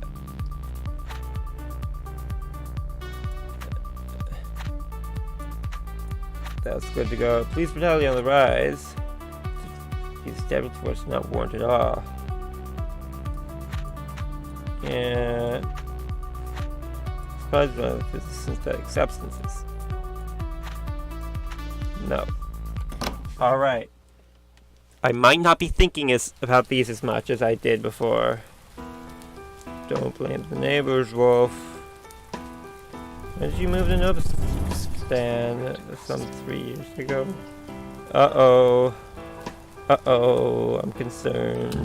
That's good to go. Police brutality on the rise. These stabbing force not warranted at all. Yeah. Supplies of synthetic substances. No. Alright. I might not be thinking about these as much as I did before. Don't blame the neighbors, Wolf. When did you move to Novastan? Some 3 years ago. Uh-oh. Uh-oh. I'm concerned.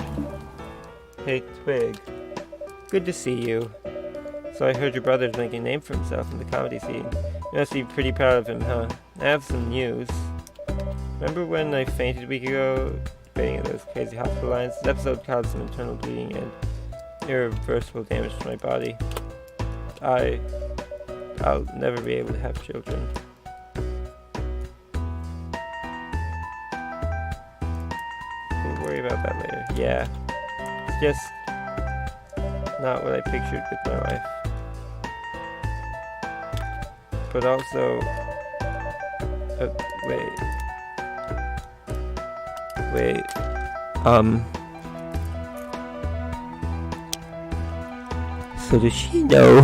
Hey, Twig. Good to see you. So I heard your brother's making a name for himself in the comedy scene. You must be pretty proud of him, huh? I have some news. Remember when I fainted a week ago, debating those crazy hospital lines? This episode caused some internal bleeding and irreversible damage to my body. I'll never be able to have children. We'll worry about that later. Yeah. It's just not what I pictured with my life. But also... wait. So does she know?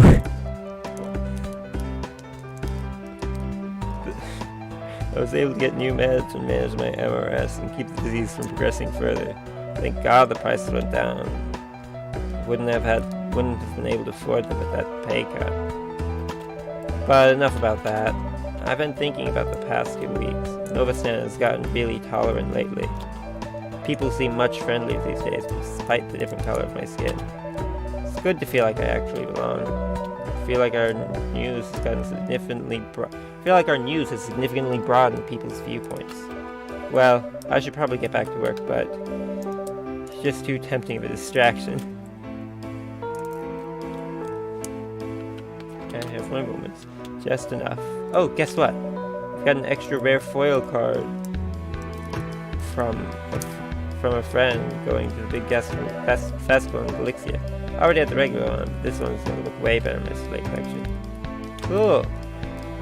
I was able to get new meds and manage my MRS and keep the disease from progressing further. Thank God the prices went down. Wouldn't have been able to afford them with that pay cut. But enough about that. I've been thinking about the past few weeks. Novosan has gotten really tolerant lately. People seem much friendlier these days, despite the different color of my skin. It's good to feel like I actually belong. I feel like our news has significantly broadened people's viewpoints. Well, I should probably get back to work, but it's just too tempting of a distraction. I have my moments. Just enough. Oh, guess what? I've got an extra rare foil card from a friend going to the big festival in Galicia. I already had the regular one, but this one's gonna look way better in my display collection. Cool.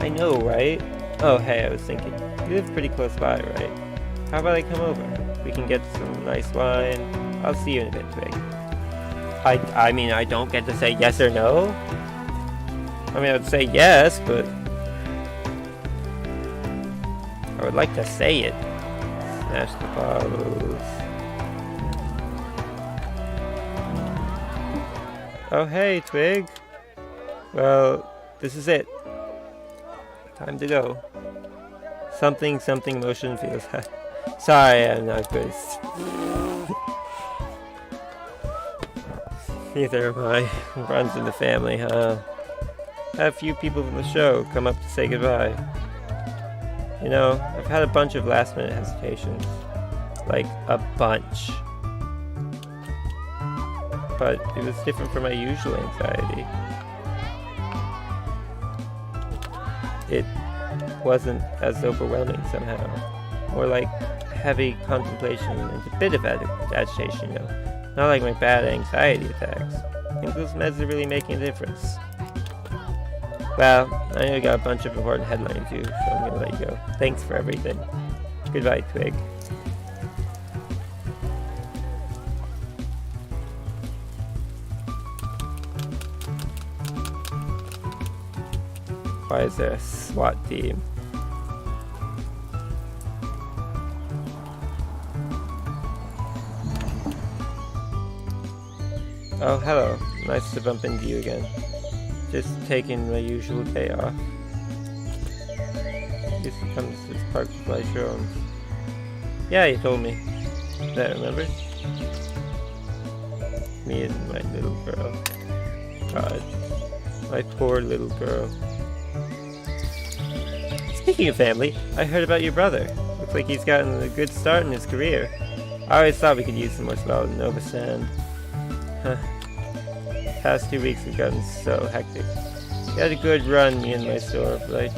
I know, right? Oh, hey, I was thinking. You live pretty close by, right? How about I come over? We can get some nice wine. I'll see you in a bit, Twig. I mean, I don't get to say yes or no? I mean, I'd say yes, but... I would like to say it. Smash the bottles. Oh, hey, Twig. Well, this is it. Time to go. Something motion feels... Sorry, I'm not good. Neither am I. Runs in the family, huh? Had a few people from the show come up to say goodbye. You know, I've had a bunch of last-minute hesitations. Like, a bunch. But it was different from my usual anxiety. It wasn't as overwhelming somehow. More like heavy contemplation and a bit of agitation, you know. Not like my bad anxiety attacks. I think those meds are really making a difference. Well, I know you got a bunch of important headlines to do, so I'm gonna let you go. Thanks for everything. Goodbye, Twig. Why is there a SWAT team? Oh, hello. Nice to bump into you again. Just taking my usual day off. Used to come to this park to play drones. Yeah, you told me. That, remember? Me and my little girl. God. My poor little girl. Speaking of family, I heard about your brother. Looks like he's gotten a good start in his career. I always thought we could use some more solid Novosan. Huh. Past 2 weeks have gotten so hectic. We had a good run, me and my store, but I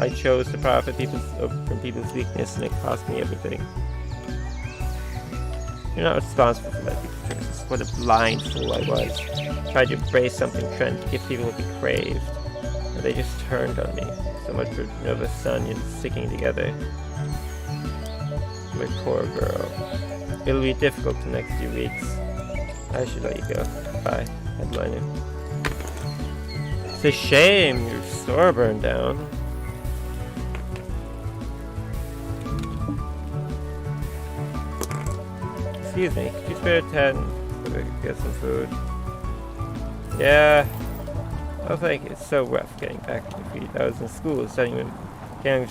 chose to profit from people's weakness, and it cost me everything. You're not responsible for that people's choices. What a blind fool I was. Tried to embrace something trend to give people what they craved, and they just turned on me. So much for Novosan and sticking together. My poor girl. It'll be difficult the next few weeks. I should let you go. Bye, headliner. It's a shame your store burned down. Excuse me, could you spare 10 so we could get some food? Yeah. Oh, thank you. It's so rough getting back on your feet. I was in school studying with getting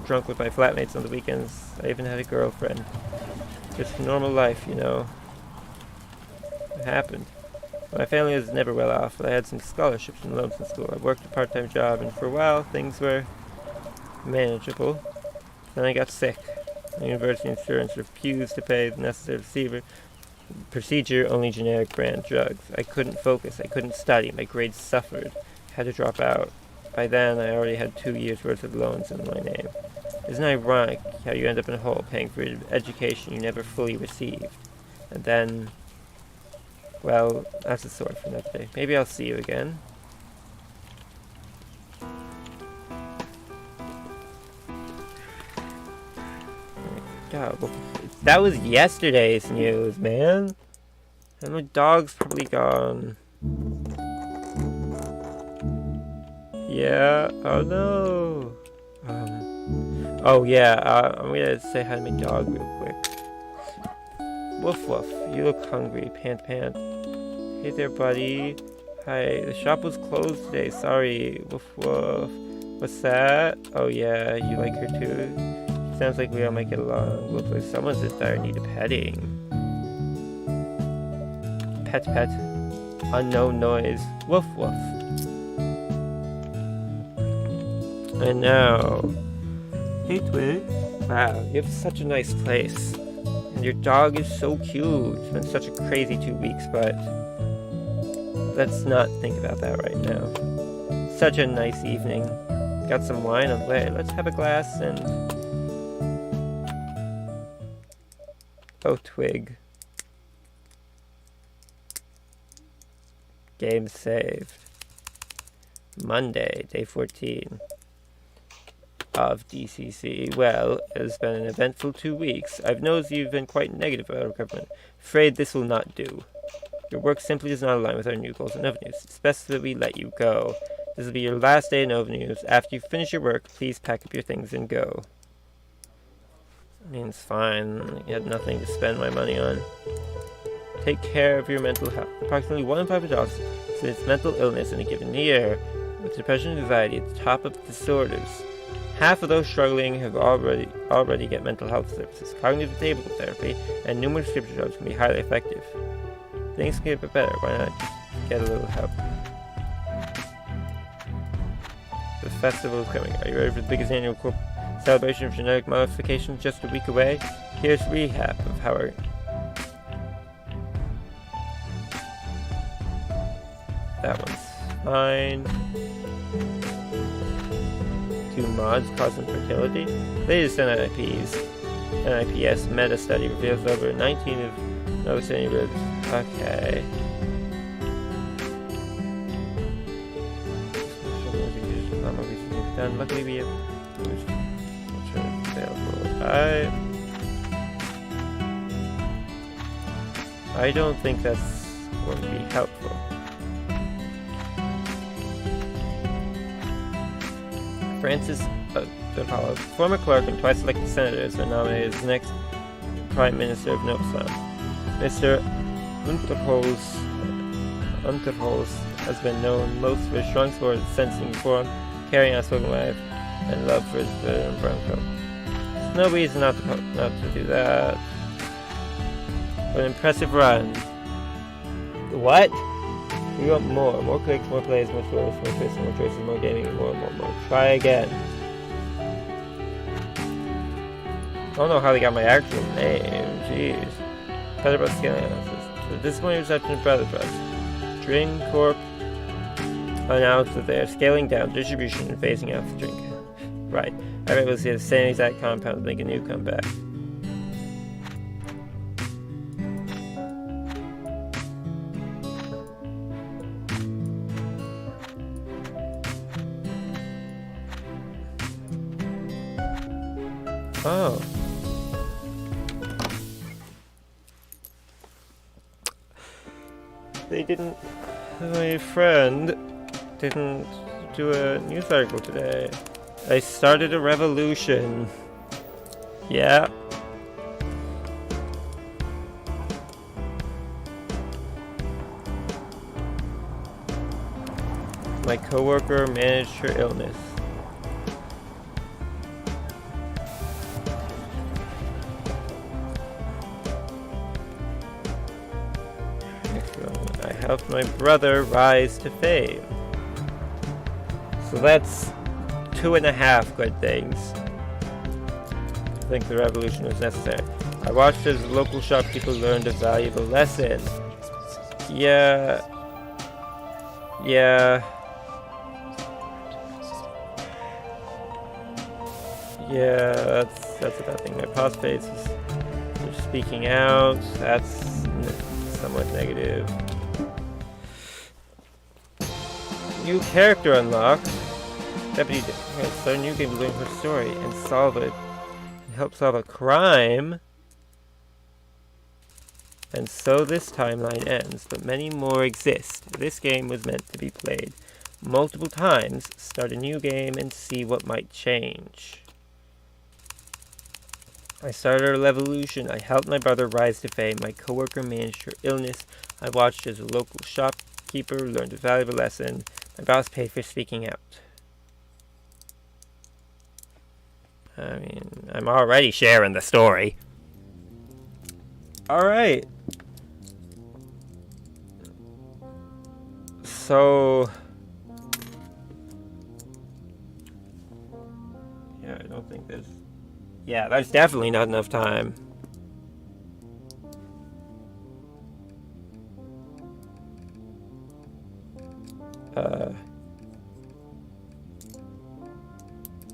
drunk with my flatmates on the weekends. I even had a girlfriend. Just normal life, you know. It happened. My family was never well off, but I had some scholarships and loans in school. I worked a part-time job, and for a while, things were manageable. Then I got sick. My university insurance refused to pay the necessary Procedure, only generic brand drugs. I couldn't focus. I couldn't study. My grades suffered. Had to drop out. By then, I already had 2 years' worth of loans in my name. Isn't it ironic how you end up in a hole paying for an education you never fully received? And then, well, that's a story for another day. Maybe I'll see you again. God, well, that was yesterday's news, man. And my dog's probably gone. Yeah, oh no. Oh yeah, I'm gonna say hi to my dog real quick. Woof woof, you look hungry, pant pant. Hey there, buddy. Hi, the shop was closed today, sorry. Woof woof. What's that? Oh yeah, you like her too? Sounds like we all might get along. Looks like someone's in dire need of petting. Pet pet. Unknown noise. Woof woof. And now... Hey Twig. Wow, you have such a nice place. And your dog is so cute. It's been such a crazy 2 weeks, but... let's not think about that right now. Such a nice evening. Got some wine on the way. Let's have a glass and... Oh, Twig. Game saved. Monday, day 14 of DCC. Well, it has been an eventful 2 weeks. I've noticed you've been quite negative about our government. Afraid this will not do. Your work simply does not align with our new goals and Nova News. It's best that we let you go. This will be your last day in Nova News. After you finish your work, please pack up your things and go. I mean, it's fine. I had nothing to spend my money on. Take care of your mental health. Approximately 1 in 5 adults experience mental illness in a given year, with depression and anxiety at the top of the disorders. Half of those struggling have already get mental health services. Cognitive behavioral therapy and numerous prescription drugs can be highly effective. Things can get a bit better. Why not just get a little help? The festival is coming. Are you ready for the biggest annual celebration of genetic modification just a week away? Here's a recap of how our... That one's fine. 2 mods cause infertility. Latest NIPS meta study reveals over 19 of those any ribs. Okay. Done. Luckily we have available. I don't think that's going to be helpful. Francis Apollo, former clerk and twice elected senator, has been nominated as the next Prime Minister of Nova Sun. Mr. Unterholz has been known most for his strong support of sentencing reform, carrying out spoken life, and love for his veteran Bronco. There's no reason not to do that. But an impressive run. What? We want more. More clicks, more plays, more scores, more twists, more choices, more gaming, more. Try again. I don't know how they got my actual name. Jeez. Better about scaling analysis. The disappointing reception of Brother Trust. Drink Corp announced that they are scaling down distribution and phasing out the drink. Right. I bet we'll see the same exact compound make a new comeback. Oh. They didn't... My friend didn't do a news article today. I started a revolution. Yeah. My coworker managed her illness. I helped my brother rise to fame. So that's 2.5 good things. I think the revolution was necessary. I watched as a local shopkeeper learned a valuable lesson. Yeah. Yeah. Yeah, that's about thing. My past face is speaking out. That's somewhat negative. New character unlocked. Deputy start a new game to learn her story and solve it. And help solve a crime. And so this timeline ends, but many more exist. This game was meant to be played multiple times. Start a new game and see what might change. I started a revolution. I helped my brother rise to fame. My coworker managed her illness. I watched as a local shopkeeper learned a valuable lesson. My boss paid for speaking out. I mean, I'm already sharing the story. Alright. So... yeah, I don't think there's... yeah, there's definitely not enough time.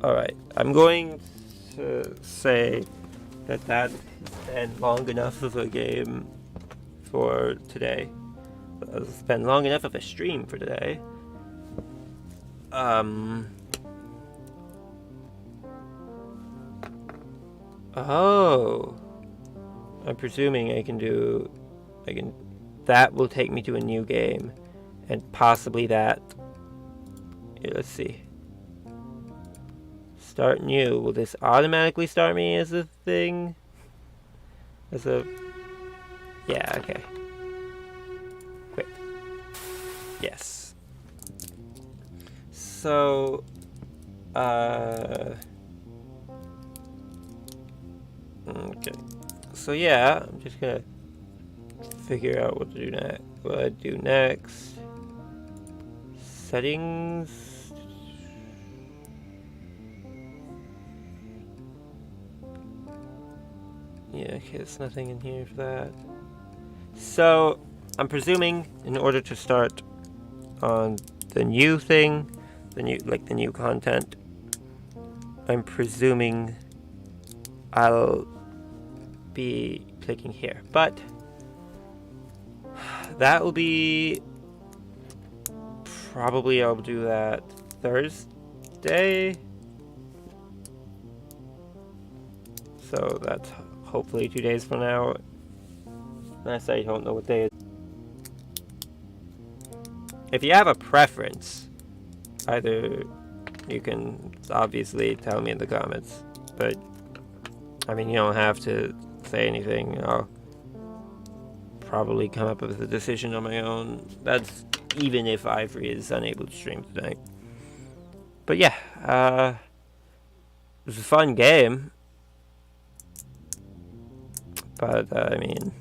Alright, I'm going to say that has been long enough of a game for today. It's been long enough of a stream for today. Oh. I'm presuming I can... that will take me to a new game. And possibly that... here, let's see. Start new. Will this automatically start me as a thing? As a... yeah, okay. Quit. Yes. So... okay. So yeah, I'm just gonna figure out what to do next. What I do next. Settings. Yeah, okay, there's nothing in here for that. So, I'm presuming in order to start on the new thing, the new content, I'm presuming I'll be clicking here. But that will be probably I'll do that Thursday. So that's hopefully 2 days from now. Unless I don't know what day it is. If you have a preference, either you can obviously tell me in the comments. But I mean, you don't have to say anything. I'll probably come up with a decision on my own. That's even if Ivory is unable to stream tonight. But yeah, it was a fun game. But I mean,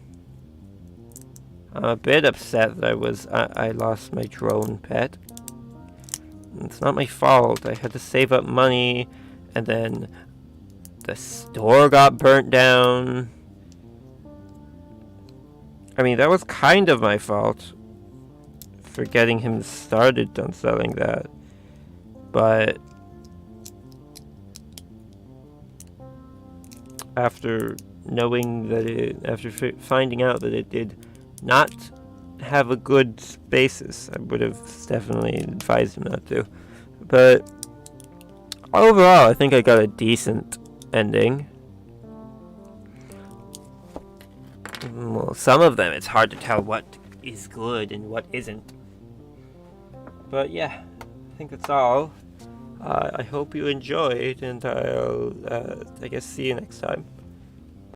I'm a bit upset that I lost my drone pet. It's not my fault. I had to save up money, and then the store got burnt down. I mean, that was kind of my fault for getting him started on selling that. But after knowing that after finding out that it did not have a good basis, I would have definitely advised him not to. But overall, I think I got a decent ending. Well, some of them, it's hard to tell what is good and what isn't. But yeah, I think that's all. I hope you enjoyed, and I'll, I guess, see you next time.